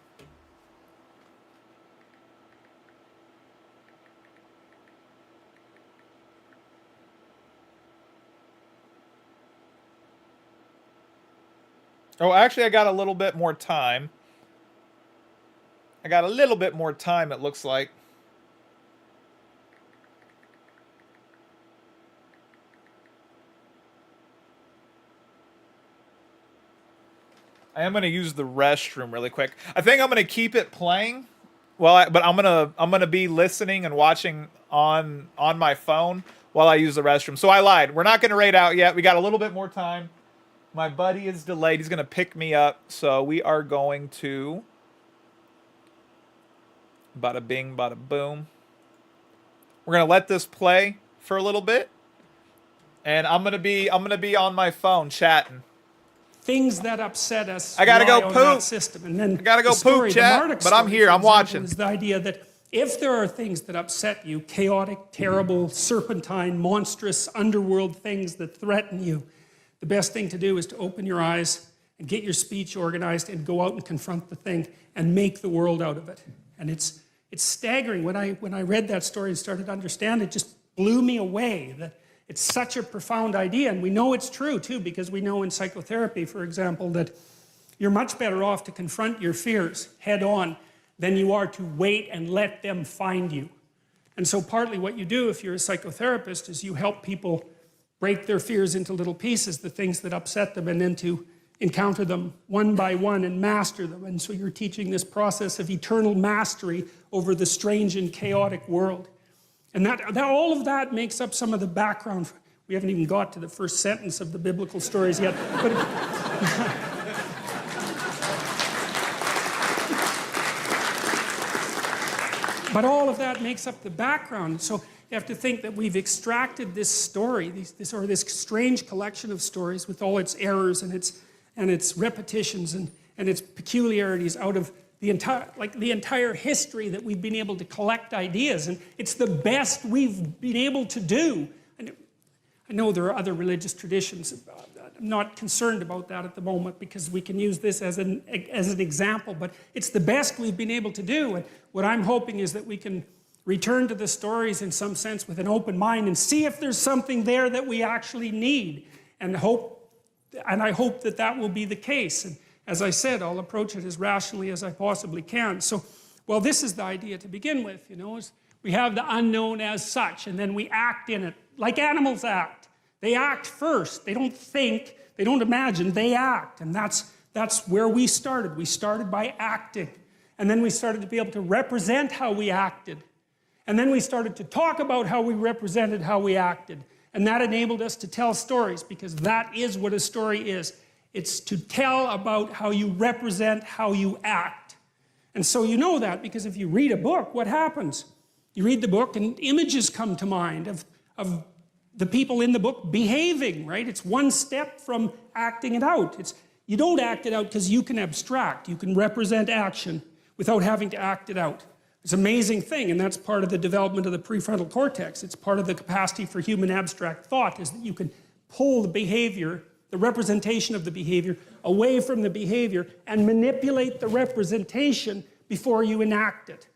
[SPEAKER 1] Oh, actually, I got a little bit more time. It looks like. I am going to use the restroom really quick. I think I'm going to keep it playing. But I'm going to be listening and watching on my phone while I use the restroom. So I lied. We're not going to raid out yet. We got a little bit more time. My buddy is delayed. He's going to pick me up. So we are going to... Bada bing, bada boom. We're going to let this play for a little bit. And I'm going to be on my phone chatting.
[SPEAKER 4] Things that upset us.
[SPEAKER 1] I got to go poop.
[SPEAKER 4] System. And then
[SPEAKER 1] I got to go poop, chat. But I'm here. I'm watching.
[SPEAKER 4] Is the idea that if there are things that upset you, chaotic, terrible, serpentine, monstrous, underworld things that threaten you, the best thing to do is to open your eyes and get your speech organized and go out and confront the thing and make the world out of it. And it's staggering. When I read that story and started to understand it, just blew me away that it's such a profound idea. And we know it's true too, because we know in psychotherapy, for example, that you're much better off to confront your fears head on than you are to wait and let them find you. And so partly what you do if you're a psychotherapist is you help people break their fears into little pieces, the things that upset them, and then to encounter them one by one and master them. And so you're teaching this process of eternal mastery over the strange and chaotic world. And all of that makes up some of the background. We haven't even got to the first sentence of the biblical stories yet. But all of that makes up the background. So you have to think that we've extracted this story, this strange collection of stories with all its errors and its repetitions and its peculiarities out of the entire history that we've been able to collect ideas. And it's the best we've been able to do. And I know there are other religious traditions. I'm not concerned about that at the moment because we can use this as an example, but it's the best we've been able to do. And what I'm hoping is that we can return to the stories in some sense with an open mind and see if there's something there that we actually need. And I hope that that will be the case. And as I said, I'll approach it as rationally as I possibly can. So, well, this is the idea to begin with, is we have the unknown as such, and then we act in it, like animals act. They act first. They don't think, they don't imagine, they act. And that's where we started. We started by acting. And then we started to be able to represent how we acted. And then we started to talk about how we represented how we acted. And that enabled us to tell stories, because that is what a story is. It's to tell about how you represent how you act. And so you know that, because if you read a book, what happens? You read the book and images come to mind of the people in the book behaving, right? It's one step from acting it out. You don't act it out because you can abstract. You can represent action without having to act it out. It's an amazing thing, and that's part of the development of the prefrontal cortex. It's part of the capacity for human abstract thought, is that you can pull the behavior, the representation of the behavior, away from the behavior and manipulate the representation before you enact it.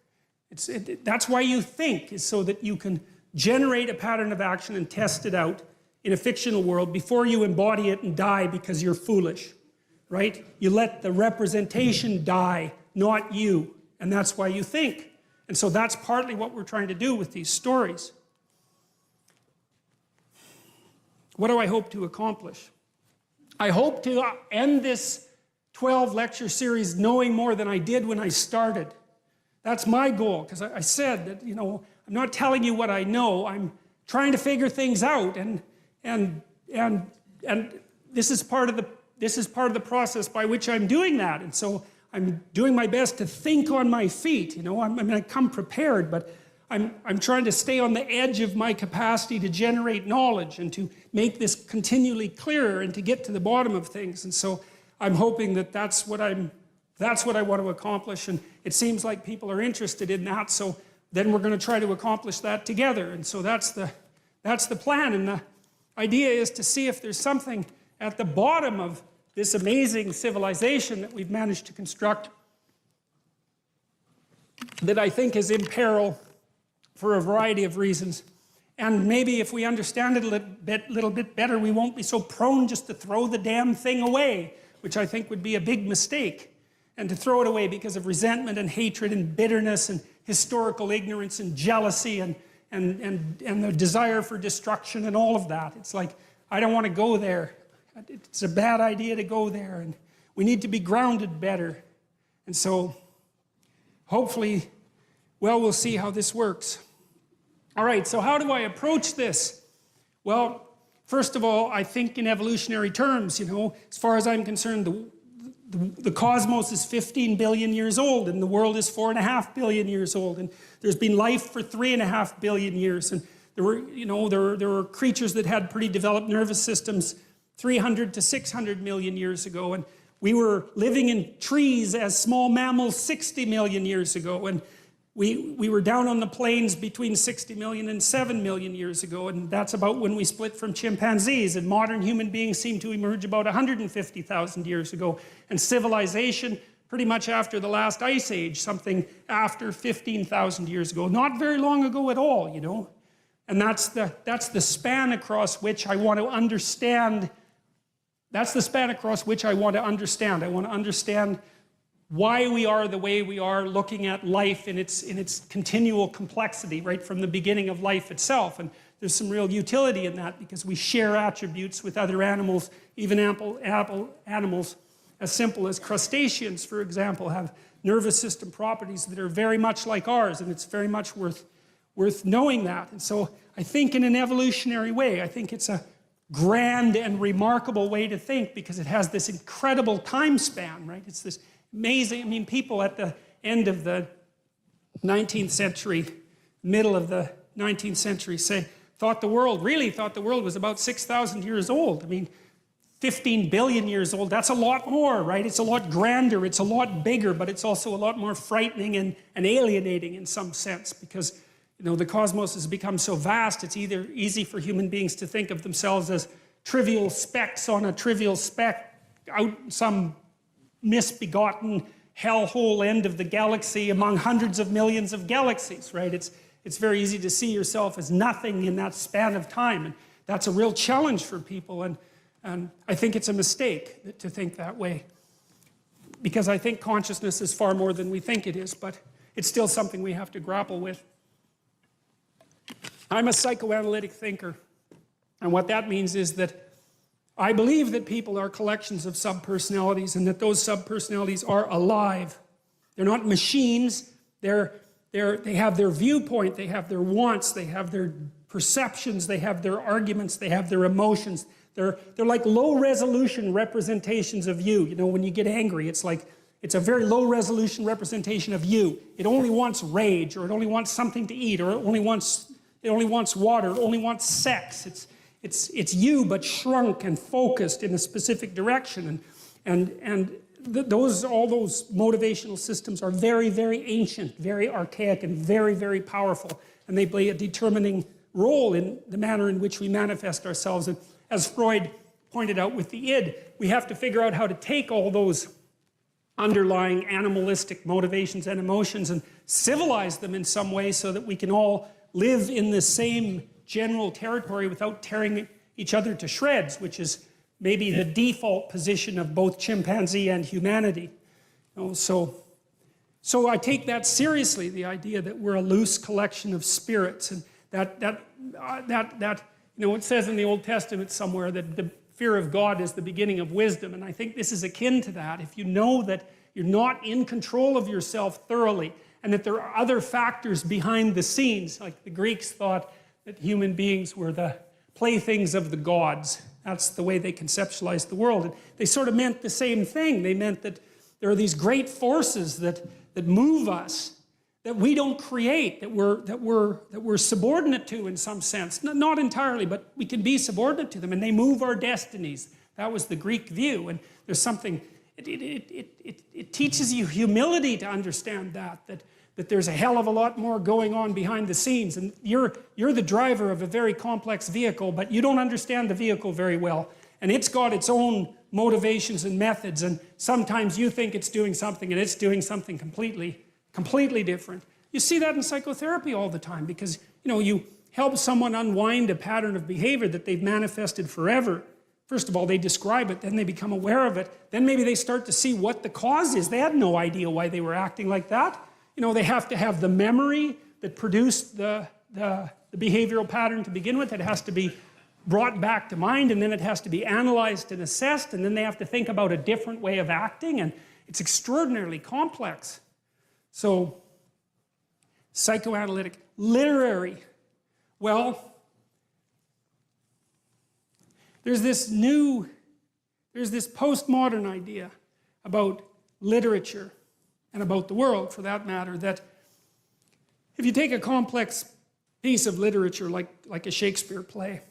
[SPEAKER 4] That's why you think, is so that you can generate a pattern of action and test it out in a fictional world before you embody it and die because you're foolish, right? You let the representation die, not you, and that's why you think. And so that's partly what we're trying to do with these stories. What do I hope to accomplish? I hope to end this 12-lecture series knowing more than I did when I started. That's my goal, because I said that, I'm not telling you what I know. I'm trying to figure things out, and this is part of the process by which I'm doing that. And so I'm doing my best to think on my feet. I come prepared, but I'm trying to stay on the edge of my capacity to generate knowledge and to make this continually clearer and to get to the bottom of things. And so I'm hoping that that's what I want to accomplish, and it seems like people are interested in that, so then we're going to try to accomplish that together. And so that's the plan, and the idea is to see if there's something at the bottom of this amazing civilization that we've managed to construct that I think is in peril for a variety of reasons. And maybe if we understand it a little bit better, we won't be so prone just to throw the damn thing away, which I think would be a big mistake. And to throw it away because of resentment and hatred and bitterness and historical ignorance and jealousy and the desire for destruction and all of that. It's like, I don't want to go there. It's a bad idea to go there, and we need to be grounded better. And so, hopefully, we'll see how this works. All right, so how do I approach this? Well, first of all, I think in evolutionary terms, as far as I'm concerned, the cosmos is 15 billion years old, and the world is 4.5 billion years old, and there's been life for 3.5 billion years, and there were creatures that had pretty developed nervous systems 300 to 600 million years ago, and we were living in trees as small mammals 60 million years ago, and we were down on the plains between 60 million and 7 million years ago, and that's about when we split from chimpanzees, and modern human beings seem to emerge about 150,000 years ago, and civilization pretty much after the last ice age, something after 15,000 years ago. Not very long ago at all, And that's the span across which I want to understand. That's the span across which I want to understand. I want to understand why we are the way we are, looking at life in its continual complexity, right from the beginning of life itself. And there's some real utility in that because we share attributes with other animals, even animals as simple as crustaceans, for example, have nervous system properties that are very much like ours, and it's very much worth knowing that. And so I think in an evolutionary way, I think it's a grand and remarkable way to think because it has this incredible time span, right? It's this amazing, I mean, people at the end of the 19th century, middle of the 19th century, thought the world was about 6,000 years old. I mean, 15 billion years old, that's a lot more, right? It's a lot grander, it's a lot bigger, but it's also a lot more frightening and alienating in some sense because, you know, the cosmos has become so vast, it's either easy for human beings to think of themselves as trivial specks on a trivial speck out some misbegotten hellhole end of the galaxy among hundreds of millions of galaxies, right? It's very easy to see yourself as nothing in that span of time, and that's a real challenge for people, and I think it's a mistake to think that way. Because I think consciousness is far more than we think it is, but it's still something we have to grapple with. I'm a psychoanalytic thinker, and what that means is that I believe that people are collections of subpersonalities and that those subpersonalities are alive. They're not machines. They have their viewpoint, they have their wants, they have their perceptions, they have their arguments, they have their emotions. They're like low-resolution representations of you. You know, when you get angry, it's a very low-resolution representation of you. It only wants rage, or it only wants something to eat, or it only wants water, it only wants sex. It's you, but shrunk and focused in a specific direction. All those motivational systems are very, very ancient, very archaic, and very, very powerful. And they play a determining role in the manner in which we manifest ourselves. And as Freud pointed out with the id, we have to figure out how to take all those underlying animalistic motivations and emotions and civilize them in some way so that we can all live in the same general territory without tearing each other to shreds, which is maybe the default position of both chimpanzee and humanity. You know, so I take that seriously, the idea that we're a loose collection of spirits, and that you know, it says in the Old Testament somewhere that the fear of God is the beginning of wisdom, and I think this is akin to that. If you know that you're not in control of yourself thoroughly, and that there are other factors behind the scenes, like the Greeks thought that human beings were the playthings of the gods. That's the way they conceptualized the world. And they sort of meant the same thing. They meant that there are these great forces that move us, that we don't create, that we're subordinate to in some sense. Not entirely, but we can be subordinate to them, and they move our destinies. That was the Greek view, and there's something, it teaches you humility to understand that there's a hell of a lot more going on behind the scenes, and you're the driver of a very complex vehicle, but you don't understand the vehicle very well, and it's got its own motivations and methods, and sometimes you think it's doing something, and it's doing something completely different. You see that in psychotherapy all the time because, you know, you help someone unwind a pattern of behavior that they've manifested forever. First of all, they describe it, then they become aware of it, then maybe they start to see what the cause is. They had no idea why they were acting like that. You know, they have to have the memory that produced the behavioral pattern to begin with. It has to be brought back to mind, and then it has to be analyzed and assessed, and then they have to think about a different way of acting, and it's extraordinarily complex. So, psychoanalytic, literary. Well, there's this postmodern idea about literature, and about the world, for that matter, that if you take a complex piece of literature like a Shakespeare play,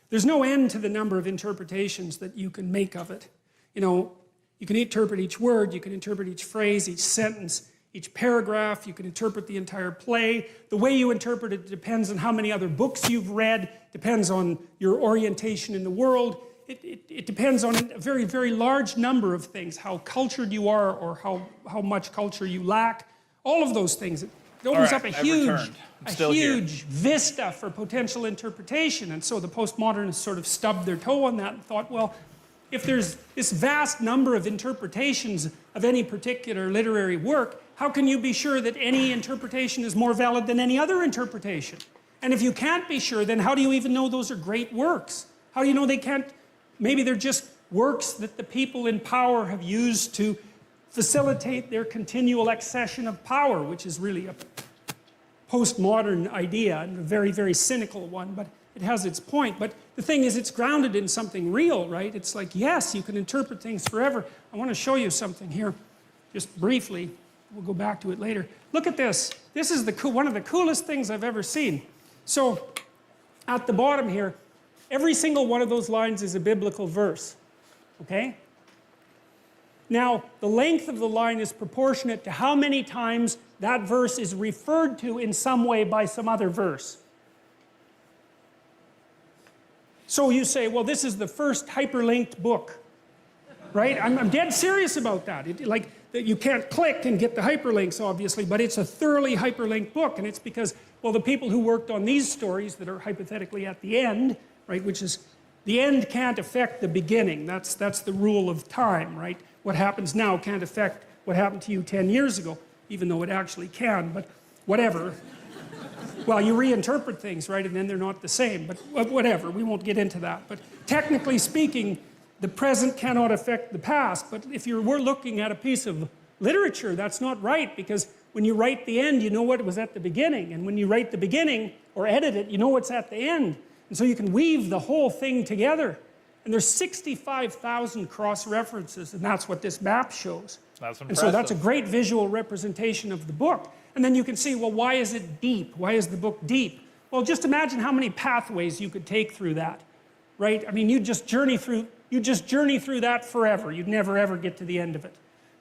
[SPEAKER 4] there's no end to the number of interpretations that you can make of it. You know, you can interpret each word, you can interpret each phrase, each sentence, each paragraph, you can interpret the entire play. The way you interpret it depends on how many other books you've read, depends on your orientation in the world. It depends on a very, very large number of things, how cultured you are or how much culture you lack. All of those things. It opens up a huge vista for potential interpretation. And so the postmodernists sort of stubbed their toe on that and thought, well, if there's this vast number of interpretations of any particular literary work, how can you be sure that any interpretation is more valid than any other interpretation? And if you can't be sure, then how do you even know those are great works? How do you know they can't, maybe they're just works that the people in power have used to facilitate their continual accession of power, which is really a postmodern idea and a very, very cynical one, but it has its point. But the thing is, it's grounded in something real, right? It's like, yes, you can interpret things forever. I want to show you something here, just briefly. We'll go back to it later. Look at this. This is one of the coolest things I've ever seen. So, at the bottom here, every single one of those lines is a biblical verse, okay? Now, the length of the line is proportionate to how many times that verse is referred to in some way by some other verse. So you say, well, this is the first hyperlinked book, right? I'm dead serious about that. You can't click and get the hyperlinks, obviously, but it's a thoroughly hyperlinked book, and it's because, well, the people who worked on these stories that are hypothetically at the end, right, which is, the end can't affect the beginning. That's the rule of time, right? What happens now can't affect what happened to you 10 years ago, even though it actually can, but whatever. Well, you reinterpret things, right, and then they're not the same, but whatever, we won't get into that. But technically speaking, the present cannot affect the past, but if we're looking at a piece of literature, that's not right, because when you write the end, you know what was at the beginning, and when you write the beginning, or edit it, you know what's at the end. And so you can weave the whole thing together. And there's 65,000 cross-references, and that's what this map shows.
[SPEAKER 1] That's impressive.
[SPEAKER 4] And so that's a great visual representation of the book. And then you can see, well, why is it deep? Why is the book deep? Well, just imagine how many pathways you could take through that, right? I mean, you just journey through that forever. You'd never, ever get to the end of it.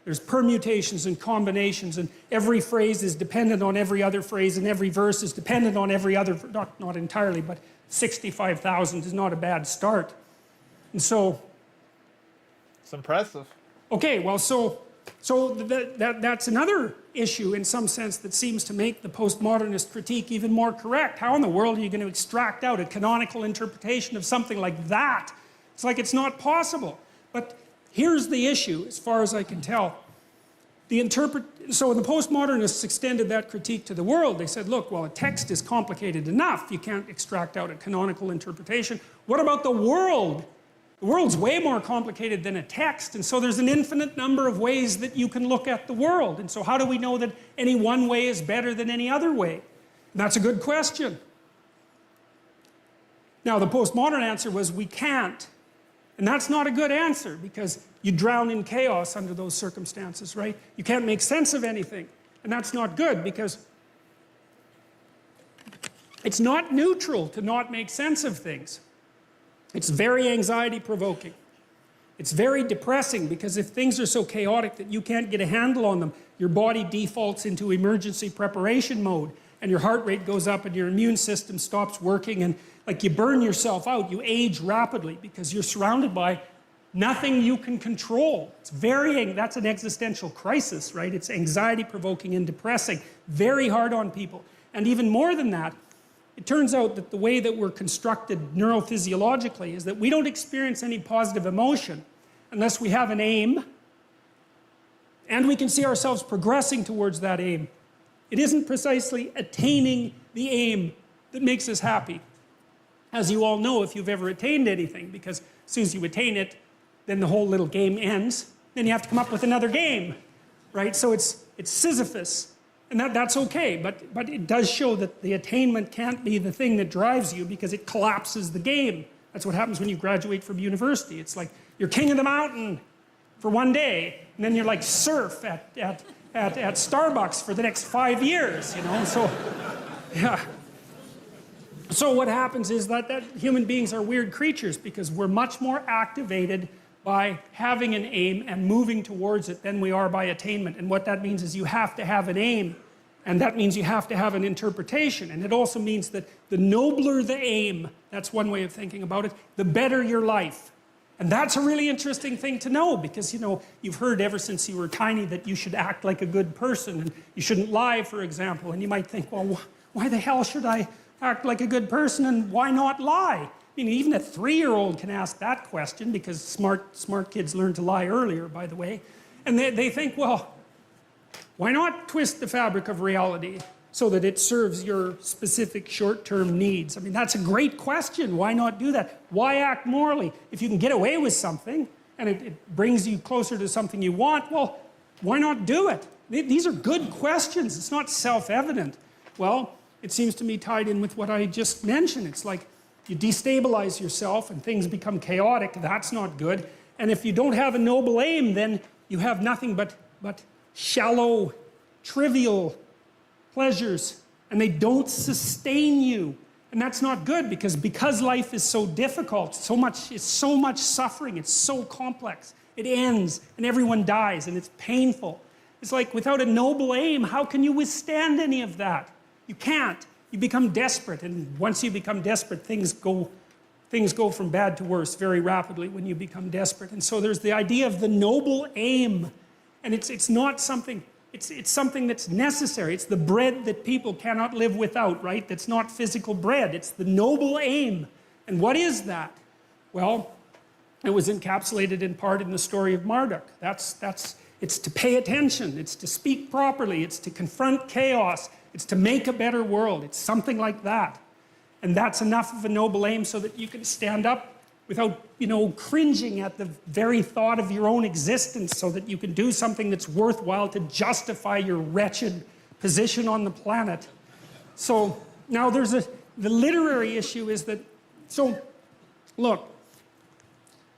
[SPEAKER 4] There's permutations and combinations, and every phrase is dependent on every other phrase, and every verse is dependent on every other, not entirely, but 65,000 is not a bad start. And so...
[SPEAKER 1] It's impressive.
[SPEAKER 4] Okay, well, so that's another issue in some sense that seems to make the postmodernist critique even more correct. How in the world are you going to extract out a canonical interpretation of something like that? It's like it's not possible. But here's the issue, as far as I can tell. So the postmodernists extended that critique to the world. They said, look, well, a text is complicated enough. You can't extract out a canonical interpretation. What about the world? The world's way more complicated than a text, and so there's an infinite number of ways that you can look at the world. And so how do we know that any one way is better than any other way? And that's a good question. Now, the postmodern answer was, we can't. And that's not a good answer, because you drown in chaos under those circumstances, right? You can't make sense of anything. And that's not good, because it's not neutral to not make sense of things. It's very anxiety-provoking. It's very depressing, because if things are so chaotic that you can't get a handle on them, your body defaults into emergency preparation mode, and your heart rate goes up, and your immune system stops working, and like you burn yourself out. You age rapidly because you're surrounded by nothing you can control. That's an existential crisis, right? It's anxiety-provoking and depressing, very hard on people. And even more than that, it turns out that the way that we're constructed neurophysiologically is that we don't experience any positive emotion unless we have an aim and we can see ourselves progressing towards that aim. It isn't precisely attaining the aim that makes us happy. As you all know, if you've ever attained anything, because as soon as you attain it, then the whole little game ends. Then you have to come up with another game, right? So it's Sisyphus. And that's okay, but it does show that the attainment can't be the thing that drives you, because it collapses the game. That's what happens when you graduate from university. It's like you're king of the mountain for one day, and then you're like surf at Starbucks for the next 5 years, you know? So, yeah. So what happens is that human beings are weird creatures, because we're much more activated by having an aim and moving towards it than we are by attainment. And what that means is you have to have an aim, and that means you have to have an interpretation. And it also means that the nobler the aim, that's one way of thinking about it, the better your life. And that's a really interesting thing to know, because, you know, you've heard ever since you were tiny that you should act like a good person, and you shouldn't lie, for example. And you might think, well, why the hell should I act like a good person, and why not lie? I mean, even a 3-year-old can ask that question, because smart kids learn to lie earlier, by the way. And they think, well, why not twist the fabric of reality? so that it serves your specific short-term needs? I mean, that's a great question. Why not do that? Why act morally? If you can get away with something and it brings you closer to something you want, well, why not do it? These are good questions. It's not self-evident. Well, it seems to me tied in with what I just mentioned. It's like you destabilize yourself and things become chaotic. That's not good. And if you don't have a noble aim, then you have nothing but shallow, trivial pleasures, and they don't sustain you. And that's not good because life is so difficult, it's so much suffering, it's so complex. It ends and everyone dies and it's painful. It's like without a noble aim, how can you withstand any of that? You can't. You become desperate, and once you become desperate, things go from bad to worse very rapidly when you become desperate. And so there's the idea of the noble aim. And it's not something, it's something that's necessary. It's the bread that people cannot live without, right? That's not physical bread. It's the noble aim. And what is that? Well, it was encapsulated in part in the story of Marduk. It's to pay attention. It's to speak properly. It's to confront chaos. It's to make a better world. It's something like that. And that's enough of a noble aim so that you can stand up without, cringing at the very thought of your own existence, so that you can do something that's worthwhile to justify your wretched position on the planet. So now the literary issue is that, look,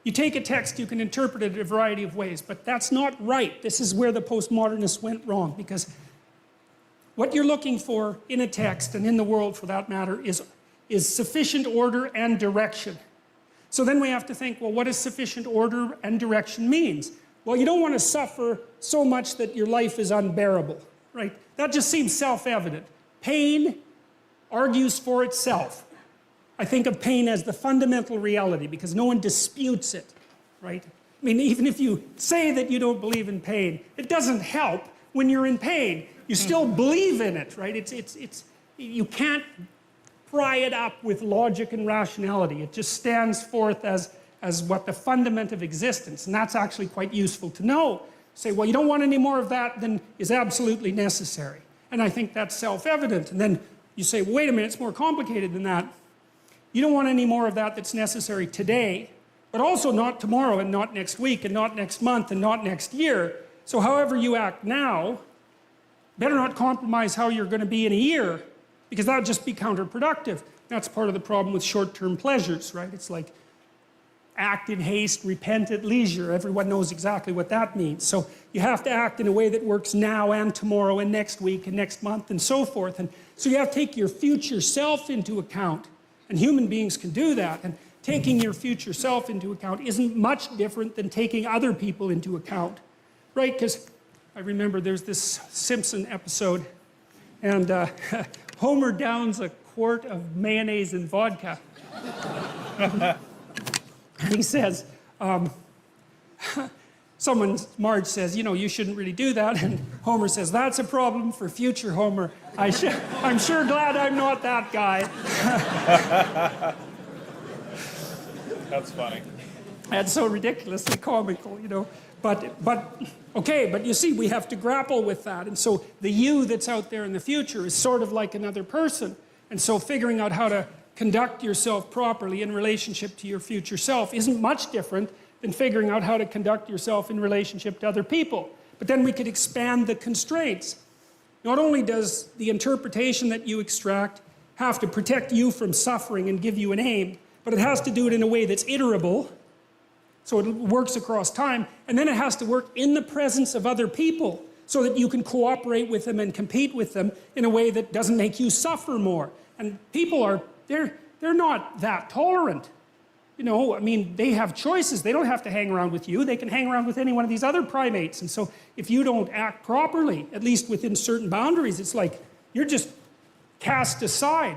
[SPEAKER 4] you take a text, you can interpret it a variety of ways, but that's not right. This is where the postmodernists went wrong, because what you're looking for in a text, and in the world for that matter, is sufficient order and direction. So then we have to think, well, what does sufficient order and direction means? Well, you don't want to suffer so much that your life is unbearable, right? That just seems self-evident. Pain argues for itself. I think of pain as the fundamental reality because no one disputes it, right? I mean, even if you say that you don't believe in pain, it doesn't help when you're in pain. You still believe in it, right? You can't pry it up with logic and rationality. It just stands forth as what the fundament of existence, and that's actually quite useful to know. Say, well, you don't want any more of that than is absolutely necessary. And I think that's self-evident. And then you say, well, wait a minute, it's more complicated than that. You don't want any more of that that's necessary today, but also not tomorrow and not next week and not next month and not next year. So however you act now, better not compromise how you're going to be in a year, because that would just be counterproductive. That's part of the problem with short-term pleasures, right? It's like act in haste, repent at leisure. Everyone knows exactly what that means. So you have to act in a way that works now and tomorrow and next week and next month and so forth. And so you have to take your future self into account. And human beings can do that. And taking your future self into account isn't much different than taking other people into account, right? Because I remember there's this Simpson episode, and Homer downs a quart of mayonnaise and vodka. He says, Marge says, you shouldn't really do that. And Homer says, that's a problem for future Homer. I'm sure glad I'm not that guy.
[SPEAKER 1] That's funny.
[SPEAKER 4] That's so ridiculously comical, But you see, we have to grapple with that. And so the you that's out there in the future is sort of like another person. And so figuring out how to conduct yourself properly in relationship to your future self isn't much different than figuring out how to conduct yourself in relationship to other people. But then we could expand the constraints. Not only does the interpretation that you extract have to protect you from suffering and give you an aim, but it has to do it in a way that's iterable, so it works across time, and then it has to work in the presence of other people so that you can cooperate with them and compete with them in a way that doesn't make you suffer more. And people they're not that tolerant. They have choices. They don't have to hang around with you. They can hang around with any one of these other primates. And so if you don't act properly, at least within certain boundaries, it's like you're just cast aside.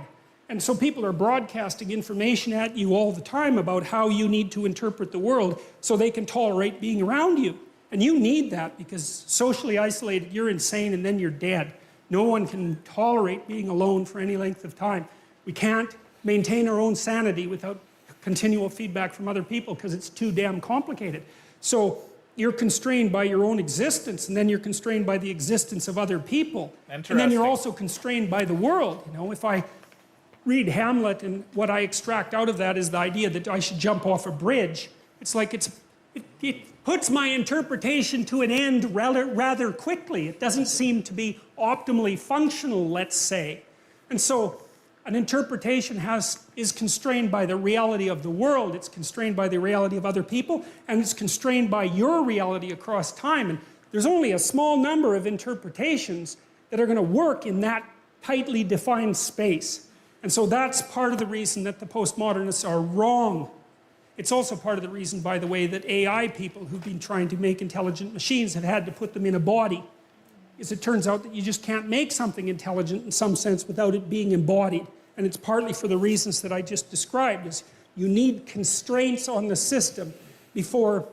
[SPEAKER 4] And so people are broadcasting information at you all the time about how you need to interpret the world so they can tolerate being around you. And you need that because socially isolated, you're insane and then you're dead. No one can tolerate being alone for any length of time. We can't maintain our own sanity without continual feedback from other people because it's too damn complicated. So you're constrained by your own existence, and then you're constrained by the existence of other people. And then
[SPEAKER 1] Interesting.
[SPEAKER 4] you're also constrained by the world. You know, if I read Hamlet and what I extract out of that is the idea that I should jump off a bridge, it's like it puts my interpretation to an end rather quickly. It doesn't seem to be optimally functional, let's say. And so an interpretation is constrained by the reality of the world, it's constrained by the reality of other people, and it's constrained by your reality across time. And there's only a small number of interpretations that are going to work in that tightly defined space. And so that's part of the reason that the postmodernists are wrong. It's also part of the reason, by the way, that AI people who've been trying to make intelligent machines have had to put them in a body. Because it turns out that you just can't make something intelligent in some sense without it being embodied. And it's partly for the reasons that I just described, is you need constraints on the system before,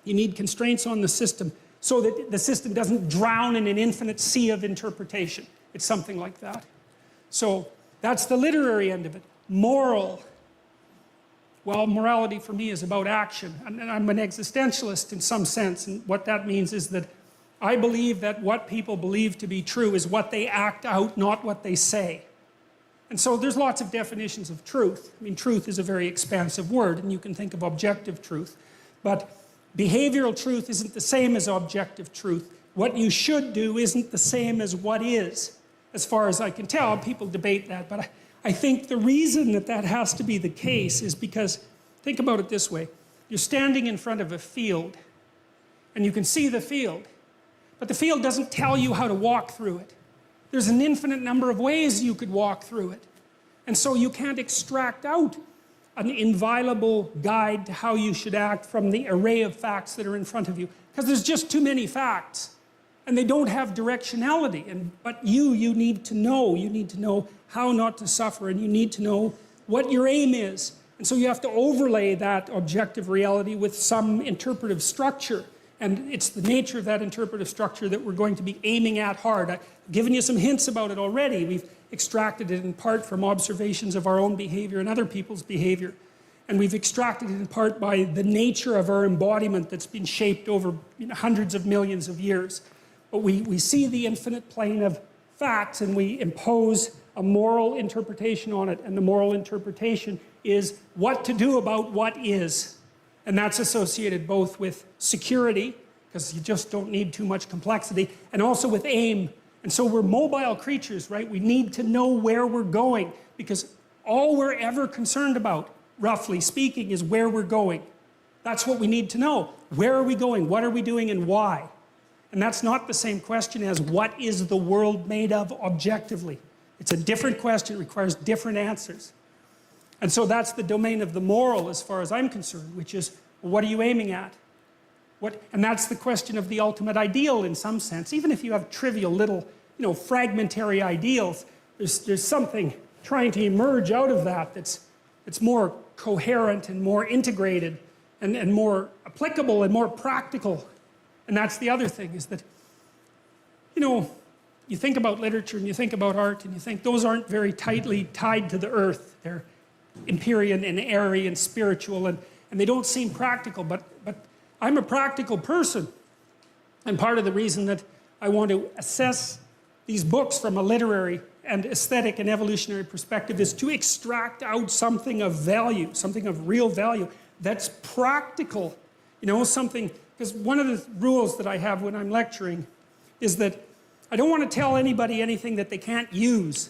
[SPEAKER 4] you need constraints on the system so that the system doesn't drown in an infinite sea of interpretation. It's something like that. So that's the literary end of it. Moral. Well, morality for me is about action. And I'm an existentialist in some sense. And what that means is that I believe that what people believe to be true is what they act out, not what they say. And so there's lots of definitions of truth. I mean, truth is a very expansive word, and you can think of objective truth. But behavioral truth isn't the same as objective truth. What you should do isn't the same as what is. As far as I can tell, people debate that. But I think the reason that that has to be the case is because, think about it this way. You're standing in front of a field, and you can see the field. But the field doesn't tell you how to walk through it. There's an infinite number of ways you could walk through it. And so you can't extract out an inviolable guide to how you should act from the array of facts that are in front of you. Because there's just too many facts. And they don't have directionality. But you need to know. You need to know how not to suffer, and you need to know what your aim is. And so you have to overlay that objective reality with some interpretive structure. And it's the nature of that interpretive structure that we're going to be aiming at hard. I've given you some hints about it already. We've extracted it in part from observations of our own behavior and other people's behavior. And we've extracted it in part by the nature of our embodiment that's been shaped over hundreds of millions of years. But we see the infinite plane of facts and we impose a moral interpretation on it. And the moral interpretation is what to do about what is. And that's associated both with security, because you just don't need too much complexity, and also with aim. And so we're mobile creatures, right? We need to know where we're going, because all we're ever concerned about, roughly speaking, is where we're going. That's what we need to know. Where are we going? What are we doing? And why? And that's not the same question as what is the world made of objectively. It's a different question. It requires different answers. And so that's the domain of the moral as far as I'm concerned, which is, well, what are you aiming at? And that's the question of the ultimate ideal in some sense. Even if you have trivial little, fragmentary ideals, there's something trying to emerge out of that that's more coherent and more integrated and more applicable and more practical. And that's the other thing, is that, you think about literature and you think about art and you think those aren't very tightly tied to the earth. They're Empyrean and airy and spiritual, and they don't seem practical, but I'm a practical person. And part of the reason that I want to assess these books from a literary and aesthetic and evolutionary perspective is to extract something of value, something of real value that's practical. Something, because one of the rules that I have when I'm lecturing is that I don't want to tell anybody anything that they can't use,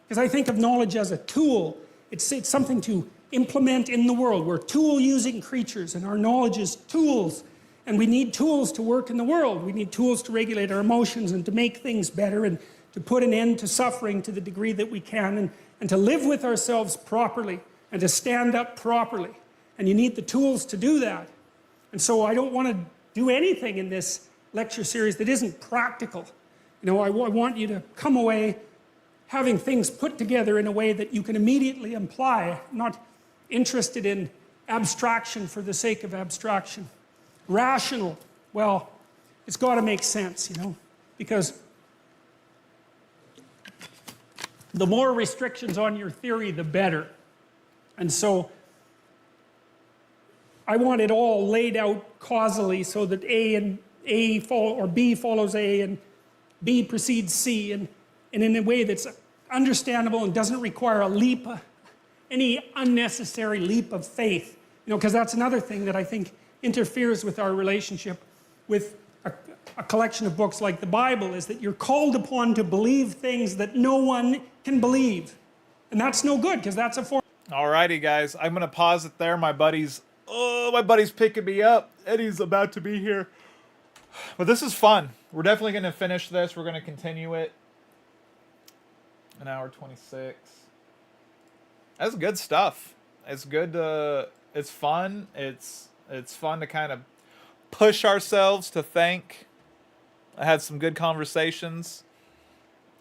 [SPEAKER 4] because I think of knowledge as a tool. It's something to implement in the world. We're tool-using creatures, and our knowledge is tools. And we need tools to work in the world. We need tools to regulate our emotions and to make things better and to put an end to suffering to the degree that we can and to live with ourselves properly and to stand up properly. And you need the tools to do that. And so I don't want to do anything in this lecture series that isn't practical. I want you to come away having things put together in a way that you can immediately apply, not interested in abstraction for the sake of abstraction. Rational, well, it's got to make sense, because the more restrictions on your theory, the better. And so I want it all laid out causally so that B follows A and B precedes C, and in a way that's understandable and doesn't require any unnecessary leap of faith. You know, because that's another thing that I think interferes with our relationship with a collection of books like the Bible, is that you're called upon to believe things that no one can believe. And that's no good, because that's a form.
[SPEAKER 1] Alrighty, guys. I'm going to pause it there. My buddy's picking me up. Eddie's about to be here. But this is fun. We're definitely going to finish this. We're going to continue it. An hour 26. That's good stuff. It's good to... It's fun. It's fun to kind of push ourselves to think. I had some good conversations.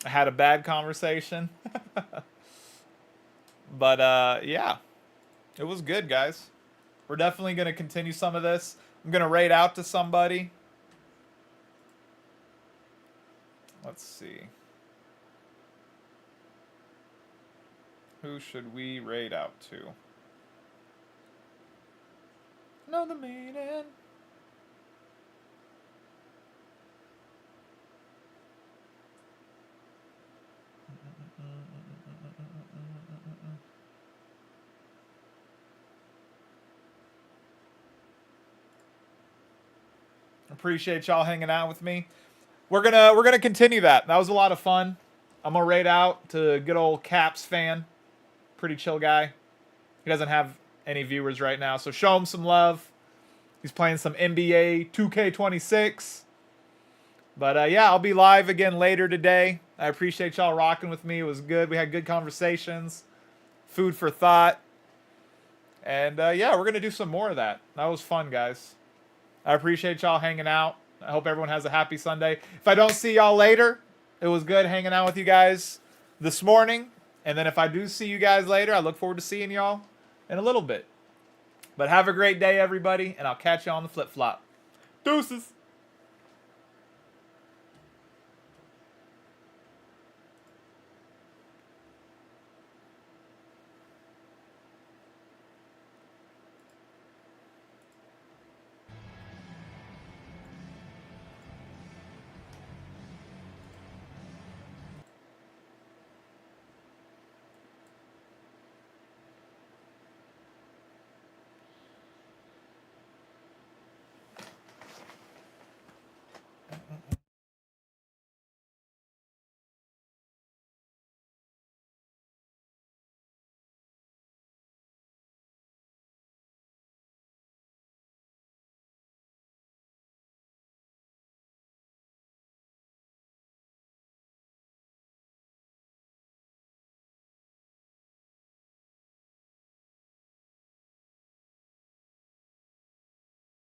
[SPEAKER 1] I had a bad conversation. But, yeah. It was good, guys. We're definitely going to continue some of this. I'm going to raid out to somebody. Let's see. Who should we raid out to? Another maiden. Appreciate y'all hanging out with me. We're gonna continue that. That was a lot of fun. I'm gonna raid out to good old Caps fan. Pretty chill guy. He doesn't have any viewers right now, so show him some love. He's playing some NBA 2K26. But yeah, I'll be live again later today. I appreciate y'all rocking with me. It was good. We had good conversations. Food for thought. And yeah, we're gonna do some more of that. That was fun, guys. I appreciate y'all hanging out. I hope everyone has a happy Sunday. If I don't see y'all later, it was good hanging out with you guys this morning. And then if I do see you guys later, I look forward to seeing y'all in a little bit. But have a great day, everybody, and I'll catch you on the flip-flop. Deuces!